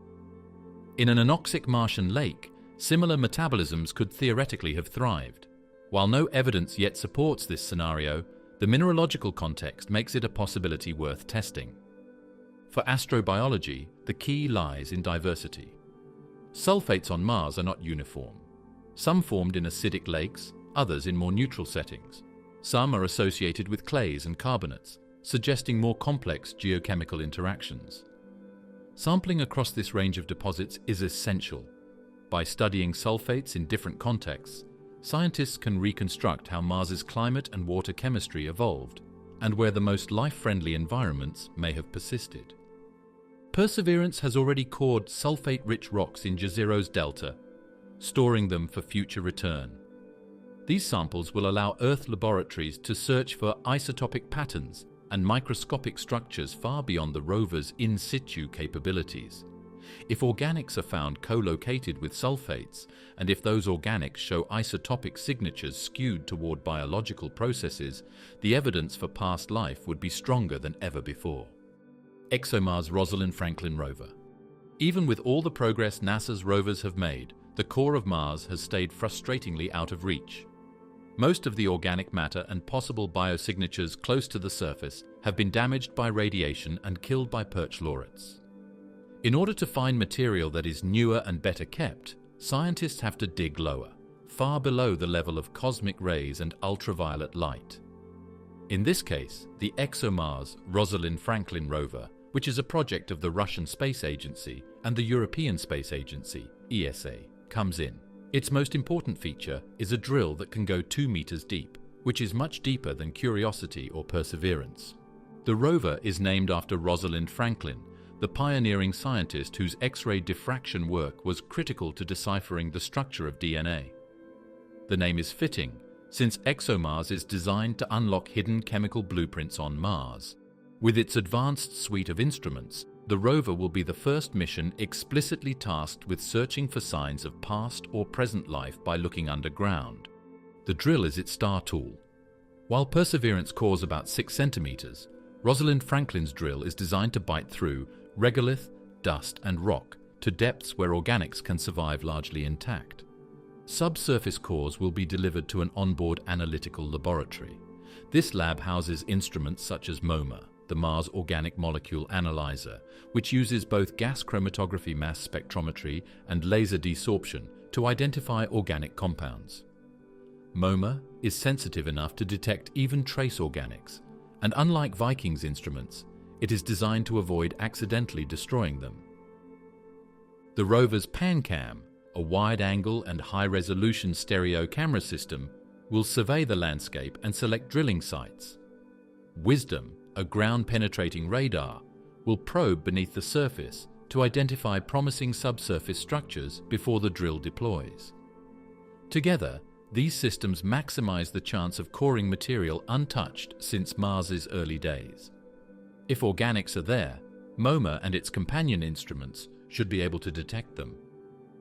In an anoxic Martian lake, similar metabolisms could theoretically have thrived. While no evidence yet supports this scenario, the mineralogical context makes it a possibility worth testing. For astrobiology, the key lies in diversity. Sulfates on Mars are not uniform. Some formed in acidic lakes, others in more neutral settings. Some are associated with clays and carbonates, suggesting more complex geochemical interactions. Sampling across this range of deposits is essential. By studying sulfates in different contexts, scientists can reconstruct how Mars's climate and water chemistry evolved, and where the most life-friendly environments may have persisted. Perseverance has already cored sulfate-rich rocks in Jezero's delta, storing them for future return. These samples will allow Earth laboratories to search for isotopic patterns and microscopic structures far beyond the rover's in situ capabilities. If organics are found co-located with sulfates, and if those organics show isotopic signatures skewed toward biological processes, the evidence for past life would be stronger than ever before. ExoMars Rosalind Franklin rover. Even with all the progress NASA's rovers have made, the core of Mars has stayed frustratingly out of reach. Most of the organic matter and possible biosignatures close to the surface have been damaged by radiation and killed by Perchlorates. In order to find material that is newer and better kept, scientists have to dig lower, far below the level of cosmic rays and ultraviolet light. In this case, the ExoMars Rosalind Franklin rover, which is a project of the Russian Space Agency and the European Space Agency, ESA, comes in. Its most important feature is a drill that can go 2 meters deep, which is much deeper than Curiosity or Perseverance. The rover is named after Rosalind Franklin, the pioneering scientist whose X-ray diffraction work was critical to deciphering the structure of DNA. The name is fitting, since ExoMars is designed to unlock hidden chemical blueprints on Mars. With its advanced suite of instruments, the rover will be the first mission explicitly tasked with searching for signs of past or present life by looking underground. The drill is its star tool. While Perseverance cores about 6 centimeters, Rosalind Franklin's drill is designed to bite through regolith, dust and rock to depths where organics can survive largely intact. Subsurface cores will be delivered to an onboard analytical laboratory. This lab houses instruments such as MOMA, the Mars Organic Molecule Analyzer, which uses both gas chromatography mass spectrometry and laser desorption to identify organic compounds. MOMA is sensitive enough to detect even trace organics, and unlike Viking's instruments, it is designed to avoid accidentally destroying them. The rover's PanCam, a wide-angle and high-resolution stereo camera system, will survey the landscape and select drilling sites. Wisdom, a ground-penetrating radar, will probe beneath the surface to identify promising subsurface structures before the drill deploys. Together, these systems maximize the chance of coring material untouched since Mars's early days. If organics are there, MOMA and its companion instruments should be able to detect them.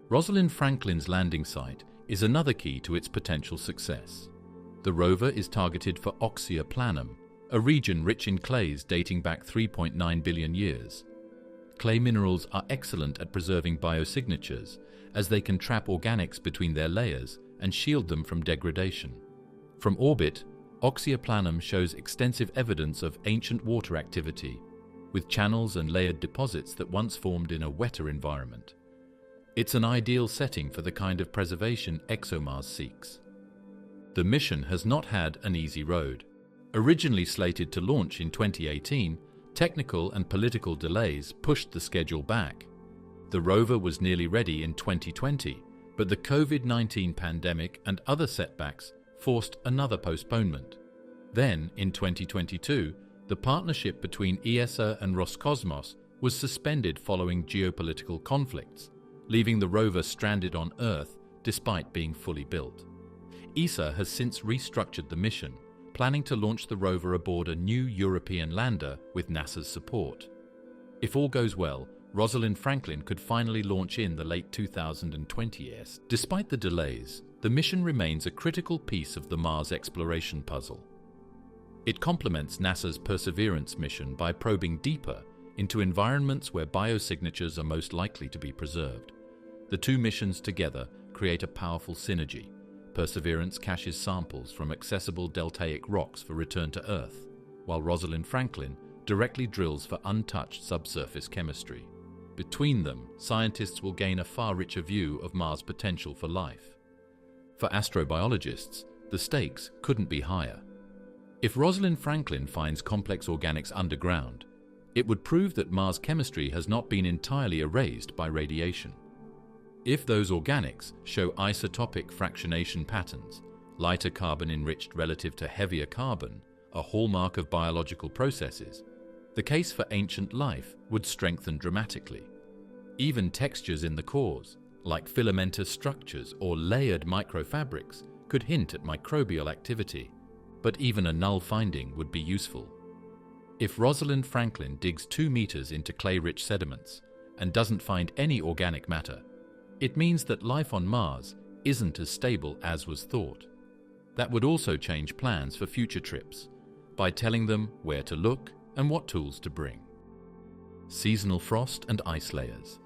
Rosalind Franklin's landing site is another key to its potential success. The rover is targeted for Oxia Planum, a region rich in clays dating back 3.9 billion years. Clay minerals are excellent at preserving biosignatures, as they can trap organics between their layers and shield them from degradation. From orbit, Oxia Planum shows extensive evidence of ancient water activity, with channels and layered deposits that once formed in a wetter environment. It's an ideal setting for the kind of preservation ExoMars seeks. The mission has not had an easy road. Originally slated to launch in 2018, technical and political delays pushed the schedule back. The rover was nearly ready in 2020, but the COVID-19 pandemic and other setbacks forced another postponement. Then, in 2022, the partnership between ESA and Roscosmos was suspended following geopolitical conflicts, leaving the rover stranded on Earth despite being fully built. ESA has since restructured the mission, planning to launch the rover aboard a new European lander with NASA's support. If all goes well, Rosalind Franklin could finally launch in the late 2020s. Despite the delays, the mission remains a critical piece of the Mars exploration puzzle. It complements NASA's Perseverance mission by probing deeper into environments where biosignatures are most likely to be preserved. The two missions together create a powerful synergy. Perseverance caches samples from accessible deltaic rocks for return to Earth, while Rosalind Franklin directly drills for untouched subsurface chemistry. Between them, scientists will gain a far richer view of Mars' potential for life. For astrobiologists, the stakes couldn't be higher. If Rosalind Franklin finds complex organics underground, it would prove that Mars' chemistry has not been entirely erased by radiation. If those organics show isotopic fractionation patterns, lighter carbon enriched relative to heavier carbon, a hallmark of biological processes, the case for ancient life would strengthen dramatically. Even textures in the cores, like filamentous structures or layered microfabrics, could hint at microbial activity, but even a null finding would be useful. If Rosalind Franklin digs 2 meters into clay-rich sediments and doesn't find any organic matter, it means that life on Mars isn't as stable as was thought. That would also change plans for future trips by telling them where to look and what tools to bring. Seasonal frost and ice layers.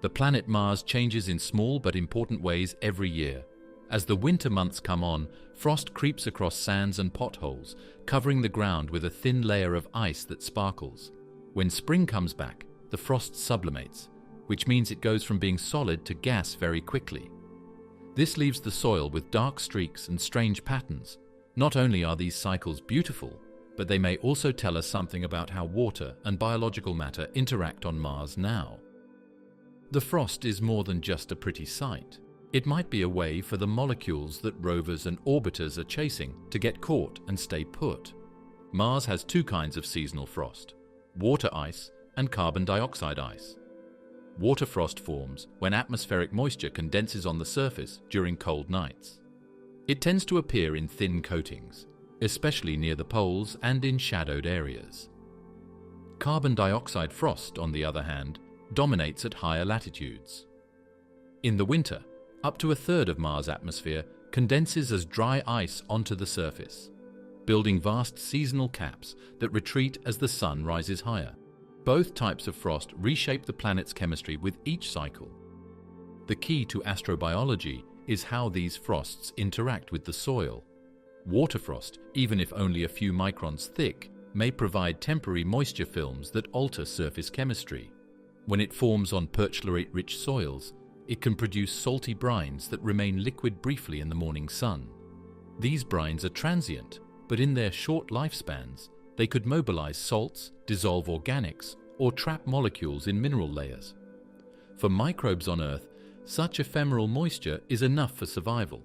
The planet Mars changes in small but important ways every year. As the winter months come on, frost creeps across sands and potholes, covering the ground with a thin layer of ice that sparkles. When spring comes back, the frost sublimates, which means it goes from being solid to gas very quickly. This leaves the soil with dark streaks and strange patterns. Not only are these cycles beautiful, but they may also tell us something about how water and biological matter interact on Mars now. The frost is more than just a pretty sight. It might be a way for the molecules that rovers and orbiters are chasing to get caught and stay put. Mars has 2 kinds of seasonal frost: water ice and carbon dioxide ice. Water frost forms when atmospheric moisture condenses on the surface during cold nights. It tends to appear in thin coatings, especially near the poles and in shadowed areas. Carbon dioxide frost, on the other hand, dominates at higher latitudes. In the winter, up to 1/3 of Mars' atmosphere condenses as dry ice onto the surface, building vast seasonal caps that retreat as the sun rises higher. Both types of frost reshape the planet's chemistry with each cycle. The key to astrobiology is how these frosts interact with the soil. Water frost, even if only a few microns thick, may provide temporary moisture films that alter surface chemistry. When it forms on perchlorate-rich soils, it can produce salty brines that remain liquid briefly in the morning sun. These brines are transient, but in their short lifespans, they could mobilize salts, dissolve organics, or trap molecules in mineral layers. For microbes on Earth, such ephemeral moisture is enough for survival.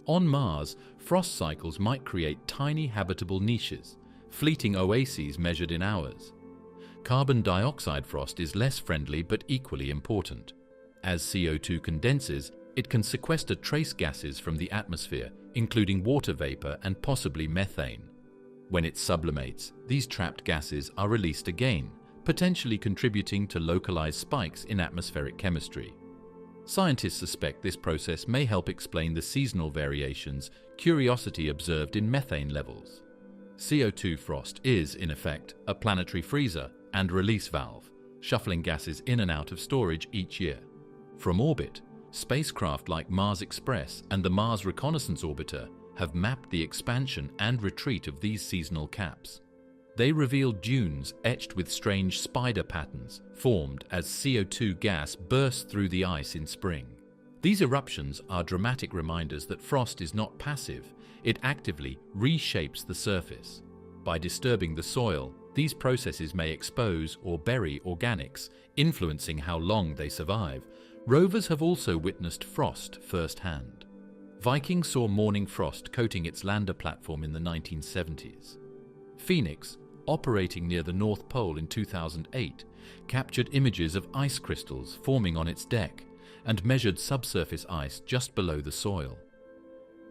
On Mars, frost cycles might create tiny habitable niches, fleeting oases measured in hours. Carbon dioxide frost is less friendly but equally important. As CO2 condenses, it can sequester trace gases from the atmosphere, including water vapor and possibly methane. When it sublimates, these trapped gases are released again, potentially contributing to localized spikes in atmospheric chemistry. Scientists suspect this process may help explain the seasonal variations Curiosity observed in methane levels. CO2 frost is, in effect, a planetary freezer and release valve, shuffling gases in and out of storage each year. From orbit, spacecraft like Mars Express and the Mars Reconnaissance Orbiter have mapped the expansion and retreat of these seasonal caps. They reveal dunes etched with strange spider patterns formed as CO2 gas bursts through the ice in spring. These eruptions are dramatic reminders that frost is not passive, it actively reshapes the surface. By disturbing the soil, these processes may expose or bury organics, influencing how long they survive. Rovers have also witnessed frost firsthand. Viking saw morning frost coating its lander platform in the 1970s. Phoenix, operating near the North Pole in 2008, captured images of ice crystals forming on its deck and measured subsurface ice just below the soil.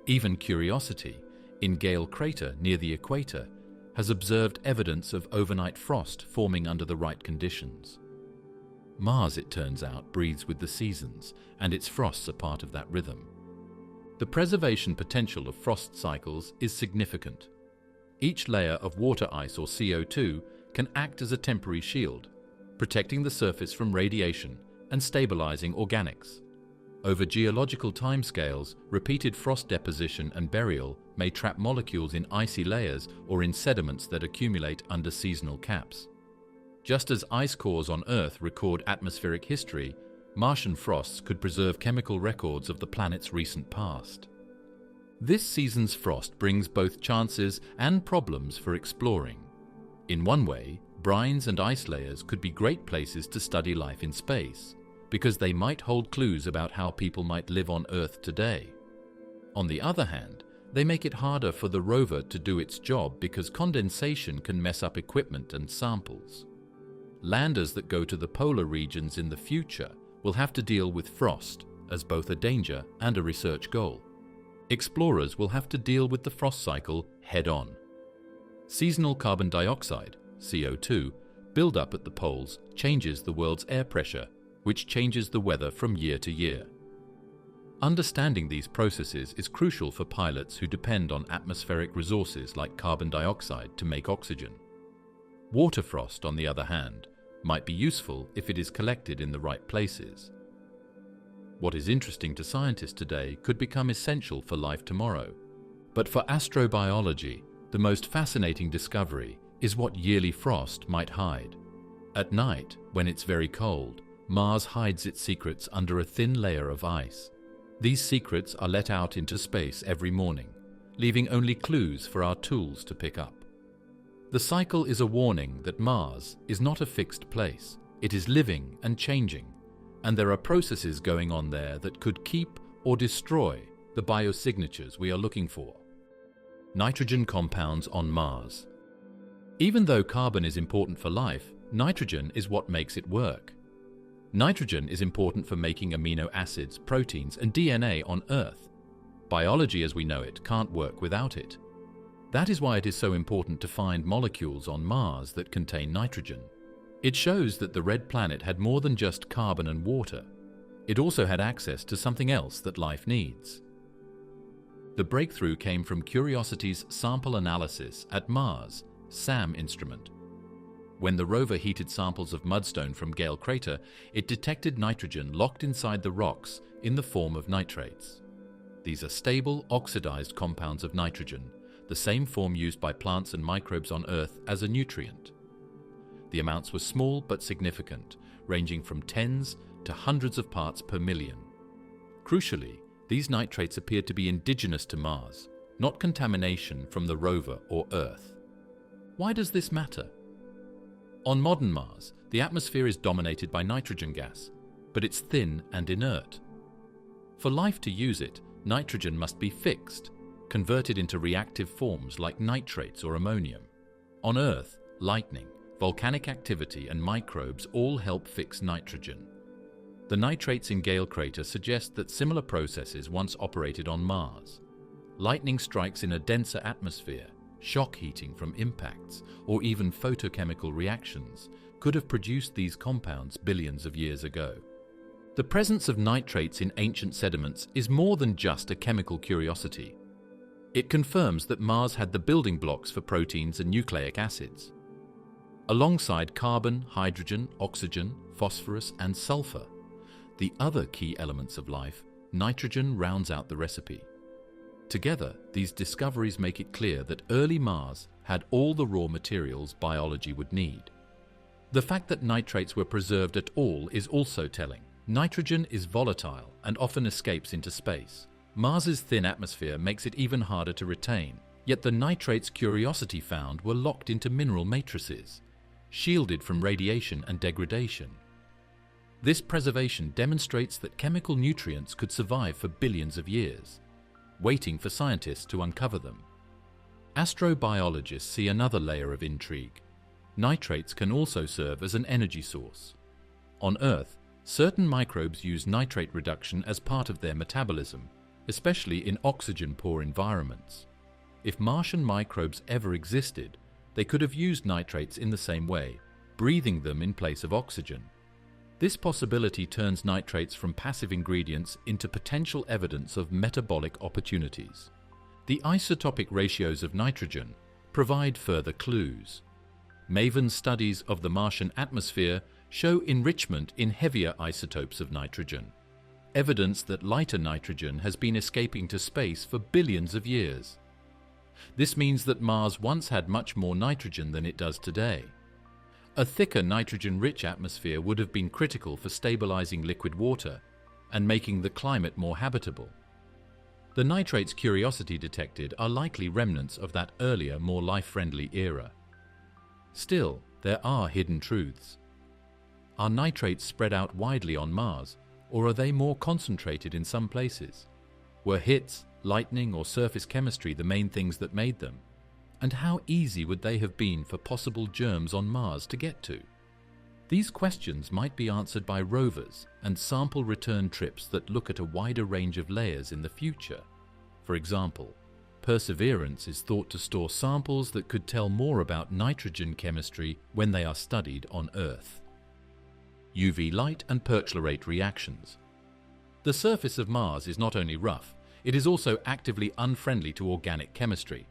Even Curiosity, in Gale Crater near the equator, has observed evidence of overnight frost forming under the right conditions. Mars, it turns out, breathes with the seasons, and its frosts are part of that rhythm. The preservation potential of frost cycles is significant. Each layer of water ice or CO2 can act as a temporary shield, protecting the surface from radiation and stabilizing organics. Over geological timescales, repeated frost deposition and burial may trap molecules in icy layers or in sediments that accumulate under seasonal caps. Just as ice cores on Earth record atmospheric history, Martian frosts could preserve chemical records of the planet's recent past. This season's frost brings both chances and problems for exploring. In one way, brines and ice layers could be great places to study life in space, because they might hold clues about how people might live on Earth today. On the other hand, they make it harder for the rover to do its job because condensation can mess up equipment and samples. Landers that go to the polar regions in the future will have to deal with frost as both a danger and a research goal. Explorers will have to deal with the frost cycle head-on. Seasonal carbon dioxide, CO2, build-up at the poles changes the world's air pressure, which changes the weather from year to year. Understanding these processes is crucial for pilots who depend on atmospheric resources like carbon dioxide to make oxygen. Water frost, on the other hand, might be useful if it is collected in the right places. What is interesting to scientists today could become essential for life tomorrow. But for astrobiology, the most fascinating discovery is what yearly frost might hide. At night, when it's very cold, Mars hides its secrets under a thin layer of ice. These secrets are let out into space every morning, leaving only clues for our tools to pick up. The cycle is a warning that Mars is not a fixed place. It is living and changing, and there are processes going on there that could keep or destroy the biosignatures we are looking for. Nitrogen compounds on Mars. Even though carbon is important for life, nitrogen is what makes it work. Nitrogen is important for making amino acids, proteins, and DNA on Earth. Biology as we know it can't work without it. That is why it is so important to find molecules on Mars that contain nitrogen. It shows that the red planet had more than just carbon and water. It also had access to something else that life needs. The breakthrough came from Curiosity's sample analysis at Mars, SAM instrument. When the rover heated samples of mudstone from Gale Crater, it detected nitrogen locked inside the rocks in the form of nitrates. These are stable, oxidized compounds of nitrogen, the same form used by plants and microbes on Earth as a nutrient. The amounts were small but significant, ranging from tens to hundreds of parts per million. Crucially, these nitrates appeared to be indigenous to Mars, not contamination from the rover or Earth. Why does this matter? On modern Mars, the atmosphere is dominated by nitrogen gas, but it's thin and inert. For life to use it, nitrogen must be fixed, converted into reactive forms like nitrates or ammonium. On Earth, lightning, volcanic activity, and microbes all help fix nitrogen. The nitrates in Gale Crater suggest that similar processes once operated on Mars. Lightning strikes in a denser atmosphere, shock heating from impacts, or even photochemical reactions could have produced these compounds billions of years ago. The presence of nitrates in ancient sediments is more than just a chemical curiosity. It confirms that Mars had the building blocks for proteins and nucleic acids. Alongside carbon, hydrogen, oxygen, phosphorus, and sulfur, the other key elements of life, nitrogen rounds out the recipe. Together, these discoveries make it clear that early Mars had all the raw materials biology would need. The fact that nitrates were preserved at all is also telling. Nitrogen is volatile and often escapes into space. Mars's thin atmosphere makes it even harder to retain, yet the nitrates Curiosity found were locked into mineral matrices, shielded from radiation and degradation. This preservation demonstrates that chemical nutrients could survive for billions of years, waiting for scientists to uncover them. Astrobiologists see another layer of intrigue. Nitrates can also serve as an energy source. On Earth, certain microbes use nitrate reduction as part of their metabolism, especially in oxygen-poor environments. if Martian microbes ever existed, they could have used nitrates in the same way, breathing them in place of oxygen. This possibility turns nitrates from passive ingredients into potential evidence of metabolic opportunities. The isotopic ratios of nitrogen provide further clues. Maven studies of the Martian atmosphere show enrichment in heavier isotopes of nitrogen, evidence that lighter nitrogen has been escaping to space for billions of years. This means that Mars once had much more nitrogen than it does today. A thicker nitrogen-rich atmosphere would have been critical for stabilizing liquid water and making the climate more habitable. The nitrates Curiosity detected are likely remnants of that earlier, more life-friendly era. Still, there are hidden truths. Are nitrates spread out widely on Mars, or are they more concentrated in some places? Were hits, lightning, or surface chemistry the main things that made them? And how easy would they have been for possible germs on Mars to get to? These questions might be answered by rovers and sample return trips that look at a wider range of layers in the future. For example, Perseverance is thought to store samples that could tell more about nitrogen chemistry when they are studied on Earth. UV light and perchlorate reactions. The surface of Mars is not only rough, it is also actively unfriendly to organic chemistry.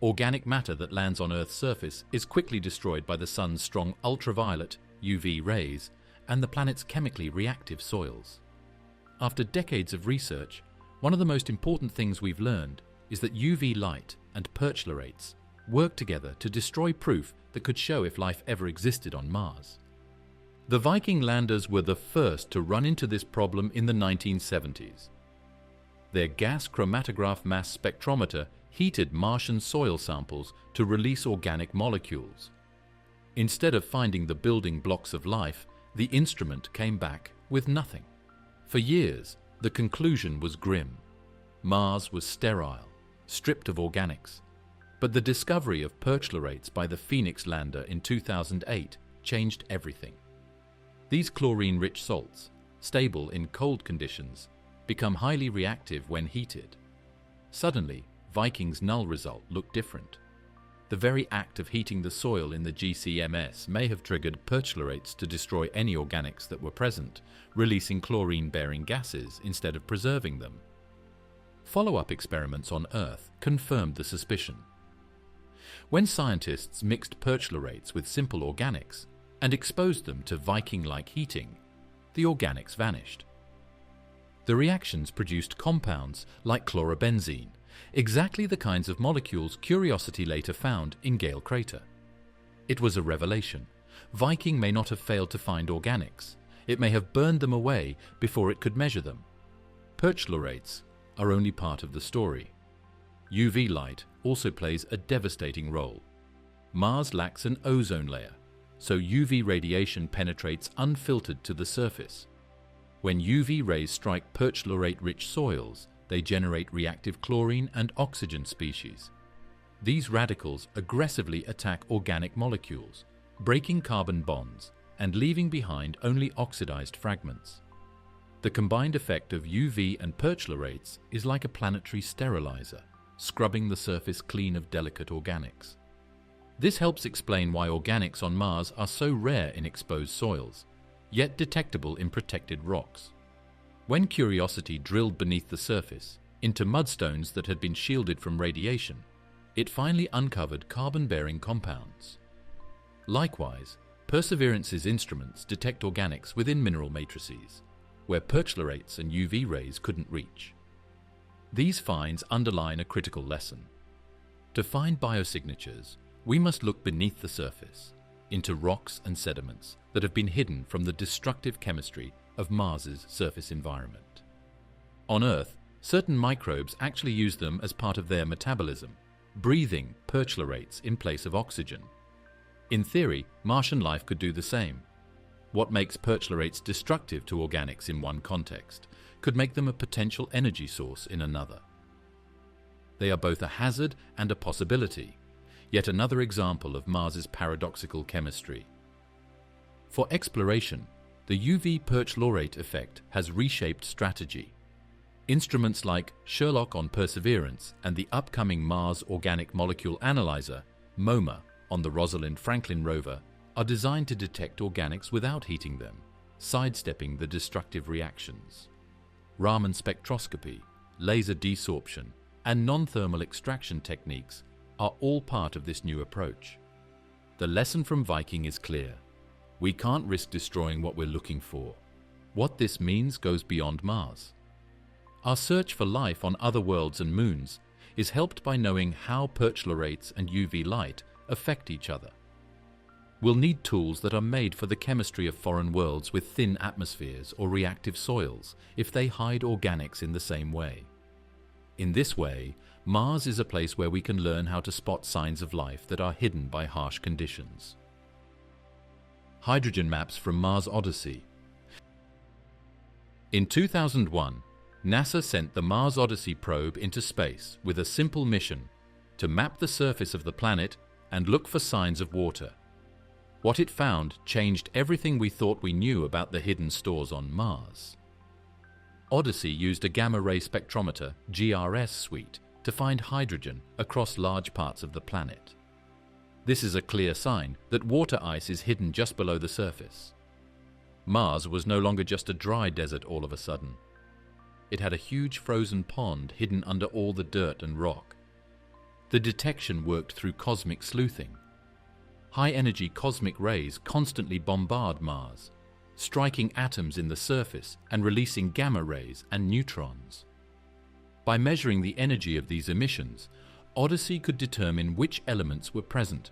Organic matter that lands on Earth's surface is quickly destroyed by the sun's strong ultraviolet UV rays and the planet's chemically reactive soils. After decades of research, one of the most important things we've learned is that UV light and perchlorates work together to destroy proof that could show if life ever existed on Mars. The Viking landers were the first to run into this problem in the 1970s. Their gas chromatograph mass spectrometer heated Martian soil samples to release organic molecules. Instead of finding the building blocks of life, the instrument came back with nothing. For years, the conclusion was grim. Mars was sterile, stripped of organics. But the discovery of perchlorates by the Phoenix lander in 2008 changed everything. These chlorine-rich salts, stable in cold conditions, become highly reactive when heated. Suddenly, Viking's null result looked different. The very act of heating the soil in the GCMS may have triggered perchlorates to destroy any organics that were present, releasing chlorine-bearing gases instead of preserving them. Follow-up experiments on Earth confirmed the suspicion. When scientists mixed perchlorates with simple organics and exposed them to Viking-like heating, the organics vanished. The reactions produced compounds like chlorobenzene, exactly the kinds of molecules Curiosity later found in Gale Crater. It was a revelation. Viking may not have failed to find organics. It may have burned them away before it could measure them. Perchlorates are only part of the story. UV light also plays a devastating role. Mars lacks an ozone layer, so UV radiation penetrates unfiltered to the surface. When UV rays strike perchlorate-rich soils, they generate reactive chlorine and oxygen species. These radicals aggressively attack organic molecules, breaking carbon bonds and leaving behind only oxidized fragments. The combined effect of UV and perchlorates is like a planetary sterilizer, scrubbing the surface clean of delicate organics. This helps explain why organics on Mars are so rare in exposed soils, yet detectable in protected rocks. When Curiosity drilled beneath the surface, into mudstones that had been shielded from radiation, it finally uncovered carbon-bearing compounds. Likewise, Perseverance's instruments detect organics within mineral matrices, where perchlorates and UV rays couldn't reach. These finds underline a critical lesson. To find biosignatures, we must look beneath the surface, into rocks and sediments that have been hidden from the destructive chemistry of Mars's surface environment. On Earth, certain microbes actually use them as part of their metabolism, breathing perchlorates in place of oxygen. In theory, Martian life could do the same. What makes perchlorates destructive to organics in one context could make them a potential energy source in another. They are both a hazard and a possibility, yet another example of Mars's paradoxical chemistry. For exploration, the UV perchlorate effect has reshaped strategy. Instruments like Sherlock on Perseverance and the upcoming Mars Organic Molecule Analyzer, MOMA, on the Rosalind Franklin rover are designed to detect organics without heating them, sidestepping the destructive reactions. Raman spectroscopy, laser desorption, and non-thermal extraction techniques are all part of this new approach. The lesson from Viking is clear. We can't risk destroying what we're looking for. What this means goes beyond Mars. Our search for life on other worlds and moons is helped by knowing how perchlorates and UV light affect each other. We'll need tools that are made for the chemistry of foreign worlds with thin atmospheres or reactive soils if they hide organics in the same way. In this way, Mars is a place where we can learn how to spot signs of life that are hidden by harsh conditions. Hydrogen maps from Mars Odyssey. In 2001, NASA sent the Mars Odyssey probe into space with a simple mission to map the surface of the planet and look for signs of water. What it found changed everything we thought we knew about the hidden stores on Mars. Odyssey used a gamma-ray spectrometer GRS suite to find hydrogen across large parts of the planet. This is a clear sign that water ice is hidden just below the surface. Mars was no longer just a dry desert all of a sudden. It had a huge frozen pond hidden under all the dirt and rock. The detection worked through cosmic sleuthing. High-energy cosmic rays constantly bombard Mars, striking atoms in the surface and releasing gamma rays and neutrons. By measuring the energy of these emissions, Odyssey could determine which elements were present.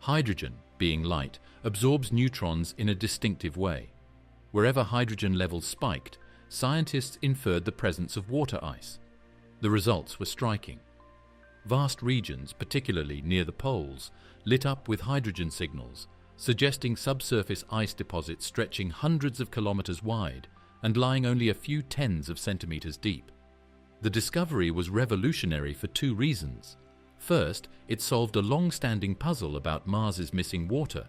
Hydrogen, being light, absorbs neutrons in a distinctive way. Wherever hydrogen levels spiked, scientists inferred the presence of water ice. The results were striking. Vast regions, particularly near the poles, lit up with hydrogen signals, suggesting subsurface ice deposits stretching hundreds of kilometers wide and lying only a few tens of centimeters deep. The discovery was revolutionary for two reasons. First, it solved a long-standing puzzle about Mars's missing water.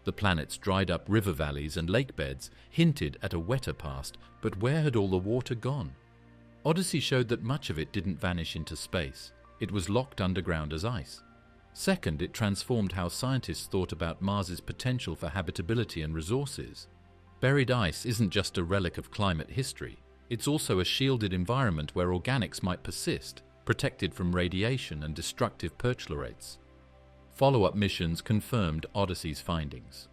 The planet's dried-up river valleys and lakebeds hinted at a wetter past, but where had all the water gone? Odyssey showed that much of it didn't vanish into space. It was locked underground as ice. Second, it transformed how scientists thought about Mars's potential for habitability and resources. Buried ice isn't just a relic of climate history. It's also a shielded environment where organics might persist, protected from radiation and destructive perchlorates. Follow-up missions confirmed Odyssey's findings.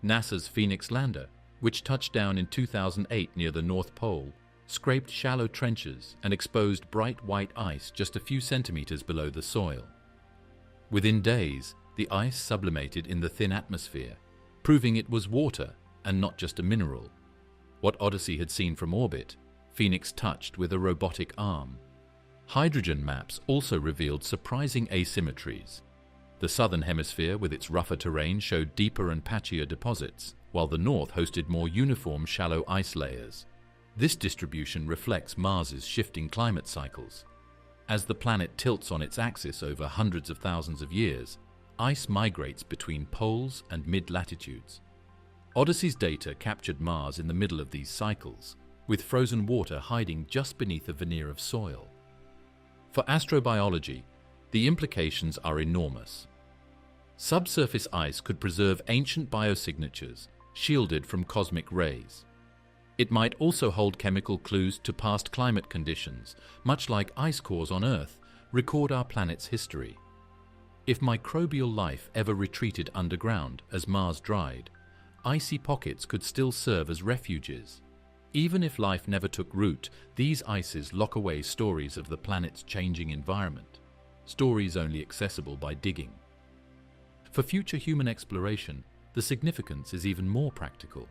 NASA's Phoenix lander, which touched down in 2008 near the North Pole, scraped shallow trenches and exposed bright white ice just a few centimeters below the soil. Within days, the ice sublimated in the thin atmosphere, proving it was water and not just a mineral. What Odyssey had seen from orbit, Phoenix touched with a robotic arm. Hydrogen maps also revealed surprising asymmetries. The southern hemisphere with its rougher terrain showed deeper and patchier deposits, while the north hosted more uniform shallow ice layers. This distribution reflects Mars's shifting climate cycles. As the planet tilts on its axis over hundreds of thousands of years, ice migrates between poles and mid-latitudes. Odyssey's data captured Mars in the middle of these cycles, with frozen water hiding just beneath a veneer of soil. For astrobiology, the implications are enormous. Subsurface ice could preserve ancient biosignatures, shielded from cosmic rays. It might also hold chemical clues to past climate conditions, much like ice cores on Earth record our planet's history. If microbial life ever retreated underground as Mars dried, icy pockets could still serve as refuges. Even if life never took root, these ices lock away stories of the planet's changing environment, stories only accessible by digging. For future human exploration, the significance is even more practical.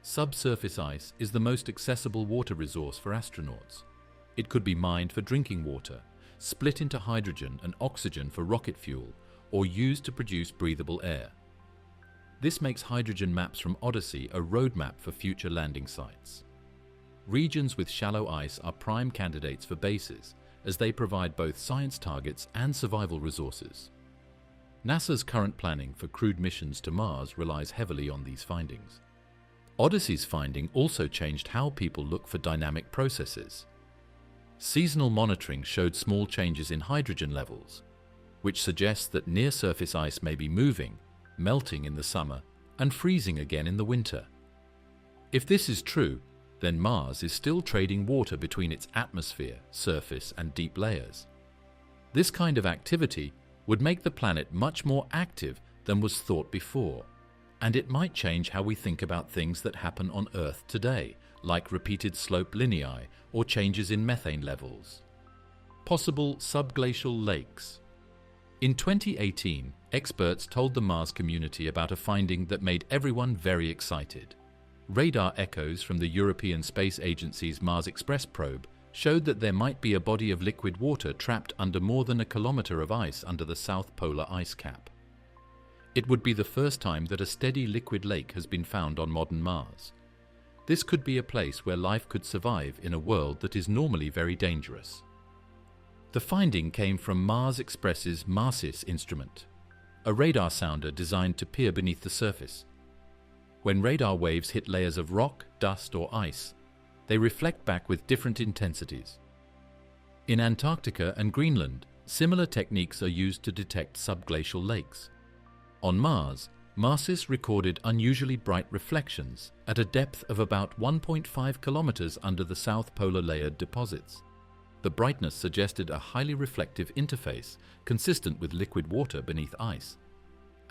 Subsurface ice is the most accessible water resource for astronauts. It could be mined for drinking water, split into hydrogen and oxygen for rocket fuel, or used to produce breathable air. This makes hydrogen maps from Odyssey a roadmap for future landing sites. Regions with shallow ice are prime candidates for bases, as they provide both science targets and survival resources. NASA's current planning for crewed missions to Mars relies heavily on these findings. Odyssey's finding also changed how people look for dynamic processes. Seasonal monitoring showed small changes in hydrogen levels, which suggests that near-surface ice may be moving, melting in the summer, and freezing again in the winter. If this is true, then Mars is still trading water between its atmosphere, surface, and deep layers. This kind of activity would make the planet much more active than was thought before, and it might change how we think about things that happen on Earth today, like repeated slope lineae or changes in methane levels. Possible subglacial lakes. In 2018, experts told the Mars community about a finding that made everyone very excited. Radar echoes from the European Space Agency's Mars Express probe showed that there might be a body of liquid water trapped under more than a kilometer of ice under the South Polar ice cap. It would be the first time that a steady liquid lake has been found on modern Mars. This could be a place where life could survive in a world that is normally very dangerous. The finding came from Mars Express's MARSIS instrument, a radar sounder designed to peer beneath the surface. When radar waves hit layers of rock, dust, or ice, they reflect back with different intensities. In Antarctica and Greenland, similar techniques are used to detect subglacial lakes. On Mars, MARSIS recorded unusually bright reflections at a depth of about 1.5 kilometers under the South Polar layered deposits. The brightness suggested a highly reflective interface consistent with liquid water beneath ice.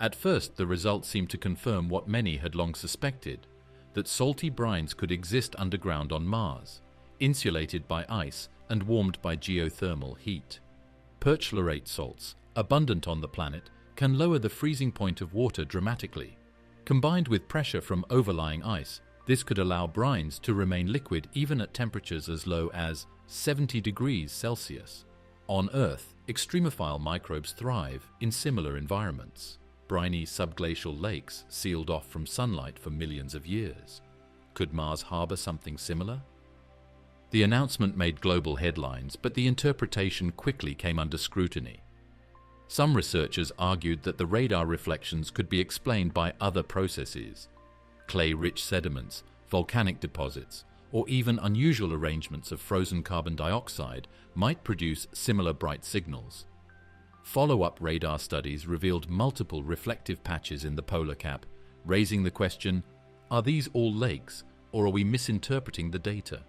At first, the results seemed to confirm what many had long suspected, that salty brines could exist underground on Mars, insulated by ice and warmed by geothermal heat. Perchlorate salts, abundant on the planet, can lower the freezing point of water dramatically. Combined with pressure from overlying ice, this could allow brines to remain liquid even at temperatures as low as 70 degrees Celsius. On Earth, extremophile microbes thrive in similar environments. Briny subglacial lakes sealed off from sunlight for millions of years. Could Mars harbor something similar? The announcement made global headlines, but the interpretation quickly came under scrutiny. Some researchers argued that the radar reflections could be explained by other processes. Clay-rich sediments, volcanic deposits, or even unusual arrangements of frozen carbon dioxide might produce similar bright signals. Follow-up radar studies revealed multiple reflective patches in the polar cap, raising the question, are these all lakes, or are we misinterpreting the data?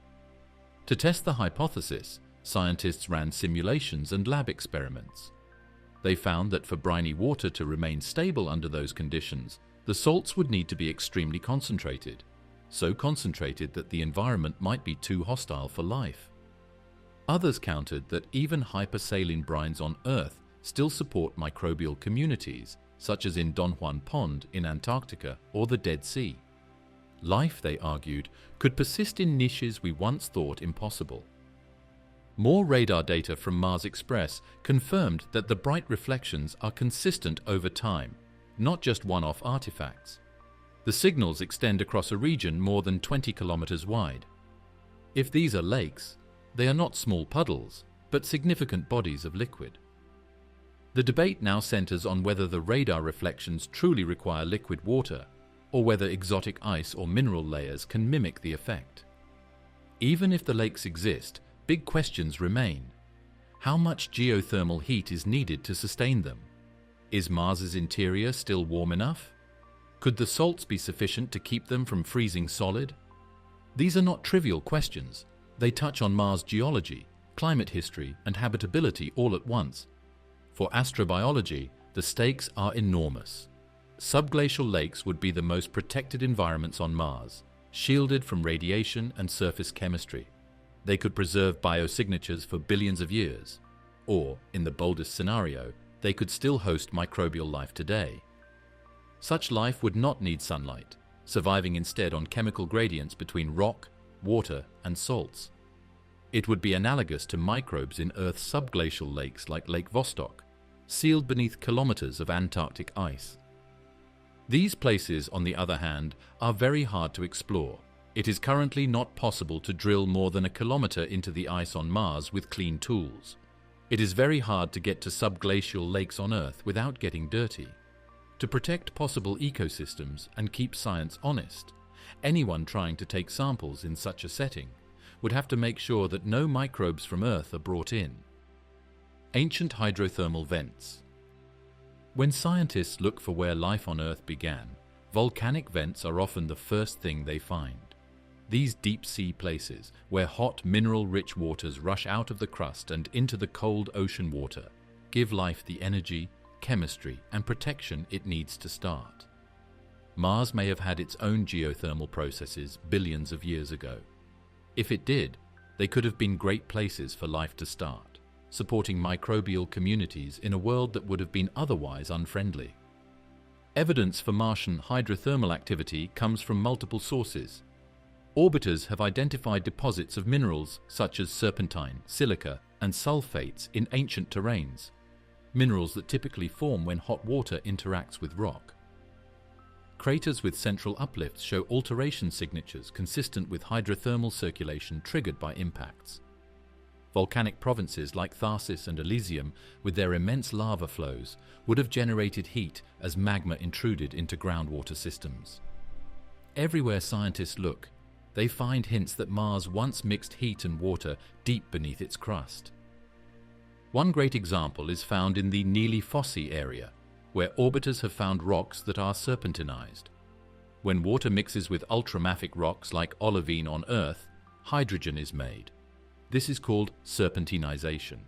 To test the hypothesis, scientists ran simulations and lab experiments. They found that for briny water to remain stable under those conditions, the salts would need to be extremely concentrated, so concentrated that the environment might be too hostile for life. Others countered that even hypersaline brines on Earth still support microbial communities, such as in Don Juan Pond in Antarctica or the Dead Sea. Life, they argued, could persist in niches we once thought impossible. More radar data from Mars Express confirmed that the bright reflections are consistent over time, not just one-off artifacts. The signals extend across a region more than 20 kilometers wide. If these are lakes, they are not small puddles, but significant bodies of liquid. The debate now centers on whether the radar reflections truly require liquid water, or whether exotic ice or mineral layers can mimic the effect. Even if the lakes exist, big questions remain. How much geothermal heat is needed to sustain them? Is Mars's interior still warm enough? Could the salts be sufficient to keep them from freezing solid? These are not trivial questions. They touch on Mars geology, climate history, and habitability all at once. For astrobiology, the stakes are enormous. Subglacial lakes would be the most protected environments on Mars, shielded from radiation and surface chemistry. They could preserve biosignatures for billions of years. Or, in the boldest scenario, they could still host microbial life today. Such life would not need sunlight, surviving instead on chemical gradients between rock, water, and salts. It would be analogous to microbes in Earth's subglacial lakes like Lake Vostok, sealed beneath kilometers of Antarctic ice. These places, on the other hand, are very hard to explore. It is currently not possible to drill more than a kilometer into the ice on Mars with clean tools. It is very hard to get to subglacial lakes on Earth without getting dirty. To protect possible ecosystems and keep science honest, anyone trying to take samples in such a setting would have to make sure that no microbes from Earth are brought in. Ancient hydrothermal vents. When scientists look for where life on Earth began, volcanic vents are often the first thing they find. These deep-sea places, where hot, mineral-rich waters rush out of the crust and into the cold ocean water, give life the energy, chemistry, and protection it needs to start. Mars may have had its own geothermal processes billions of years ago. If it did, they could have been great places for life to start, supporting microbial communities in a world that would have been otherwise unfriendly. Evidence for Martian hydrothermal activity comes from multiple sources. Orbiters have identified deposits of minerals such as serpentine, silica, and sulfates in ancient terrains, minerals that typically form when hot water interacts with rock. Craters with central uplifts show alteration signatures consistent with hydrothermal circulation triggered by impacts. Volcanic provinces like Tharsis and Elysium, with their immense lava flows, would have generated heat as magma intruded into groundwater systems. Everywhere scientists look, they find hints that Mars once mixed heat and water deep beneath its crust. One great example is found in the Neely Fosse area, where orbiters have found rocks that are serpentinized. When water mixes with ultramafic rocks like olivine on Earth, hydrogen is made. This is called serpentinization.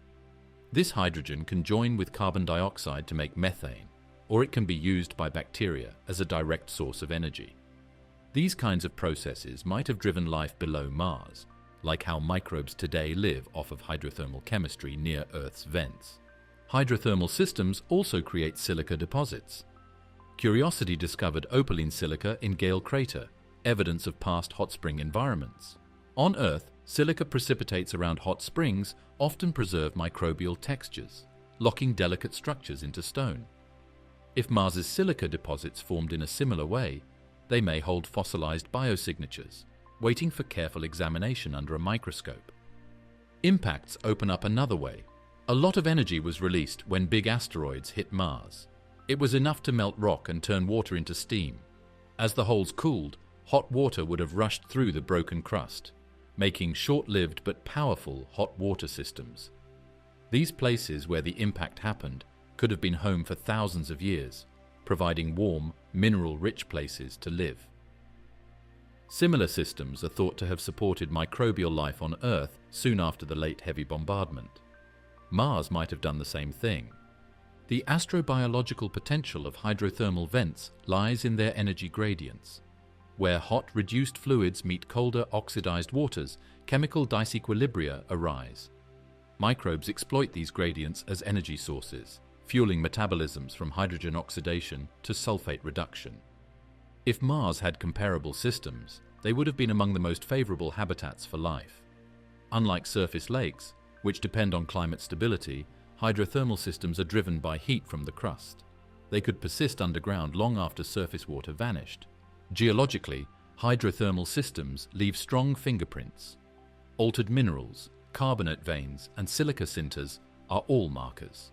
This hydrogen can join with carbon dioxide to make methane, or it can be used by bacteria as a direct source of energy. These kinds of processes might have driven life below Mars, like how microbes today live off of hydrothermal chemistry near Earth's vents. Hydrothermal systems also create silica deposits. Curiosity discovered opaline silica in Gale Crater, evidence of past hot spring environments. On Earth, silica precipitates around hot springs often preserve microbial textures, locking delicate structures into stone. If Mars's silica deposits formed in a similar way, they may hold fossilized biosignatures, waiting for careful examination under a microscope. Impacts open up another way. A lot of energy was released when big asteroids hit Mars. It was enough to melt rock and turn water into steam. As the holes cooled, hot water would have rushed through the broken crust, making short-lived but powerful hot water systems. These places where the impact happened could have been home for thousands of years, providing warm, mineral-rich places to live. Similar systems are thought to have supported microbial life on Earth soon after the late heavy bombardment. Mars might have done the same thing. The astrobiological potential of hydrothermal vents lies in their energy gradients. Where hot, reduced fluids meet colder, oxidized waters, chemical disequilibria arise. Microbes exploit these gradients as energy sources, fueling metabolisms from hydrogen oxidation to sulfate reduction. If Mars had comparable systems, they would have been among the most favorable habitats for life. Unlike surface lakes, which depend on climate stability, hydrothermal systems are driven by heat from the crust. They could persist underground long after surface water vanished. Geologically, hydrothermal systems leave strong fingerprints. Altered minerals, carbonate veins, and silica sinters are all markers.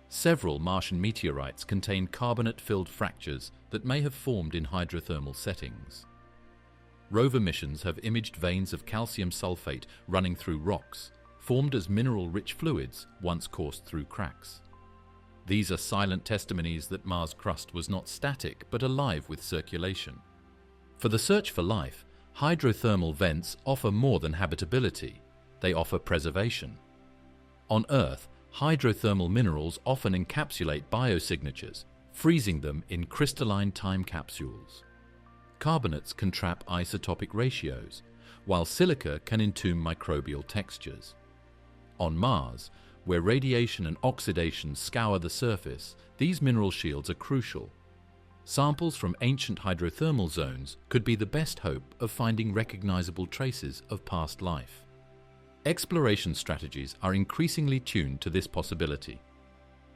Several Martian meteorites contain carbonate-filled fractures that may have formed in hydrothermal settings. Rover missions have imaged veins of calcium sulfate running through rocks, formed as mineral-rich fluids once coursed through cracks. These are silent testimonies that Mars' crust was not static but alive with circulation. For the search for life, hydrothermal vents offer more than habitability. They offer preservation. On Earth, hydrothermal minerals often encapsulate biosignatures, freezing them in crystalline time capsules. Carbonates can trap isotopic ratios, while silica can entomb microbial textures. On Mars, where radiation and oxidation scour the surface, these mineral shields are crucial. Samples from ancient hydrothermal zones could be the best hope of finding recognizable traces of past life. Exploration strategies are increasingly tuned to this possibility.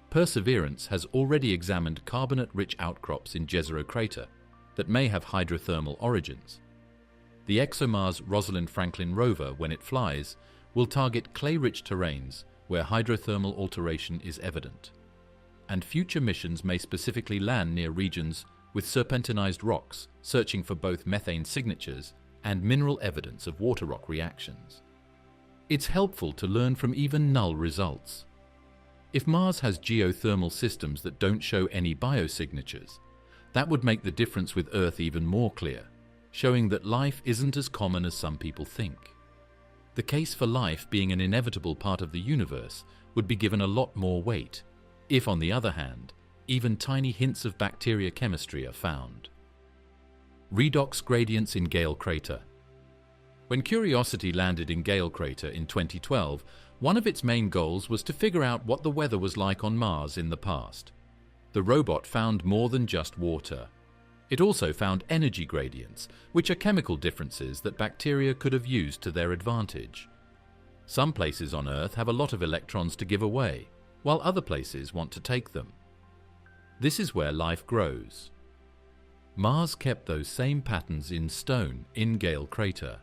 Perseverance has already examined carbonate-rich outcrops in Jezero crater that may have hydrothermal origins. The ExoMars Rosalind Franklin rover, when it flies, will target clay-rich terrains where hydrothermal alteration is evident. And future missions may specifically land near regions with serpentinized rocks, searching for both methane signatures and mineral evidence of water rock reactions. It's helpful to learn from even null results. If Mars has geothermal systems that don't show any biosignatures, that would make the difference with Earth even more clear, showing that life isn't as common as some people think. The case for life being an inevitable part of the universe would be given a lot more weight, if on the other hand, even tiny hints of bacteria chemistry are found. Redox gradients in Gale Crater. When Curiosity landed in Gale Crater in 2012, one of its main goals was to figure out what the weather was like on Mars in the past. The robot found more than just water. It also found energy gradients, which are chemical differences that bacteria could have used to their advantage. Some places on Earth have a lot of electrons to give away, while other places want to take them. This is where life grows. Mars kept those same patterns in stone in Gale Crater,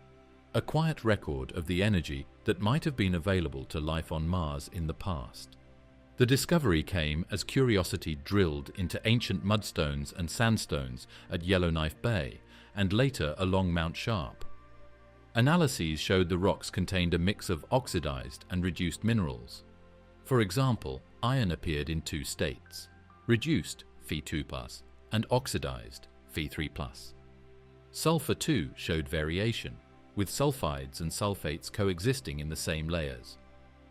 a quiet record of the energy that might have been available to life on Mars in the past. The discovery came as Curiosity drilled into ancient mudstones and sandstones at Yellowknife Bay and later along Mount Sharp. Analyses showed the rocks contained a mix of oxidized and reduced minerals. For example, iron appeared in two states: reduced Fe2+, and oxidized Fe3+. Sulfur too showed variation, with sulfides and sulfates coexisting in the same layers.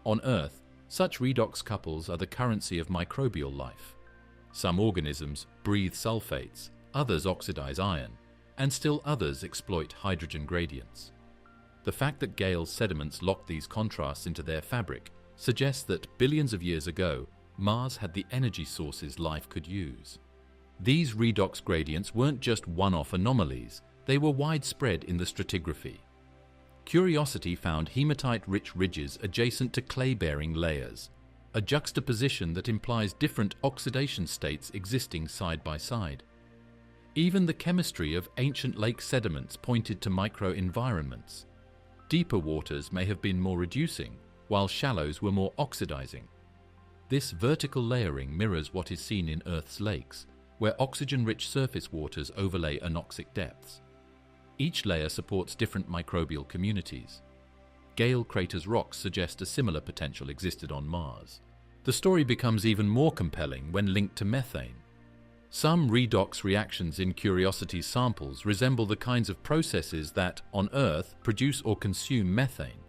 On Earth, such redox couples are the currency of microbial life. Some organisms breathe sulfates, others oxidize iron, and still others exploit hydrogen gradients. The fact that Gale's sediments locked these contrasts into their fabric suggests that billions of years ago, Mars had the energy sources life could use. These redox gradients weren't just one-off anomalies, they were widespread in the stratigraphy. Curiosity found hematite-rich ridges adjacent to clay-bearing layers, a juxtaposition that implies different oxidation states existing side by side. Even the chemistry of ancient lake sediments pointed to microenvironments. Deeper waters may have been more reducing, while shallows were more oxidizing. This vertical layering mirrors what is seen in Earth's lakes, where oxygen-rich surface waters overlay anoxic depths. Each layer supports different microbial communities. Gale Crater's rocks suggest a similar potential existed on Mars. The story becomes even more compelling when linked to methane. Some redox reactions in Curiosity's samples resemble the kinds of processes that, on Earth, produce or consume methane.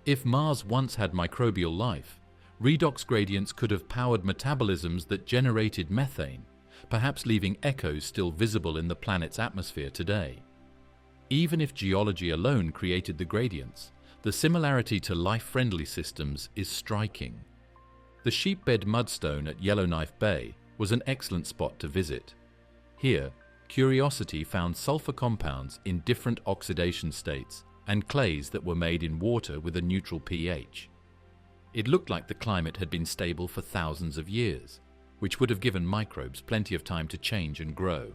If Mars once had microbial life, redox gradients could have powered metabolisms that generated methane, perhaps leaving echoes still visible in the planet's atmosphere today. Even if geology alone created the gradients, the similarity to life-friendly systems is striking. The sheepbed mudstone at Yellowknife Bay was an excellent spot to visit. Here, Curiosity found sulfur compounds in different oxidation states and clays that were made in water with a neutral pH. It looked like the climate had been stable for thousands of years, which would have given microbes plenty of time to change and grow.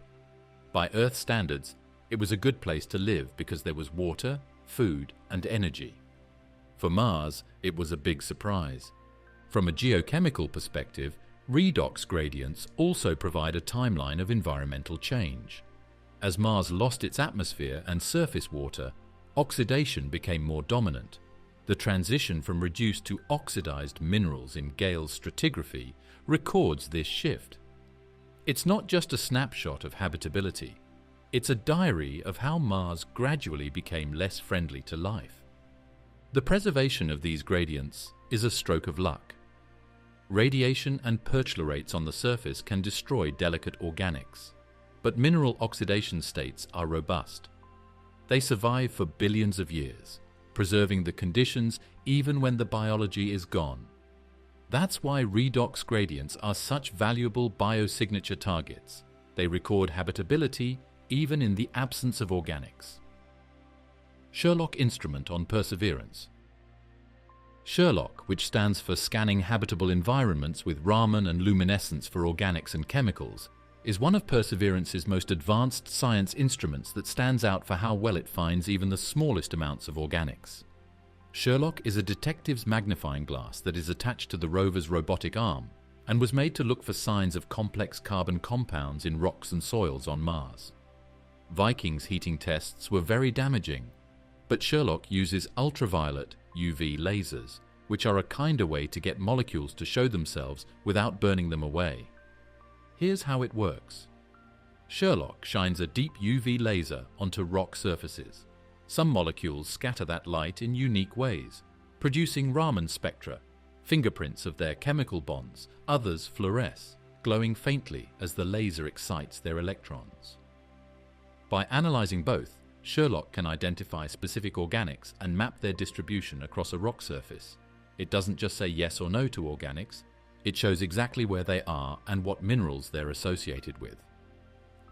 By Earth standards, it was a good place to live because there was water, food, and energy. For Mars, it was a big surprise. From a geochemical perspective, redox gradients also provide a timeline of environmental change. As Mars lost its atmosphere and surface water, oxidation became more dominant. The transition from reduced to oxidized minerals in Gale's stratigraphy records this shift. It's not just a snapshot of habitability. It's a diary of how Mars gradually became less friendly to life. The preservation of these gradients is a stroke of luck. Radiation and perchlorates on the surface can destroy delicate organics, but mineral oxidation states are robust. They survive for billions of years, preserving the conditions even when the biology is gone. That's why redox gradients are such valuable biosignature targets. They record habitability even in the absence of organics. Sherlock instrument on Perseverance. Sherlock, which stands for Scanning Habitable Environments with Raman and Luminescence for Organics and Chemicals, is one of Perseverance's most advanced science instruments that stands out for how well it finds even the smallest amounts of organics. Sherlock is a detective's magnifying glass that is attached to the rover's robotic arm and was made to look for signs of complex carbon compounds in rocks and soils on Mars. Viking's heating tests were very damaging, but Sherlock uses ultraviolet UV lasers, which are a kinder way to get molecules to show themselves without burning them away. Here's how it works. Sherlock shines a deep UV laser onto rock surfaces. Some molecules scatter that light in unique ways, producing Raman spectra, fingerprints of their chemical bonds. Others fluoresce, glowing faintly as the laser excites their electrons. By analyzing both, Sherlock can identify specific organics and map their distribution across a rock surface. It doesn't just say yes or no to organics, it shows exactly where they are and what minerals they're associated with.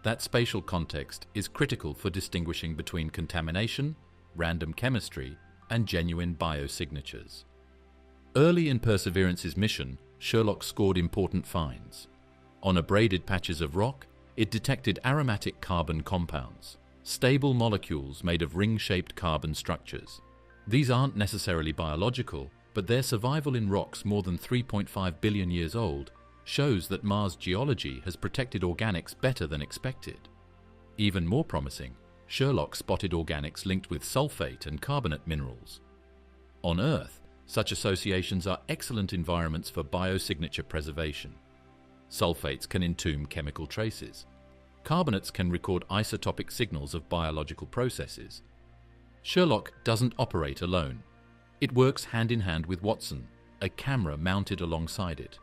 That spatial context is critical for distinguishing between contamination, random chemistry, and genuine biosignatures. Early in Perseverance's mission, Sherlock scored important finds. On abraded patches of rock, it detected aromatic carbon compounds, stable molecules made of ring-shaped carbon structures. These aren't necessarily biological, but their survival in rocks more than 3.5 billion years old shows that Mars geology has protected organics better than expected. Even more promising, Sherlock spotted organics linked with sulfate and carbonate minerals. On Earth, such associations are excellent environments for biosignature preservation. Sulfates can entomb chemical traces. Carbonates can record isotopic signals of biological processes. Sherlock doesn't operate alone. It works hand in hand with Watson, a camera mounted alongside it.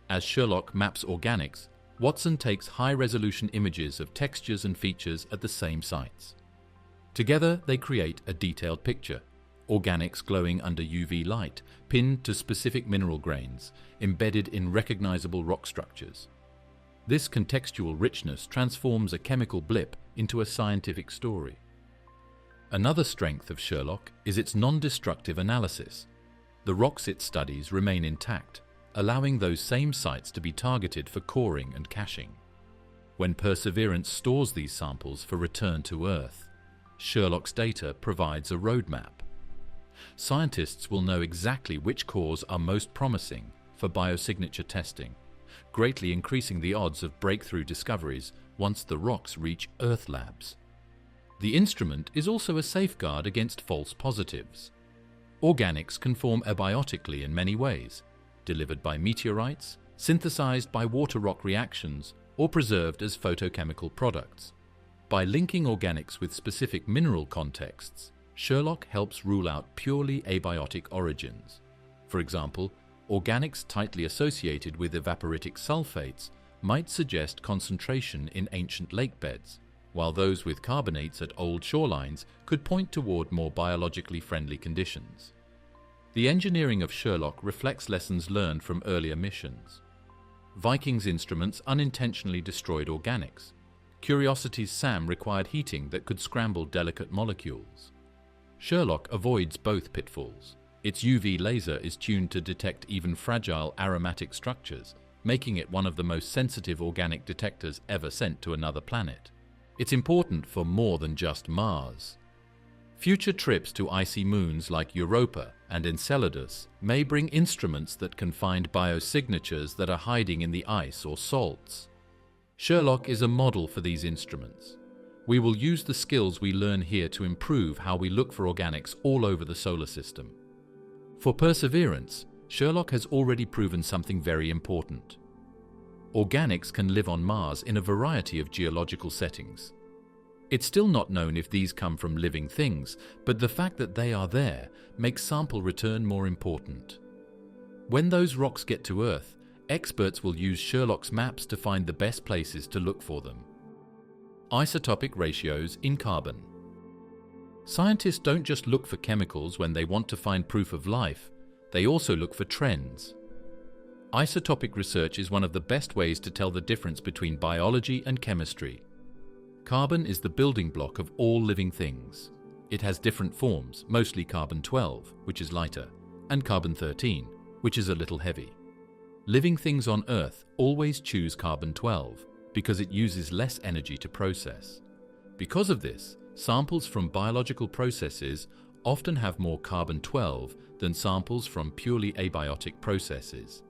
As Sherlock maps organics, Watson takes high-resolution images of textures and features at the same sites. Together, they create a detailed picture, organics glowing under UV light, pinned to specific mineral grains, embedded in recognizable rock structures. This contextual richness transforms a chemical blip into a scientific story. Another strength of Sherlock is its non-destructive analysis. The rocks it studies remain intact, allowing those same sites to be targeted for coring and caching. When Perseverance stores these samples for return to Earth, Sherlock's data provides a roadmap. Scientists will know exactly which cores are most promising for biosignature testing, greatly increasing the odds of breakthrough discoveries once the rocks reach Earth labs. The instrument is also a safeguard against false positives. Organics can form abiotically in many ways, delivered by meteorites, synthesized by water rock reactions, or preserved as photochemical products. By linking organics with specific mineral contexts, Sherlock helps rule out purely abiotic origins. For example, organics tightly associated with evaporitic sulfates might suggest concentration in ancient lakebeds, while those with carbonates at old shorelines could point toward more biologically friendly conditions. The engineering of Sherlock reflects lessons learned from earlier missions. Viking's instruments unintentionally destroyed organics. Curiosity's SAM required heating that could scramble delicate molecules. Sherlock avoids both pitfalls. Its UV laser is tuned to detect even fragile aromatic structures, making it one of the most sensitive organic detectors ever sent to another planet. It's important for more than just Mars. Future trips to icy moons like Europa and Enceladus may bring instruments that can find biosignatures that are hiding in the ice or salts. Sherlock is a model for these instruments. We will use the skills we learn here to improve how we look for organics all over the solar system. For Perseverance, Sherlock has already proven something very important. Organics can live on Mars in a variety of geological settings. It's still not known if these come from living things, but the fact that they are there makes sample return more important. When those rocks get to Earth, experts will use Sherlock's maps to find the best places to look for them. Isotopic ratios in carbon. Scientists don't just look for chemicals when they want to find proof of life, they also look for trends. Isotopic research is one of the best ways to tell the difference between biology and chemistry. Carbon is the building block of all living things. It has different forms, mostly carbon-12, which is lighter, and carbon-13, which is a little heavy. Living things on Earth always choose carbon-12 because it uses less energy to process. Because of this, samples from biological processes often have more carbon-12 than samples from purely abiotic processes.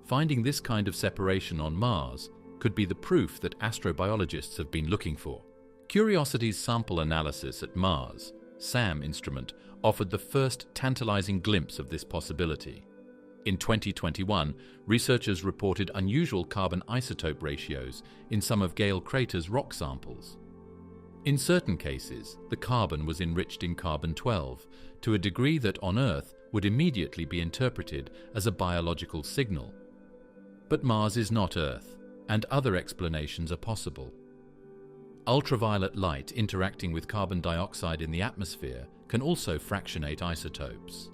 Finding this kind of separation on Mars could be the proof that astrobiologists have been looking for. Curiosity's sample analysis at Mars, SAM instrument, offered the first tantalizing glimpse of this possibility. In 2021, researchers reported unusual carbon isotope ratios in some of Gale Crater's rock samples. In certain cases, the carbon was enriched in carbon-12 to a degree that on Earth would immediately be interpreted as a biological signal. But Mars is not Earth, and other explanations are possible. Ultraviolet light interacting with carbon dioxide in the atmosphere can also fractionate isotopes.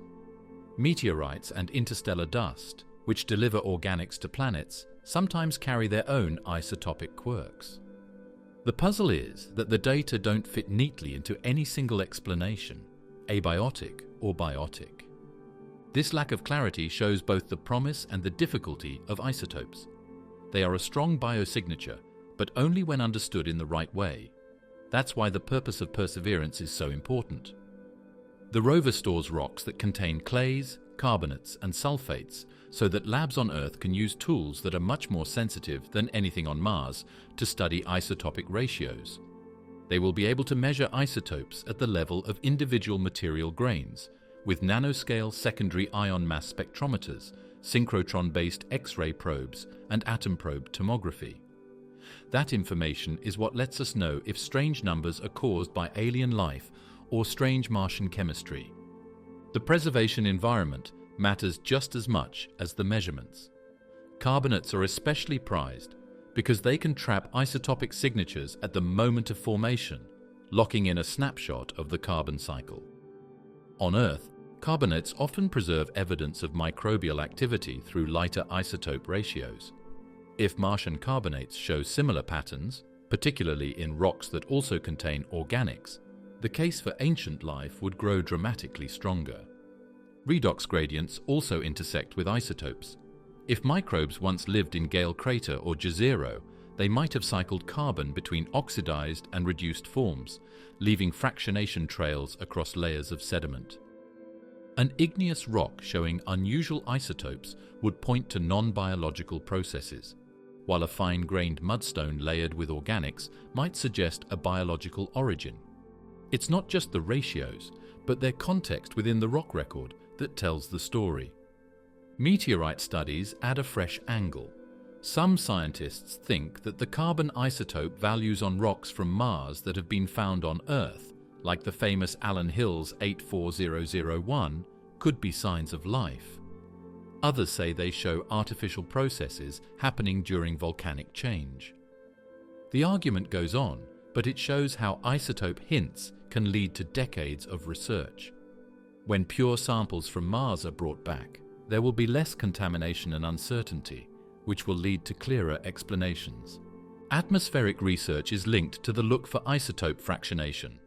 Meteorites and interstellar dust, which deliver organics to planets, sometimes carry their own isotopic quirks. The puzzle is that the data don't fit neatly into any single explanation, abiotic or biotic. This lack of clarity shows both the promise and the difficulty of isotopes. They are a strong biosignature, but only when understood in the right way. That's why the purpose of perseverance is so important. The rover stores rocks that contain clays, carbonates, and sulfates so that labs on Earth can use tools that are much more sensitive than anything on Mars to study isotopic ratios. They will be able to measure isotopes at the level of individual material grains with nanoscale secondary ion mass spectrometers, synchrotron-based X-ray probes, and atom probe tomography. That information is what lets us know if strange numbers are caused by alien life or strange Martian chemistry. The preservation environment matters just as much as the measurements. Carbonates are especially prized because they can trap isotopic signatures at the moment of formation, locking in a snapshot of the carbon cycle. On Earth, carbonates often preserve evidence of microbial activity through lighter isotope ratios. If Martian carbonates show similar patterns, particularly in rocks that also contain organics, the case for ancient life would grow dramatically stronger. Redox gradients also intersect with isotopes. If microbes once lived in Gale Crater or Jezero, they might have cycled carbon between oxidized and reduced forms, leaving fractionation trails across layers of sediment. An igneous rock showing unusual isotopes would point to non-biological processes, while a fine-grained mudstone layered with organics might suggest a biological origin. It's not just the ratios, but their context within the rock record that tells the story. Meteorite studies add a fresh angle. Some scientists think that the carbon isotope values on rocks from Mars that have been found on Earth, like the famous Allen Hills 84001, could be signs of life. Others say they show artificial processes happening during volcanic change. The argument goes on, but it shows how isotope hints can lead to decades of research. When pure samples from Mars are brought back, there will be less contamination and uncertainty, which will lead to clearer explanations. Atmospheric research is linked to the look for isotope fractionation.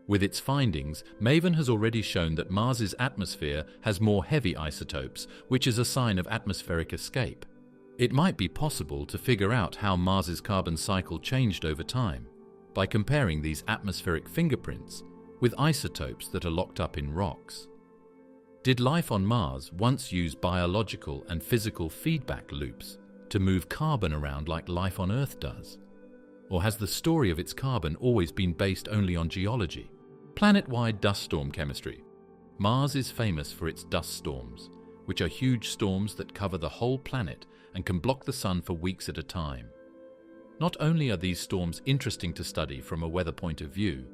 With its findings, Maven has already shown that Mars's atmosphere has more heavy isotopes, which is a sign of atmospheric escape. It might be possible to figure out how Mars's carbon cycle changed over time by comparing these atmospheric fingerprints with isotopes that are locked up in rocks. Did life on Mars once use biological and physical feedback loops to move carbon around like life on Earth does? Or has the story of its carbon always been based only on geology? Planet-wide dust storm chemistry. Mars is famous for its dust storms, which are huge storms that cover the whole planet and can block the sun for weeks at a time. Not only are these storms interesting to study from a weather point of view,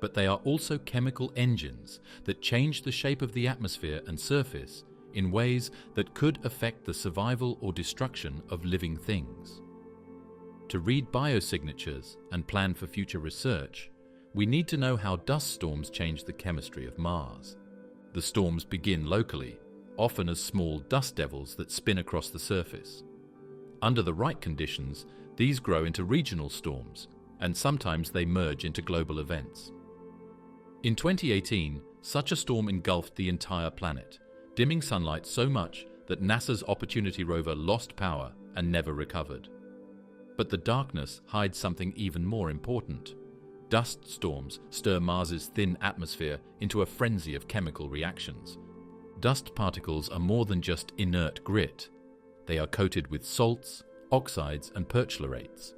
but they are also chemical engines that change the shape of the atmosphere and surface in ways that could affect the survival or destruction of living things. To read biosignatures and plan for future research, we need to know how dust storms change the chemistry of Mars. The storms begin locally, often as small dust devils that spin across the surface. Under the right conditions, these grow into regional storms, and sometimes they merge into global events. In 2018, such a storm engulfed the entire planet, dimming sunlight so much that NASA's Opportunity rover lost power and never recovered. But the darkness hides something even more important. Dust storms stir Mars's thin atmosphere into a frenzy of chemical reactions. Dust particles are more than just inert grit. They are coated with salts, oxides, and perchlorates.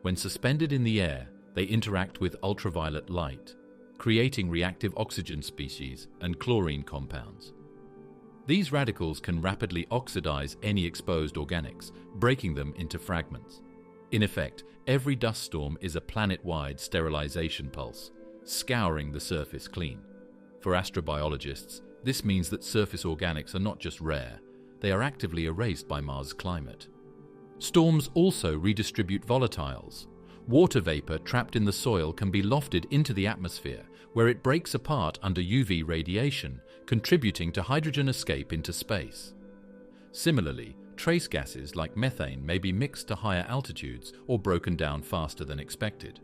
When suspended in the air, they interact with ultraviolet light, creating reactive oxygen species and chlorine compounds. These radicals can rapidly oxidize any exposed organics, breaking them into fragments. In effect, every dust storm is a planet-wide sterilization pulse, scouring the surface clean. For astrobiologists, this means that surface organics are not just rare, they are actively erased by Mars' climate. Storms also redistribute volatiles. Water vapor trapped in the soil can be lofted into the atmosphere, where it breaks apart under UV radiation, contributing to hydrogen escape into space. Similarly, trace gases like methane may be mixed to higher altitudes or broken down faster than expected.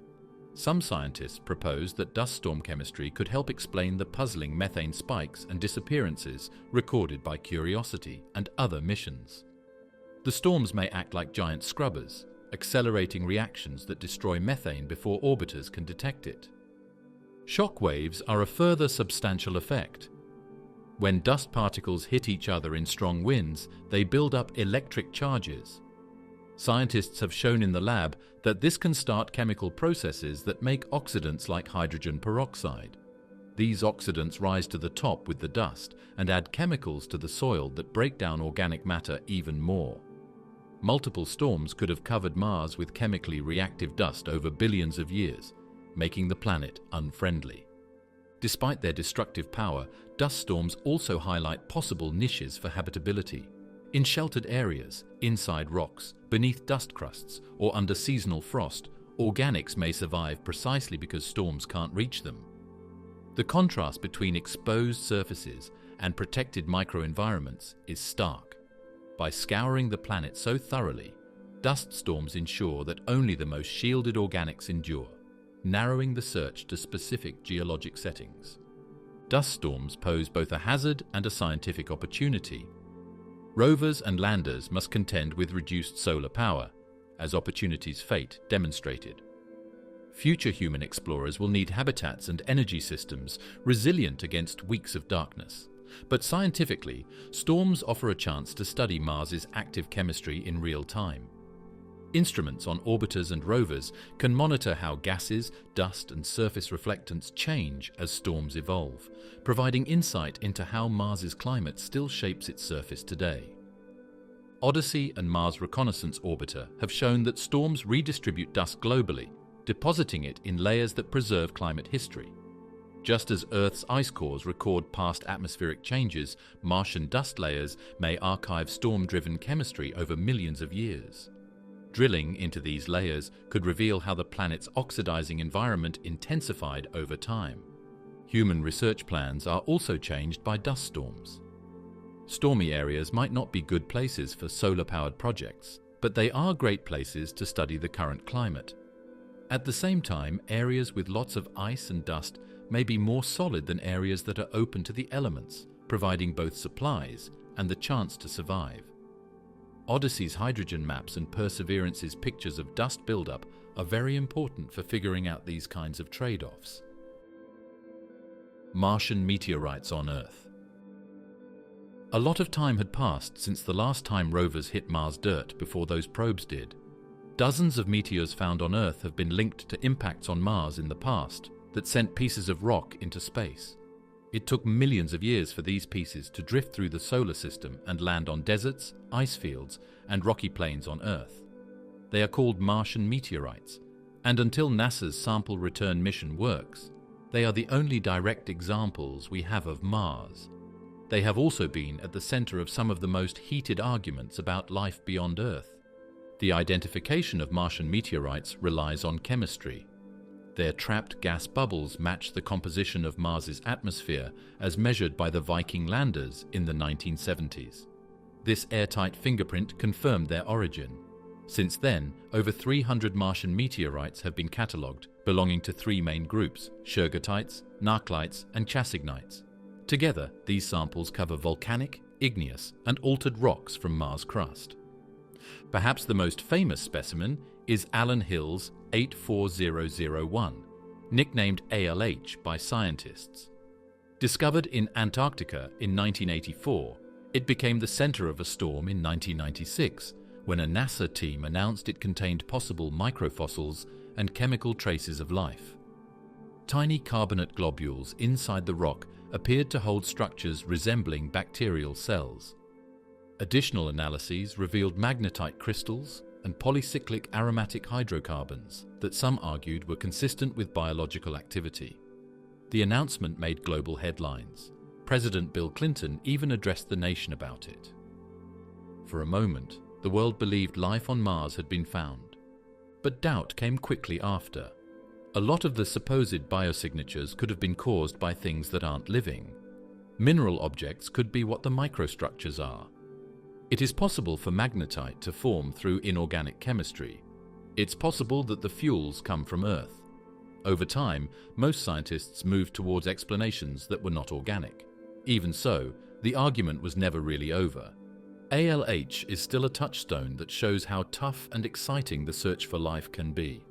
Some scientists propose that dust storm chemistry could help explain the puzzling methane spikes and disappearances recorded by Curiosity and other missions. The storms may act like giant scrubbers, accelerating reactions that destroy methane before orbiters can detect it. Shock waves are a further substantial effect. When dust particles hit each other in strong winds, they build up electric charges. Scientists have shown in the lab that this can start chemical processes that make oxidants like hydrogen peroxide. These oxidants rise to the top with the dust and add chemicals to the soil that break down organic matter even more. Multiple storms could have covered Mars with chemically reactive dust over billions of years, making the planet unfriendly. Despite their destructive power, dust storms also highlight possible niches for habitability. In sheltered areas, inside rocks, beneath dust crusts, or under seasonal frost, organics may survive precisely because storms can't reach them. The contrast between exposed surfaces and protected microenvironments is stark. By scouring the planet so thoroughly, dust storms ensure that only the most shielded organics endure, narrowing the search to specific geologic settings. Dust storms pose both a hazard and a scientific opportunity. Rovers and landers must contend with reduced solar power, as Opportunity's fate demonstrated. Future human explorers will need habitats and energy systems resilient against weeks of darkness. But scientifically, storms offer a chance to study Mars's active chemistry in real time. Instruments on orbiters and rovers can monitor how gases, dust, and surface reflectance change as storms evolve, providing insight into how Mars's climate still shapes its surface today. Odyssey and Mars Reconnaissance Orbiter have shown that storms redistribute dust globally, depositing it in layers that preserve climate history. Just as Earth's ice cores record past atmospheric changes, Martian dust layers may archive storm-driven chemistry over millions of years. Drilling into these layers could reveal how the planet's oxidizing environment intensified over time. Human research plans are also changed by dust storms. Stormy areas might not be good places for solar-powered projects, but they are great places to study the current climate. At the same time, areas with lots of ice and dust may be more solid than areas that are open to the elements, providing both supplies and the chance to survive. Odyssey's hydrogen maps and Perseverance's pictures of dust buildup are very important for figuring out these kinds of trade-offs. Martian meteorites on Earth. A lot of time had passed since the last time rovers hit Mars dirt before those probes did. Dozens of meteors found on Earth have been linked to impacts on Mars in the past that sent pieces of rock into space. It took millions of years for these pieces to drift through the solar system and land on deserts, ice fields, and rocky plains on Earth. They are called Martian meteorites, and until NASA's sample return mission works, they are the only direct examples we have of Mars. They have also been at the center of some of the most heated arguments about life beyond Earth. The identification of Martian meteorites relies on chemistry. Their trapped gas bubbles match the composition of Mars's atmosphere as measured by the Viking landers in the 1970s. This airtight fingerprint confirmed their origin. Since then, over 300 Martian meteorites have been catalogued, belonging to three main groups: Shergottites, Narclites, and Chassignites. Together, these samples cover volcanic, igneous, and altered rocks from Mars' crust. Perhaps the most famous specimen is Allen Hill's 84001, nicknamed ALH by scientists. Discovered in Antarctica in 1984, it became the center of a storm in 1996, when a NASA team announced it contained possible microfossils and chemical traces of life. Tiny carbonate globules inside the rock appeared to hold structures resembling bacterial cells. Additional analyses revealed magnetite crystals and polycyclic aromatic hydrocarbons that some argued were consistent with biological activity. The announcement made global headlines. President Bill Clinton even addressed the nation about it. For a moment, the world believed life on Mars had been found. But doubt came quickly after. A lot of the supposed biosignatures could have been caused by things that aren't living. Mineral objects could be what the microstructures are. It is possible for magnetite to form through inorganic chemistry. It's possible that the fuels come from Earth. Over time, most scientists moved towards explanations that were not organic. Even so, the argument was never really over. ALH is still a touchstone that shows how tough and exciting the search for life can be.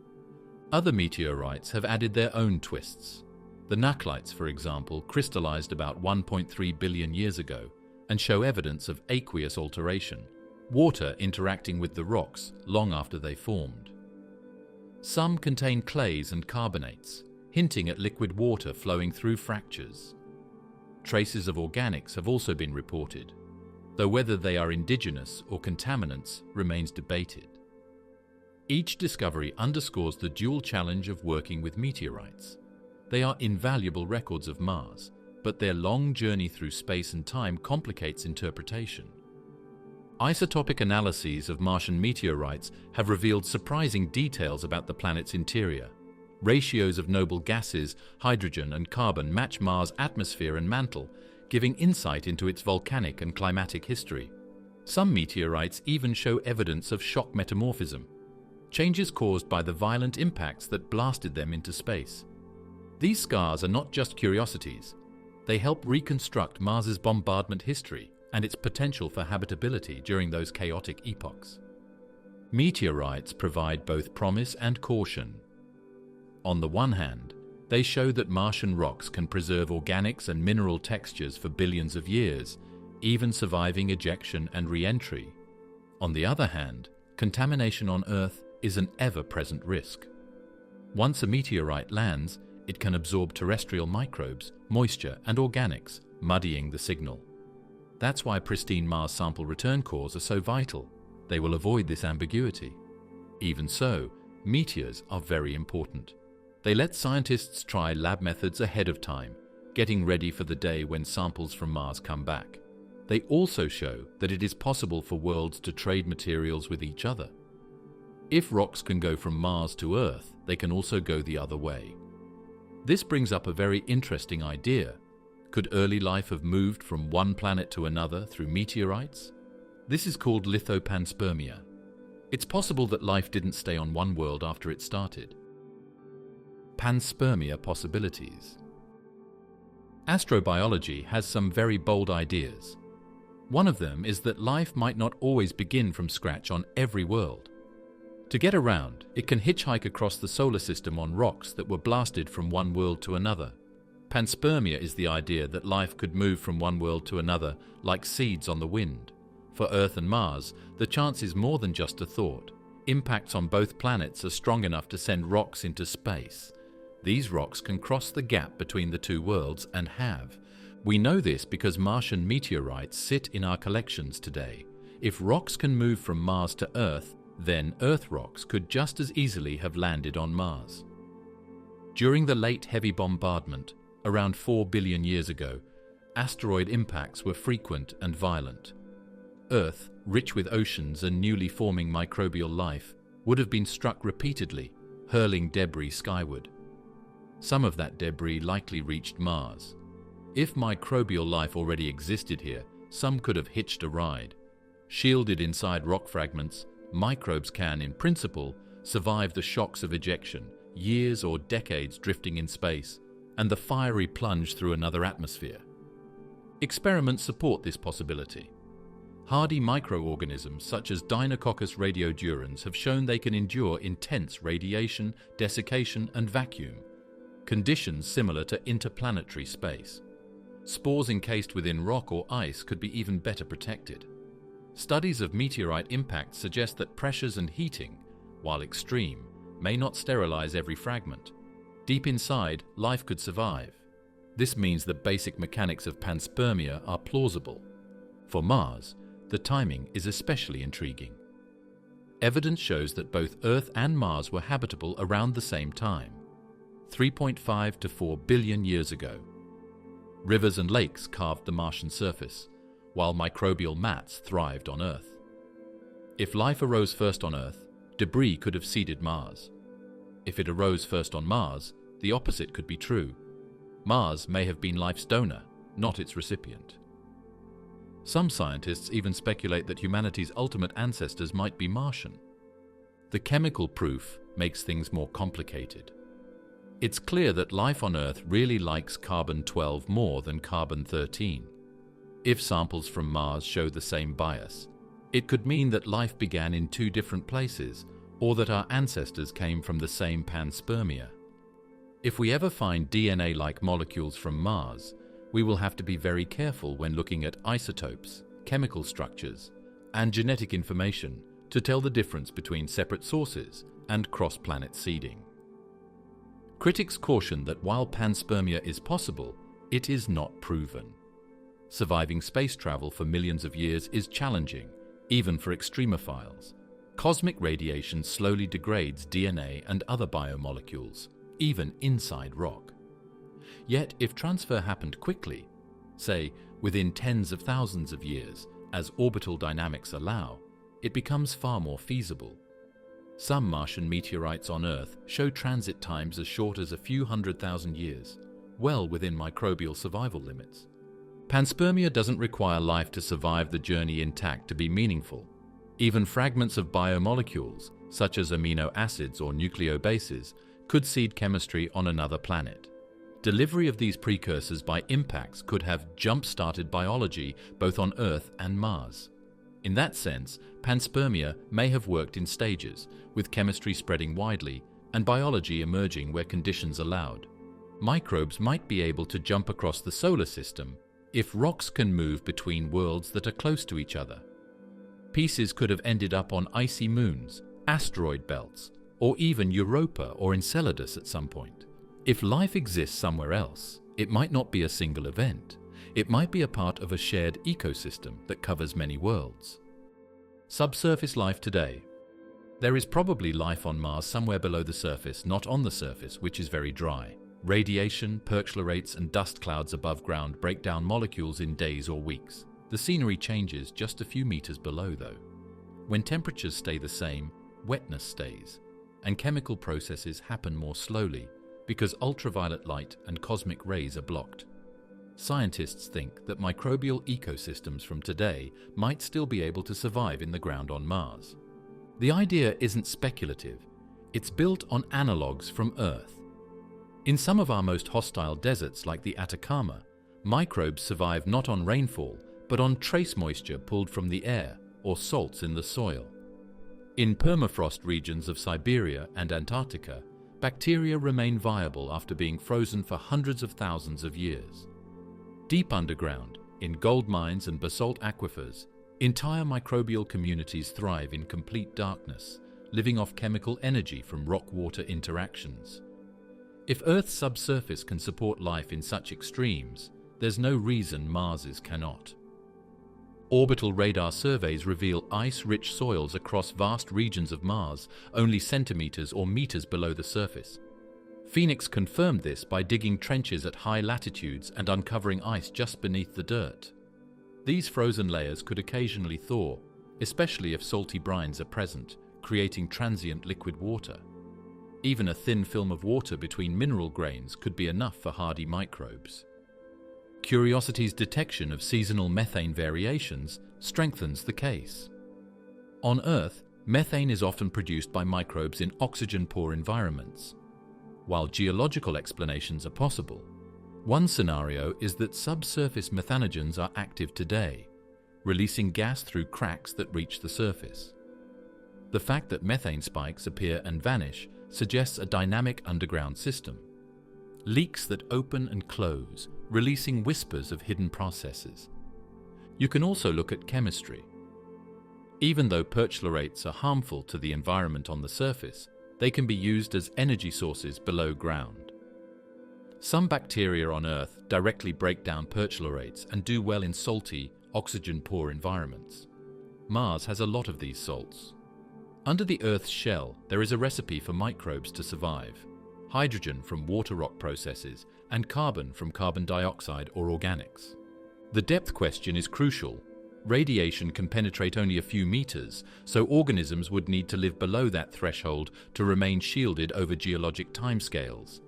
Other meteorites have added their own twists. The Naklites, for example, crystallized about 1.3 billion years ago and show evidence of aqueous alteration, water interacting with the rocks long after they formed. Some contain clays and carbonates, hinting at liquid water flowing through fractures. Traces of organics have also been reported, though whether they are indigenous or contaminants remains debated. Each discovery underscores the dual challenge of working with meteorites. They are invaluable records of Mars, but their long journey through space and time complicates interpretation. Isotopic analyses of Martian meteorites have revealed surprising details about the planet's interior. Ratios of noble gases, hydrogen and carbon match Mars' atmosphere and mantle, giving insight into its volcanic and climatic history. Some meteorites even show evidence of shock metamorphism, changes caused by the violent impacts that blasted them into space. These scars are not just curiosities. They help reconstruct Mars's bombardment history and its potential for habitability during those chaotic epochs. Meteorites provide both promise and caution. On the one hand, they show that Martian rocks can preserve organics and mineral textures for billions of years, even surviving ejection and re-entry. On the other hand, contamination on Earth is an ever-present risk. Once a meteorite lands, it can absorb terrestrial microbes, moisture, and organics, muddying the signal. That's why pristine Mars sample return cores are so vital. They will avoid this ambiguity. Even so, meteors are very important. They let scientists try lab methods ahead of time, getting ready for the day when samples from Mars come back. They also show that it is possible for worlds to trade materials with each other. If rocks can go from Mars to Earth, they can also go the other way. This brings up a very interesting idea. Could early life have moved from one planet to another through meteorites? This is called lithopanspermia. It's possible that life didn't stay on one world after it started. Panspermia possibilities. Astrobiology has some very bold ideas. One of them is that life might not always begin from scratch on every world. To get around, it can hitchhike across the solar system on rocks that were blasted from one world to another. Panspermia is the idea that life could move from one world to another like seeds on the wind. For Earth and Mars, the chance is more than just a thought. Impacts on both planets are strong enough to send rocks into space. These rocks can cross the gap between the two worlds and have. We know this because Martian meteorites sit in our collections today. If rocks can move from Mars to Earth, then Earth rocks could just as easily have landed on Mars. During the late heavy bombardment, around 4 billion years ago, asteroid impacts were frequent and violent. Earth, rich with oceans and newly forming microbial life, would have been struck repeatedly, hurling debris skyward. Some of that debris likely reached Mars. If microbial life already existed here, some could have hitched a ride. Shielded inside rock fragments, microbes can, in principle, survive the shocks of ejection, years or decades drifting in space, and the fiery plunge through another atmosphere. Experiments support this possibility. Hardy microorganisms such as Deinococcus radiodurans have shown they can endure intense radiation, desiccation, and vacuum, conditions similar to interplanetary space. Spores encased within rock or ice could be even better protected. Studies of meteorite impact suggest that pressures and heating, while extreme, may not sterilize every fragment. Deep inside, life could survive. This means the basic mechanics of panspermia are plausible. For Mars, the timing is especially intriguing. Evidence shows that both Earth and Mars were habitable around the same time, 3.5 to 4 billion years ago. Rivers and lakes carved the Martian surface, while microbial mats thrived on Earth. If life arose first on Earth, debris could have seeded Mars. If it arose first on Mars, the opposite could be true. Mars may have been life's donor, not its recipient. Some scientists even speculate that humanity's ultimate ancestors might be Martian. The chemical proof makes things more complicated. It's clear that life on Earth really likes carbon-12 more than carbon-13. If samples from Mars show the same bias, it could mean that life began in two different places, or that our ancestors came from the same panspermia. If we ever find DNA-like molecules from Mars, we will have to be very careful when looking at isotopes, chemical structures, and genetic information to tell the difference between separate sources and cross-planet seeding. Critics caution that while panspermia is possible, it is not proven. Surviving space travel for millions of years is challenging, even for extremophiles. Cosmic radiation slowly degrades DNA and other biomolecules, even inside rock. Yet, if transfer happened quickly, say within tens of thousands of years, as orbital dynamics allow, it becomes far more feasible. Some Martian meteorites on Earth show transit times as short as a few 100,000 years, well within microbial survival limits. Panspermia doesn't require life to survive the journey intact to be meaningful. Even fragments of biomolecules, such as amino acids or nucleobases, could seed chemistry on another planet. Delivery of these precursors by impacts could have jump-started biology both on Earth and Mars. In that sense, panspermia may have worked in stages, with chemistry spreading widely and biology emerging where conditions allowed. Microbes might be able to jump across the solar system if rocks can move between worlds that are close to each other. Pieces could have ended up on icy moons, asteroid belts, or even Europa or Enceladus at some point. If life exists somewhere else, it might not be a single event. It might be a part of a shared ecosystem that covers many worlds. Subsurface life today. There is probably life on Mars somewhere below the surface, not on the surface, which is very dry. Radiation, perchlorates, and dust clouds above ground break down molecules in days or weeks. The scenery changes just a few meters below, though. When temperatures stay the same, wetness stays, and chemical processes happen more slowly because ultraviolet light and cosmic rays are blocked. Scientists think that microbial ecosystems from today might still be able to survive in the ground on Mars. The idea isn't speculative, it's built on analogues from Earth. In some of our most hostile deserts like the Atacama, microbes survive not on rainfall, but on trace moisture pulled from the air or salts in the soil. In permafrost regions of Siberia and Antarctica, bacteria remain viable after being frozen for hundreds of thousands of years. Deep underground, in gold mines and basalt aquifers, entire microbial communities thrive in complete darkness, living off chemical energy from rock-water interactions. If Earth's subsurface can support life in such extremes, there's no reason Mars's cannot. Orbital radar surveys reveal ice-rich soils across vast regions of Mars, only centimeters or meters below the surface. Phoenix confirmed this by digging trenches at high latitudes and uncovering ice just beneath the dirt. These frozen layers could occasionally thaw, especially if salty brines are present, creating transient liquid water. Even a thin film of water between mineral grains could be enough for hardy microbes. Curiosity's detection of seasonal methane variations strengthens the case. On Earth, methane is often produced by microbes in oxygen-poor environments. While geological explanations are possible, one scenario is that subsurface methanogens are active today, releasing gas through cracks that reach the surface. The fact that methane spikes appear and vanish suggests a dynamic underground system. Leaks that open and close, releasing whispers of hidden processes. You can also look at chemistry. Even though perchlorates are harmful to the environment on the surface, They can be used as energy sources below ground. Some bacteria on Earth directly break down perchlorates and do well in salty, oxygen-poor environments. Mars has a lot of these salts. Under the Earth's shell, there is a recipe for microbes to survive: hydrogen from water rock processes and carbon from carbon dioxide or organics. The depth question is crucial. Radiation can penetrate only a few meters, so organisms would need to live below that threshold to remain shielded over geologic timescales.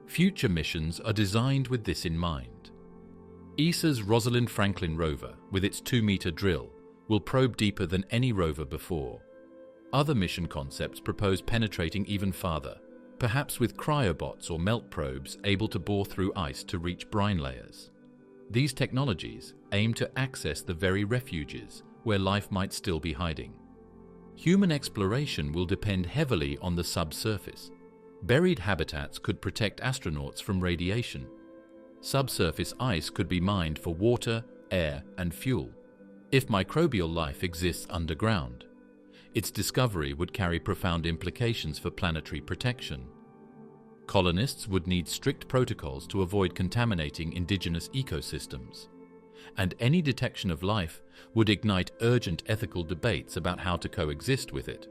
Future missions are designed with this in mind. ESA's Rosalind Franklin rover, with its 2-meter drill, will probe deeper than any rover before. Other mission concepts propose penetrating even farther, perhaps with cryobots or melt probes able to bore through ice to reach brine layers. These technologies aim to access the very refuges where life might still be hiding. Human exploration will depend heavily on the subsurface. Buried habitats could protect astronauts from radiation. Subsurface ice could be mined for water, air, and fuel. If microbial life exists underground, its discovery would carry profound implications for planetary protection. Colonists would need strict protocols to avoid contaminating indigenous ecosystems, and any detection of life would ignite urgent ethical debates about how to coexist with it.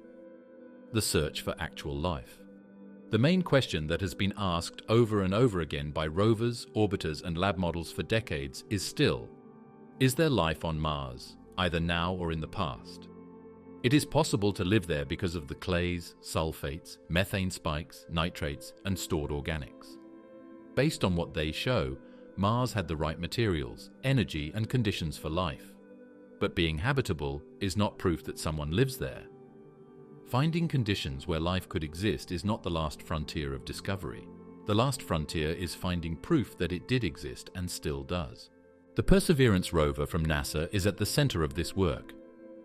The search for actual life. The main question that has been asked over and over again by rovers, orbiters, and lab models for decades is still, is there life on Mars, either now or in the past? It is possible to live there because of the clays, sulfates, methane spikes, nitrates, and stored organics. Based on what they show, Mars had the right materials, energy, and conditions for life. But being habitable is not proof that someone lives there. Finding conditions where life could exist is not the last frontier of discovery. The last frontier is finding proof that it did exist and still does. The Perseverance rover from NASA is at the center of this work.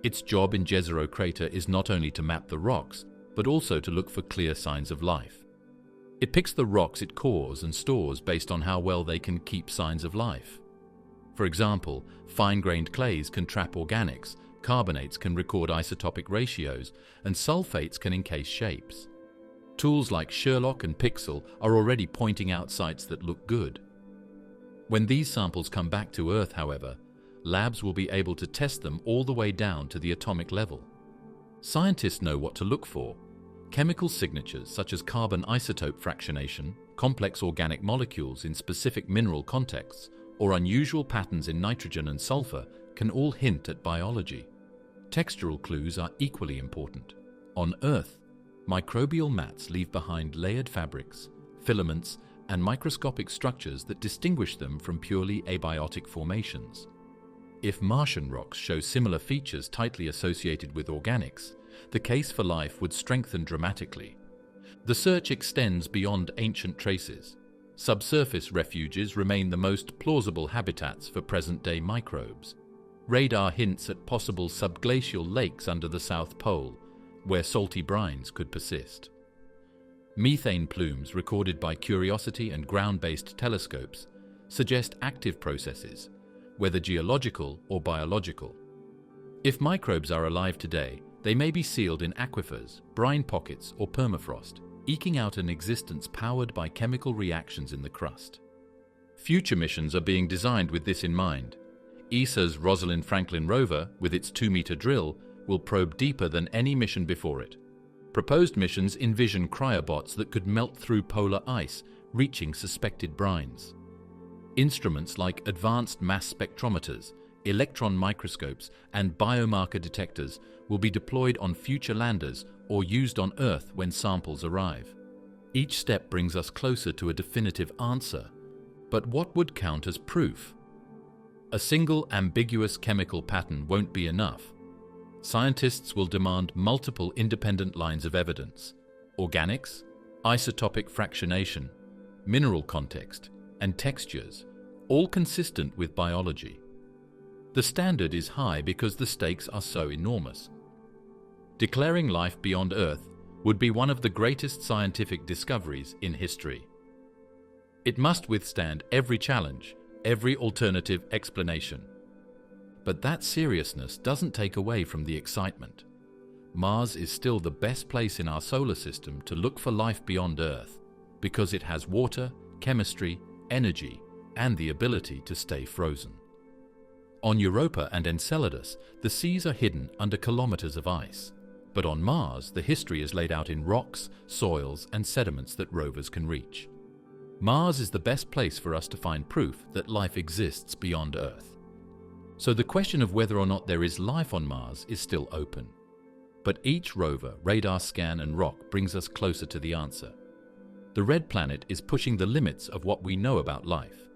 Its job in Jezero crater is not only to map the rocks, but also to look for clear signs of life. It picks the rocks it cores and stores based on how well they can keep signs of life. For example, fine-grained clays can trap organics, carbonates can record isotopic ratios, and sulfates can encase shapes. Tools like Sherlock and Pixel are already pointing out sites that look good. When these samples come back to Earth, however, labs will be able to test them all the way down to the atomic level. Scientists know what to look for: chemical signatures such as carbon isotope fractionation, complex organic molecules in specific mineral contexts, or unusual patterns in nitrogen and sulfur can all hint at biology. Textural clues are equally important. On Earth, microbial mats leave behind layered fabrics, filaments, and microscopic structures that distinguish them from purely abiotic formations. If Martian rocks show similar features tightly associated with organics, the case for life would strengthen dramatically. The search extends beyond ancient traces. Subsurface refuges remain the most plausible habitats for present-day microbes. Radar hints at possible subglacial lakes under the South Pole, where salty brines could persist. Methane plumes recorded by Curiosity and ground-based telescopes suggest active processes, whether geological or biological. If microbes are alive today, they may be sealed in aquifers, brine pockets, or permafrost, eking out an existence powered by chemical reactions in the crust. Future missions are being designed with this in mind. ESA's Rosalind Franklin rover, with its 2-meter drill, will probe deeper than any mission before it. Proposed missions envision cryobots that could melt through polar ice, reaching suspected brines. Instruments like advanced mass spectrometers, electron microscopes, and biomarker detectors will be deployed on future landers or used on Earth when samples arrive. Each step brings us closer to a definitive answer. But what would count as proof? A single ambiguous chemical pattern won't be enough. Scientists will demand multiple independent lines of evidence: organics, isotopic fractionation, mineral context, and textures, all consistent with biology. The standard is high because the stakes are so enormous. Declaring life beyond Earth would be one of the greatest scientific discoveries in history. It must withstand every challenge, every alternative explanation. But that seriousness doesn't take away from the excitement. Mars is still the best place in our solar system to look for life beyond Earth because it has water, chemistry, energy, and the ability to stay frozen. On Europa and Enceladus, the seas are hidden under kilometers of ice. But on Mars, the history is laid out in rocks, soils, and sediments that rovers can reach. Mars is the best place for us to find proof that life exists beyond Earth. So the question of whether or not there is life on Mars is still open. But each rover, radar scan, and rock brings us closer to the answer. The red planet is pushing the limits of what we know about life,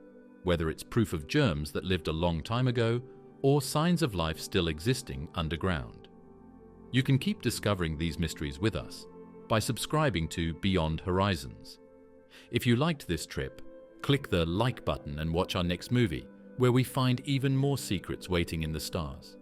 whether it's proof of germs that lived a long time ago or signs of life still existing underground. You can keep discovering these mysteries with us by subscribing to Beyond Horizons. If you liked this trip, click the like button and watch our next movie, where we find even more secrets waiting in the stars.